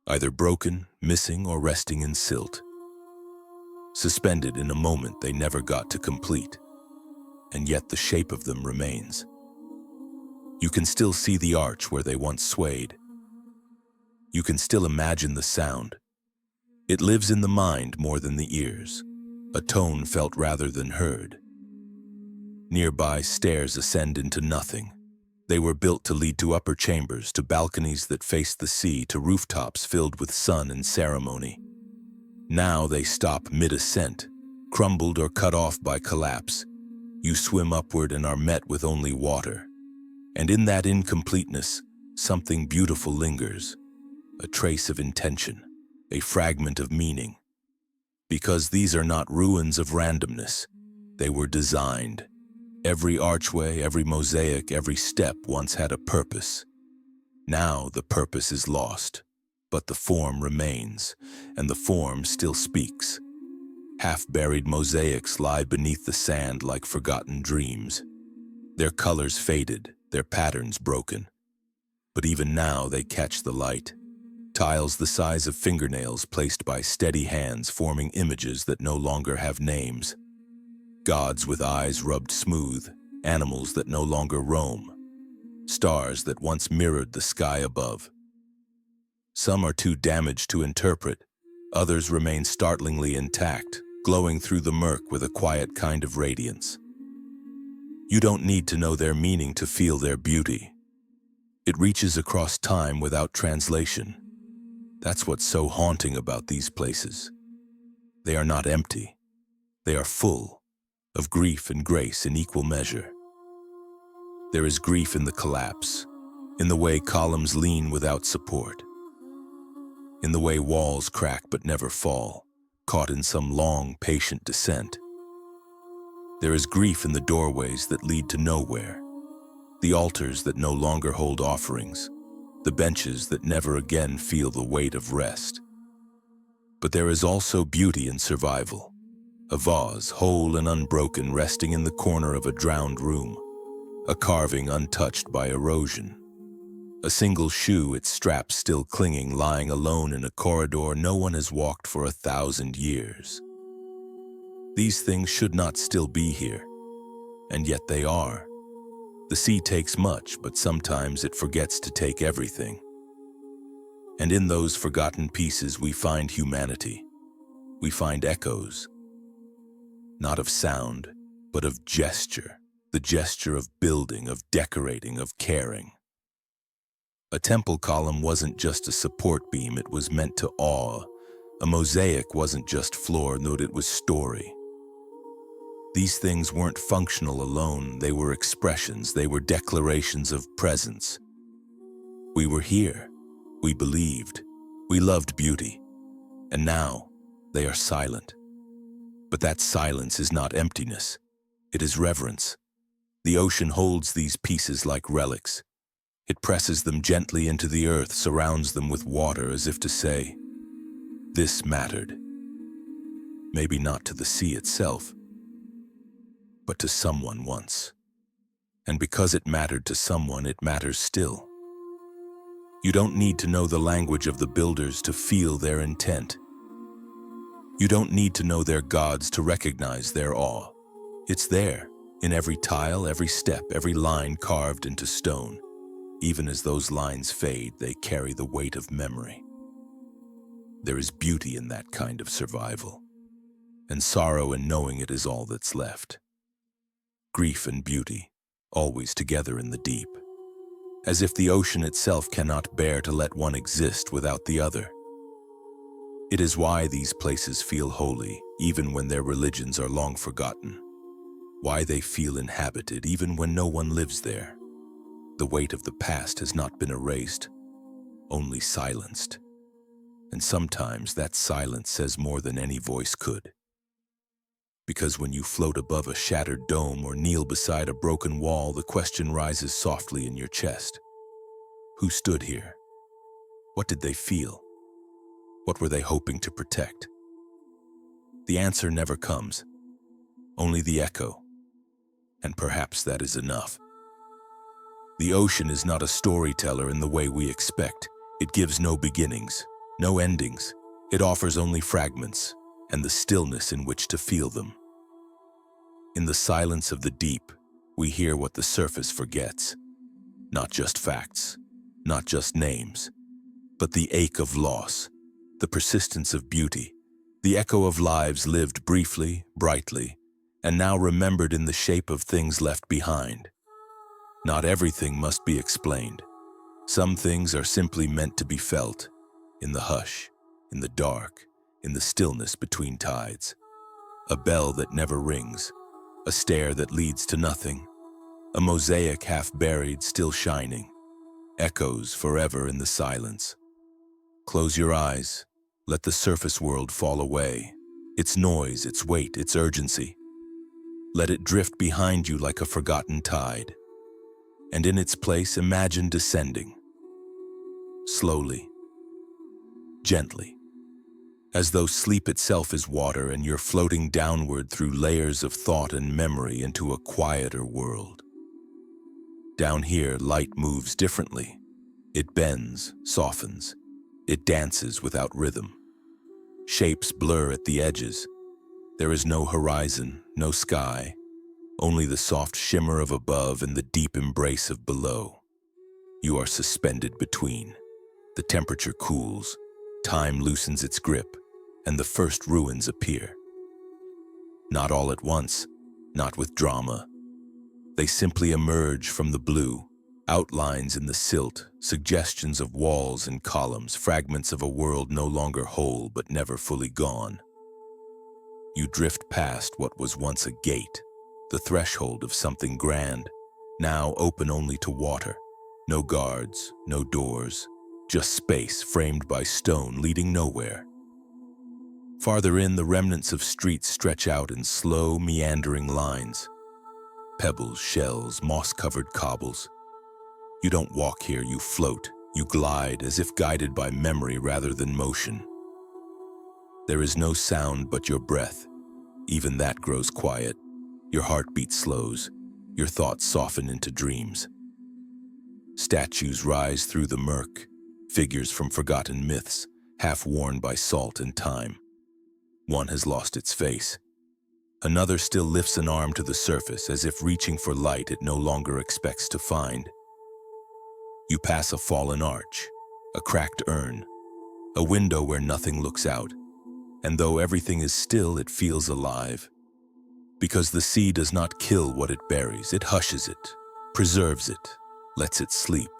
either broken, missing, or resting in silt. Suspended in a moment they never got to complete, and yet the shape of them remains. You can still see the arch where they once swayed. You can still imagine the sound. It lives in the mind more than the ears, a tone felt rather than heard. Nearby stairs ascend into nothing. They were built to lead to upper chambers, to balconies that faced the sea, to rooftops filled with sun and ceremony. Now they stop mid-ascent, crumbled or cut off by collapse. You swim upward and are met with only water. And in that incompleteness, something beautiful lingers, a trace of intention, a fragment of meaning. Because these are not ruins of randomness, they were designed. Every archway, every mosaic, every step once had a purpose. Now the purpose is lost, but the form remains, and the form still speaks. Half-buried mosaics lie beneath the sand like forgotten dreams. Their colors faded, their patterns broken. But even now they catch the light. Tiles the size of fingernails placed by steady hands, forming images that no longer have names. Gods with eyes rubbed smooth, animals that no longer roam, stars that once mirrored the sky above. Some are too damaged to interpret, others remain startlingly intact, glowing through the murk with a quiet kind of radiance. You don't need to know their meaning to feel their beauty. It reaches across time without translation. That's what's so haunting about these places. They are not empty. They are full of grief and grace in equal measure. There is grief in the collapse, in the way columns lean without support, in the way walls crack but never fall, caught in some long, patient descent. There is grief in the doorways that lead to nowhere, the altars that no longer hold offerings, the benches that never again feel the weight of rest. But there is also beauty in survival, A vase, whole and unbroken, resting in the corner of a drowned room. A carving untouched by erosion. A single shoe, its straps still clinging, lying alone in a corridor no one has walked for 1,000 years. These things should not still be here, and yet they are. The sea takes much, but sometimes it forgets to take everything. And in those forgotten pieces we find humanity. We find echoes, not of sound, but of gesture, the gesture of building, of decorating, of caring. A temple column wasn't just a support beam, it was meant to awe. A mosaic wasn't just floor, no, it was story. These things weren't functional alone, they were expressions, they were declarations of presence. We were here, we believed, we loved beauty, and now they are silent. But that silence is not emptiness, it is reverence. The ocean holds these pieces like relics. It presses them gently into the earth, surrounds them with water as if to say, this mattered. Maybe not to the sea itself, but to someone once. And because it mattered to someone, it matters still. You don't need to know the language of the builders to feel their intent. You don't need to know their gods to recognize their awe. It's there, in every tile, every step, every line carved into stone. Even as those lines fade, they carry the weight of memory. There is beauty in that kind of survival, and sorrow in knowing it is all that's left. Grief and beauty, always together in the deep, as if the ocean itself cannot bear to let one exist without the other. It is why these places feel holy, even when their religions are long forgotten. Why they feel inhabited, even when no one lives there. The weight of the past has not been erased, only silenced. And sometimes that silence says more than any voice could. Because when you float above a shattered dome or kneel beside a broken wall, the question rises softly in your chest. Who stood here? What did they feel? What were they hoping to protect? The answer never comes, only the echo. And perhaps that is enough. The ocean is not a storyteller in the way we expect. It gives no beginnings, no endings. It offers only fragments and the stillness in which to feel them. In the silence of the deep, we hear what the surface forgets. Not just facts, not just names, but the ache of loss, the persistence of beauty, the echo of lives lived briefly, brightly, and now remembered in the shape of things left behind. Not everything must be explained. Some things are simply meant to be felt, in the hush, in the dark, in the stillness between tides. A bell that never rings, a stair that leads to nothing, a mosaic half buried, still shining, echoes forever in the silence. Close your eyes, let the surface world fall away, its noise, its weight, its urgency. Let it drift behind you like a forgotten tide. And in its place, imagine descending, slowly, gently, as though sleep itself is water and you're floating downward through layers of thought and memory into a quieter world. Down here, light moves differently. It bends, softens, it dances without rhythm. Shapes blur at the edges. There is no horizon, no sky, only the soft shimmer of above and the deep embrace of below. You are suspended between. The temperature cools, time loosens its grip, and the first ruins appear. Not all at once, not with drama. They simply emerge from the blue, outlines in the silt, suggestions of walls and columns, fragments of a world no longer whole but never fully gone. You drift past what was once a gate, the threshold of something grand, now open only to water. No guards, no doors, just space framed by stone leading nowhere. Farther in, the remnants of streets stretch out in slow, meandering lines. Pebbles, shells, moss-covered cobbles. You don't walk here, you float, you glide, as if guided by memory rather than motion. There is no sound but your breath. Even that grows quiet. Your heartbeat slows. Your thoughts soften into dreams. Statues rise through the murk, figures from forgotten myths, half worn by salt and time. One has lost its face. Another still lifts an arm to the surface as if reaching for light it no longer expects to find. You pass a fallen arch, a cracked urn, a window where nothing looks out, and though everything is still, it feels alive. Because the sea does not kill what it buries, it hushes it, preserves it, lets it sleep.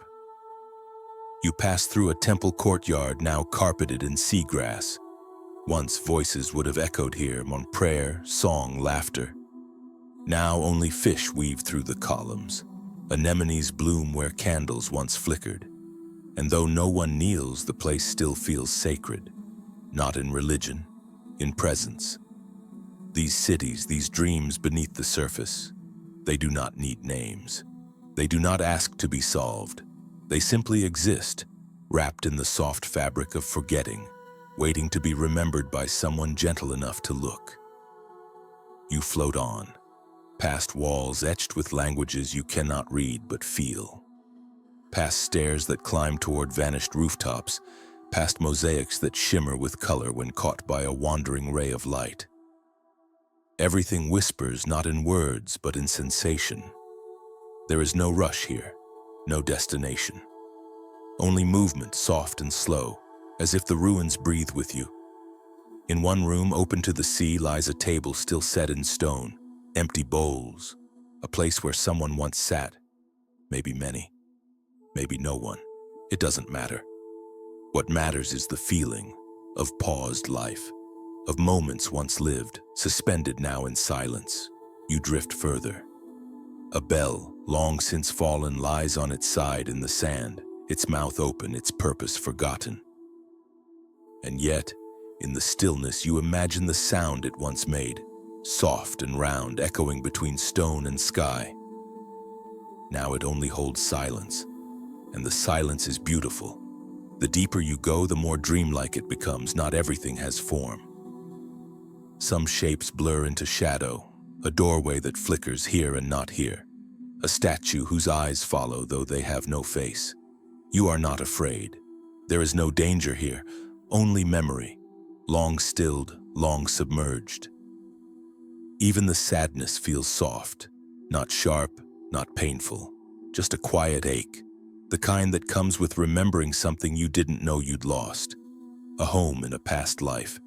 You pass through a temple courtyard now carpeted in seagrass. Once voices would have echoed here on prayer, song, laughter. Now only fish weave through the columns. Anemones bloom where candles once flickered. And though no one kneels, the place still feels sacred. Not in religion, in presence. These cities, these dreams beneath the surface, they do not need names. They do not ask to be solved. They simply exist, wrapped in the soft fabric of forgetting, waiting to be remembered by someone gentle enough to look. You float on, past walls etched with languages you cannot read but feel. Past stairs that climb toward vanished rooftops, past mosaics that shimmer with color when caught by a wandering ray of light. Everything whispers not in words but in sensation. There is no rush here, no destination. Only movement, soft and slow, as if the ruins breathe with you. In one room open to the sea lies a table still set in stone, empty bowls, a place where someone once sat, maybe many, maybe no one. It doesn't matter. What matters is the feeling of paused life, of moments once lived, suspended now in silence. You drift further. A bell, long since fallen, lies on its side in the sand, its mouth open, its purpose forgotten. And yet, in the stillness, you imagine the sound it once made, soft and round, echoing between stone and sky. Now it only holds silence, and the silence is beautiful. The deeper you go, the more dreamlike it becomes. Not everything has form. Some shapes blur into shadow, a doorway that flickers here and not here, a statue whose eyes follow though they have no face. You are not afraid. There is no danger here, only memory, long stilled, long submerged. Even the sadness feels soft, not sharp, not painful, just a quiet ache, the kind that comes with remembering something you didn't know you'd lost. A home in a past life,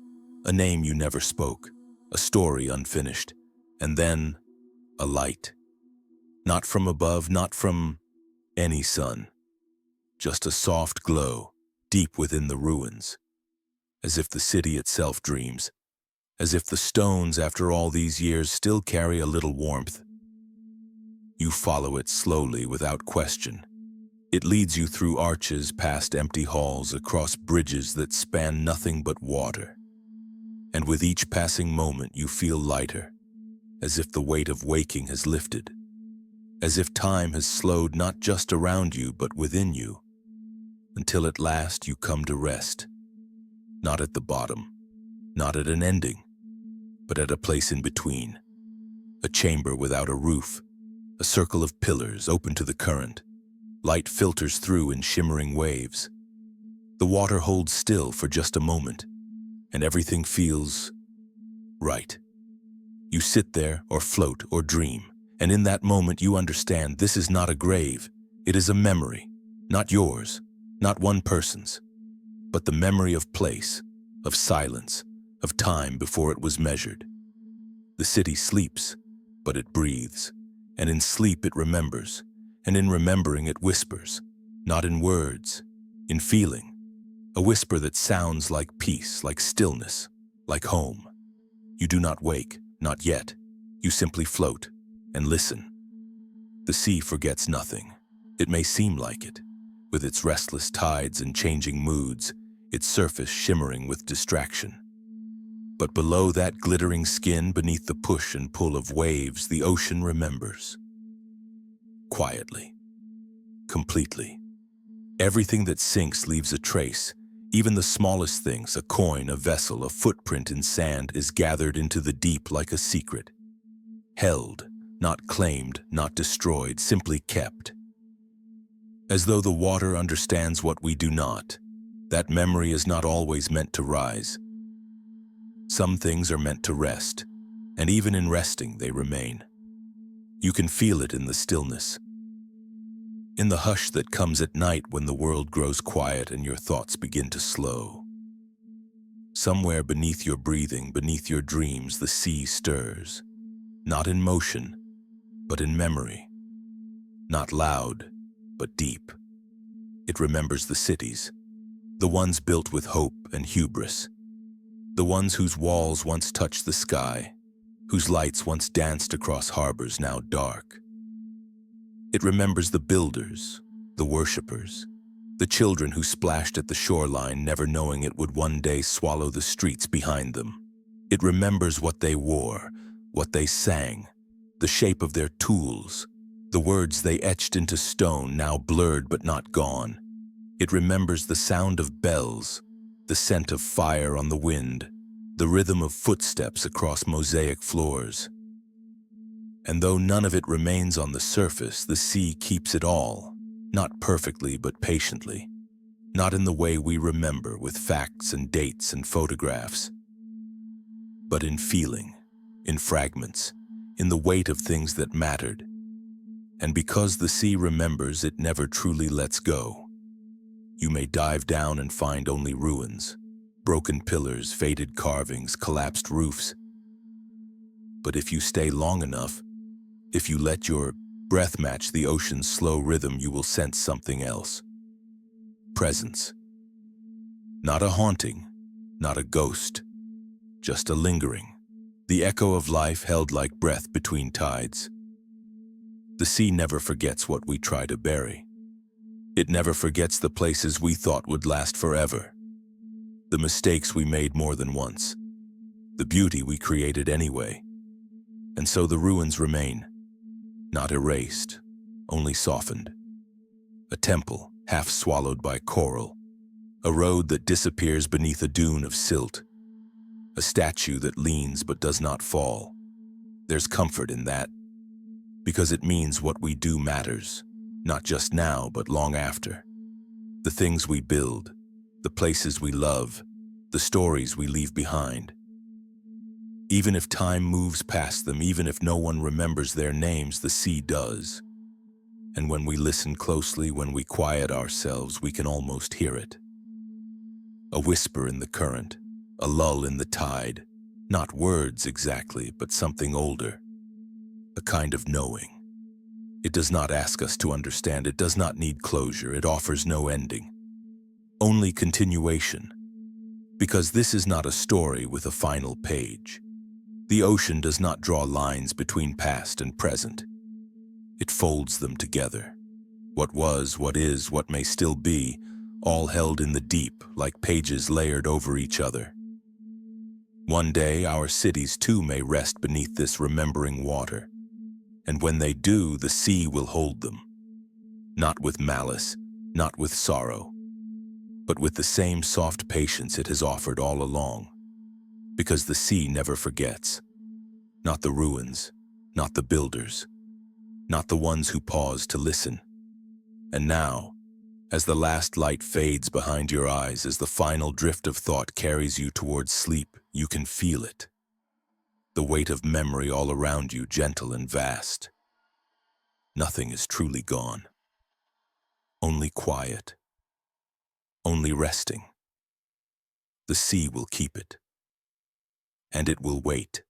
a name you never spoke, a story unfinished, and then a light. Not from above, not from any sun, just a soft glow deep within the ruins, as if the city itself dreams, as if the stones, after all these years, still carry a little warmth. You follow it slowly, without question. It leads you through arches, past empty halls, across bridges that span nothing but water. And with each passing moment, you feel lighter, as if the weight of waking has lifted, as if time has slowed not just around you, but within you, until at last you come to rest. Not at the bottom, not at an ending, but at a place in between. A chamber without a roof, a circle of pillars open to the current. Light filters through in shimmering waves. The water holds still for just a moment, and everything feels right. You sit there, or float, or dream, and in that moment you understand this is not a grave. It is a memory, not yours, not one person's, but the memory of place, of silence, of time before it was measured. The city sleeps, but it breathes, and in sleep it remembers, and in remembering it whispers, not in words, in feeling, a whisper that sounds like peace, like stillness, like home. You do not wake, not yet. You simply float and listen. The sea forgets nothing. It may seem like it, with its restless tides and changing moods, its surface shimmering with distraction. But below that glittering skin, beneath the push and pull of waves, the ocean remembers. Quietly, completely. Everything that sinks leaves a trace, Even the smallest things, a coin, a vessel, a footprint in sand, is gathered into the deep like a secret. Held, not claimed, not destroyed, simply kept. As though the water understands what we do not, that memory is not always meant to rise. Some things are meant to rest, and even in resting they remain. You can feel it in the stillness, in the hush that comes at night when the world grows quiet and your thoughts begin to slow. Somewhere beneath your breathing, beneath your dreams, the sea stirs, not in motion, but in memory. Not loud, but deep. It remembers the cities, the ones built with hope and hubris, the ones whose walls once touched the sky, whose lights once danced across harbors now dark. It remembers the builders, the worshippers, the children who splashed at the shoreline, never knowing it would one day swallow the streets behind them. It remembers what they wore, what they sang, the shape of their tools, the words they etched into stone, now blurred but not gone. It remembers the sound of bells, the scent of fire on the wind, the rhythm of footsteps across mosaic floors. And though none of it remains on the surface, the sea keeps it all, not perfectly but patiently, not in the way we remember with facts and dates and photographs, but in feeling, in fragments, in the weight of things that mattered. And because the sea remembers, it never truly lets go. You may dive down and find only ruins, broken pillars, faded carvings, collapsed roofs. But if you stay long enough, if you let your breath match the ocean's slow rhythm, you will sense something else. Presence. Not a haunting, not a ghost, just a lingering. The echo of life held like breath between tides. The sea never forgets what we try to bury. It never forgets the places we thought would last forever, the mistakes we made more than once, the beauty we created anyway. And so the ruins remain, not erased, only softened. A temple half swallowed by coral, a road that disappears beneath a dune of silt, a statue that leans but does not fall. There's comfort in that, because it means what we do matters, not just now but long after. The things we build, the places we love, the stories we leave behind. Even if time moves past them, even if no one remembers their names, the sea does. And when we listen closely, when we quiet ourselves, we can almost hear it. A whisper in the current, a lull in the tide, not words exactly, but something older, a kind of knowing. It does not ask us to understand, it does not need closure, it offers no ending, only continuation. Because this is not a story with a final page. The ocean does not draw lines between past and present. It folds them together. What was, what is, what may still be, all held in the deep like pages layered over each other. One day our cities too may rest beneath this remembering water. And when they do, the sea will hold them. Not with malice, not with sorrow, but with the same soft patience it has offered all along. Because the sea never forgets. Not the ruins, not the builders, not the ones who pause to listen. And now, as the last light fades behind your eyes, as the final drift of thought carries you towards sleep, you can feel it. The weight of memory all around you, gentle and vast. Nothing is truly gone. Only quiet. Only resting. The sea will keep it. And it will wait.